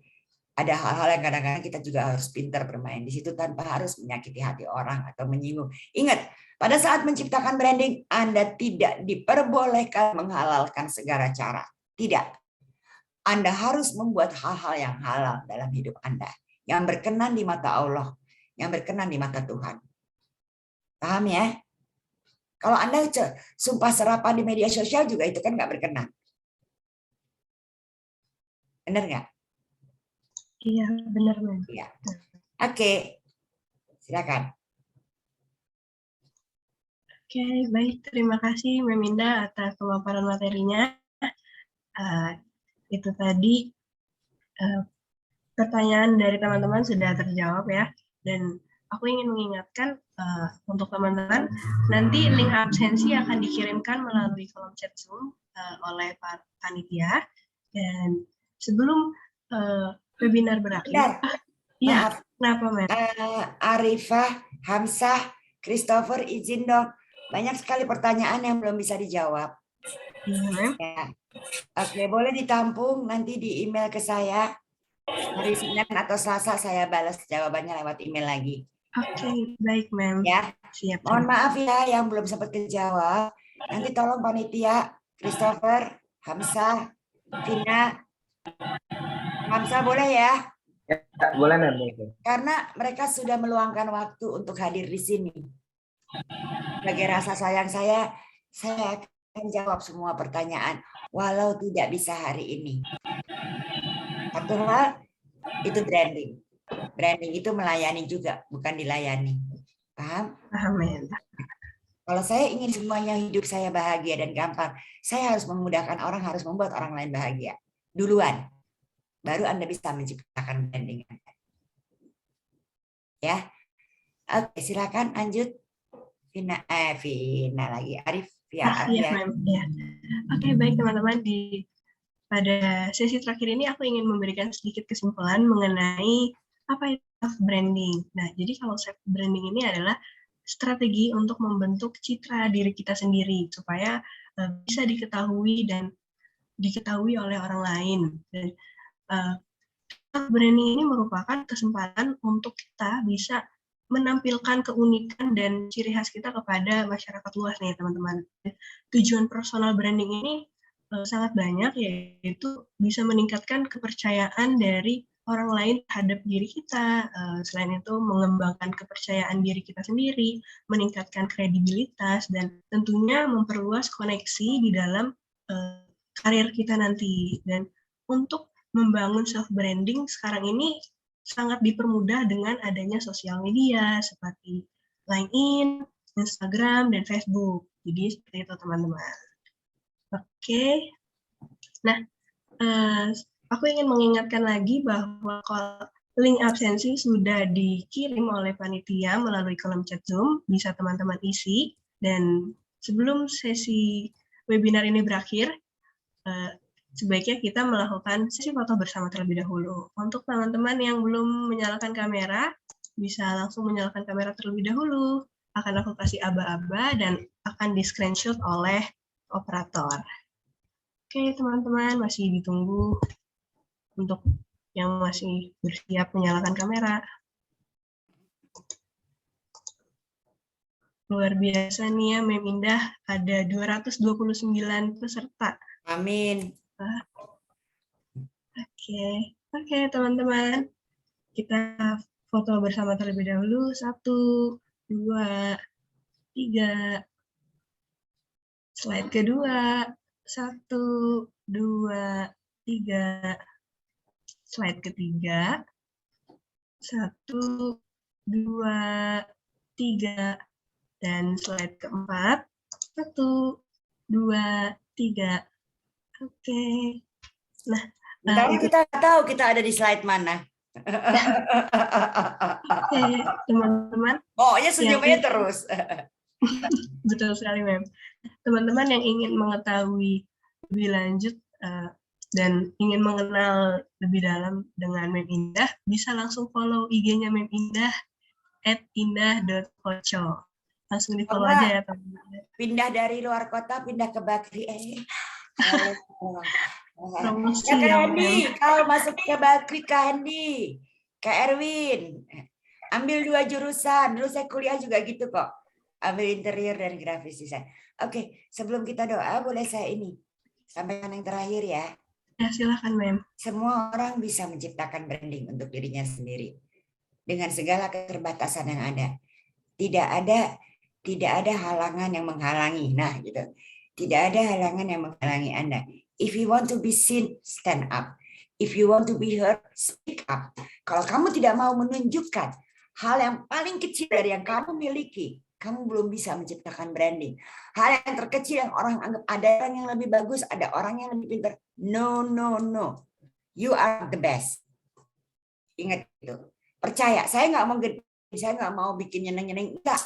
ada hal-hal yang kadang-kadang kita juga harus pintar bermain di situ tanpa harus menyakiti hati orang atau menyinggung. Ingat, pada saat menciptakan branding, Anda tidak diperbolehkan menghalalkan segala cara. Tidak. Anda harus membuat hal-hal yang halal dalam hidup Anda, yang berkenan di mata Allah, yang berkenan di mata Tuhan. Paham ya? Kalau Anda sumpah serapan di media sosial juga itu kan nggak berkenan. Benar nggak? Iya, benar, Mem. Iya. Oke. Silakan. Oke, baik. Terima kasih, Mem Indah, atas pemaparan materinya. Itu tadi pertanyaan dari teman-teman sudah terjawab ya. Dan aku ingin mengingatkan untuk teman-teman, nanti link absensi akan dikirimkan melalui kolom chat Zoom oleh Pak Panitia. Dan sebelum webinar berakhir. Maaf. Kenapa, Mem? Arifah, Hamzah, Christopher, izin dong. Banyak sekali pertanyaan yang belum bisa dijawab. Ya. Oke, boleh ditampung nanti di email ke saya. Hari Senin atau Selasa saya balas jawabannya lewat email lagi. Oke, baik, Mem. Ya. Siap. Mohon maaf ya yang belum sempat dijawab. Nanti tolong panitia, Christopher, Hamzah, Vina, Hamzah boleh ya? Ya, boleh, Mem. Karena mereka sudah meluangkan waktu untuk hadir di sini. Sebagai rasa sayang saya akan jawab semua pertanyaan, walau tidak bisa hari ini. Satu hal, itu branding. Branding itu melayani juga, bukan dilayani. Paham? Paham, ya. Kalau saya ingin semuanya hidup saya bahagia dan gampang, saya harus memudahkan orang, harus membuat orang lain bahagia. Duluan. Baru Anda bisa menciptakan branding Anda. Ya. Oke, silakan lanjut. Vina lagi. Arif. Ya. Oke, baik teman-teman. Pada sesi terakhir ini aku ingin memberikan sedikit kesimpulan mengenai apa itu self branding. Nah, jadi kalau self branding ini adalah strategi untuk membentuk citra diri kita sendiri supaya bisa diketahui oleh orang lain. Dan self branding ini merupakan kesempatan untuk kita bisa menampilkan keunikan dan ciri khas kita kepada masyarakat luas nih teman-teman. Tujuan personal branding ini sangat banyak, yaitu bisa meningkatkan kepercayaan dari orang lain terhadap diri kita. Selain itu mengembangkan kepercayaan diri kita sendiri, meningkatkan kredibilitas, dan tentunya memperluas koneksi di dalam karir kita nanti. Dan untuk membangun self branding sekarang ini sangat dipermudah dengan adanya sosial media seperti LinkedIn, Instagram, dan Facebook. Jadi seperti itu teman-teman. Oke. Nah, aku ingin mengingatkan lagi bahwa link absensi sudah dikirim oleh panitia melalui kolom chat Zoom, bisa teman-teman isi. Dan sebelum sesi webinar ini berakhir, sebaiknya kita melakukan sesi foto bersama terlebih dahulu. Untuk teman-teman yang belum menyalakan kamera, bisa langsung menyalakan kamera terlebih dahulu. Akan aku kasih aba-aba dan akan di-screenshot oleh operator. Oke, teman-teman, masih ditunggu untuk yang masih bersiap menyalakan kamera. Luar biasa nih ya, Mem Indah, ada 229 peserta. Amin. Oke, teman-teman. Kita foto bersama terlebih dahulu. 1, 2, 3. Slide kedua. 1, 2, 3. Slide ketiga. 1, 2, 3. Dan slide keempat. 1, 2, 3. Oke. Nah, Bentar, kita tahu kita ada di slide mana. Oke, teman-teman. Pokoknya senyumnya terus. Betul sekali, Mem. Teman-teman yang ingin mengetahui lebih lanjut dan ingin mengenal lebih dalam dengan Mem Indah, bisa langsung follow IG-nya Mem Indah @indah.koco. Langsung di-follow aja ya, teman-teman. Pindah dari luar kota, pindah ke Bakri. Promosi Ya, Kak ya, Hendi, kau masuk ke Bakri, Kak Hendi. Kak Erwin, ambil 2 jurusan. Dulu saya kuliah juga gitu kok. Ambil interior dan grafis desain. Oke, sebelum kita doa, boleh saya ini sampaikan yang terakhir ya. Ya, silakan, Mem. Semua orang bisa menciptakan branding untuk dirinya sendiri dengan segala keterbatasan yang ada. Tidak ada halangan yang menghalangi. Nah, gitu. Tidak ada halangan yang menghalangi Anda. If you want to be seen, stand up. If you want to be heard, speak up. Kalau kamu tidak mau menunjukkan hal yang paling kecil dari yang kamu miliki, kamu belum bisa menciptakan branding. Hal yang terkecil yang orang anggap ada orang yang lebih bagus, ada orang yang lebih pintar. No, no, no. You are the best. Ingat itu. Percaya, saya nggak mau bikin nyeneng-nyeneng. Enggak.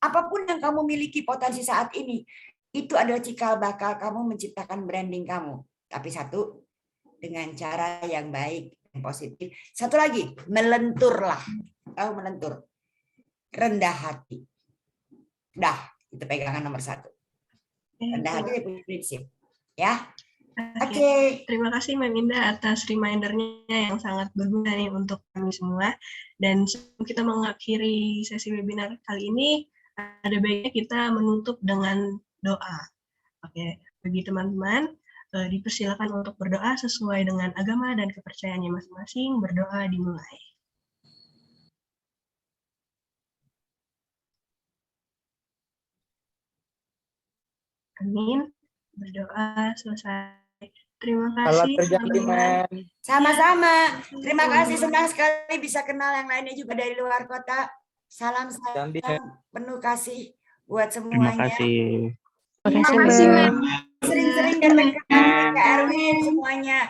Apapun yang kamu miliki potensi saat ini, itu adalah cikal bakal kamu menciptakan branding kamu. Tapi satu, dengan cara yang baik dan positif. Satu lagi, melenturlah. Tahu melentur. Rendah hati. Dah, itu pegangan nomor 1. Rendah hati punya prinsip. Ya. Oke. Terima kasih Mem Indah atas reminder-nya yang sangat berguna nih untuk kami semua. Dan sebelum kita mengakhiri sesi webinar kali ini, ada baiknya kita menutup dengan doa. Oke, bagi teman-teman, dipersilakan untuk berdoa sesuai dengan agama dan kepercayaannya masing-masing. Berdoa dimulai. Amin. Berdoa selesai. Terima kasih. Sama-sama. Terima kasih, senang sekali bisa kenal yang lainnya juga dari luar kota. Salam sayang, penuh kasih buat semuanya. Terima kasih. Sering-sering datang ke Kak Erwin semuanya.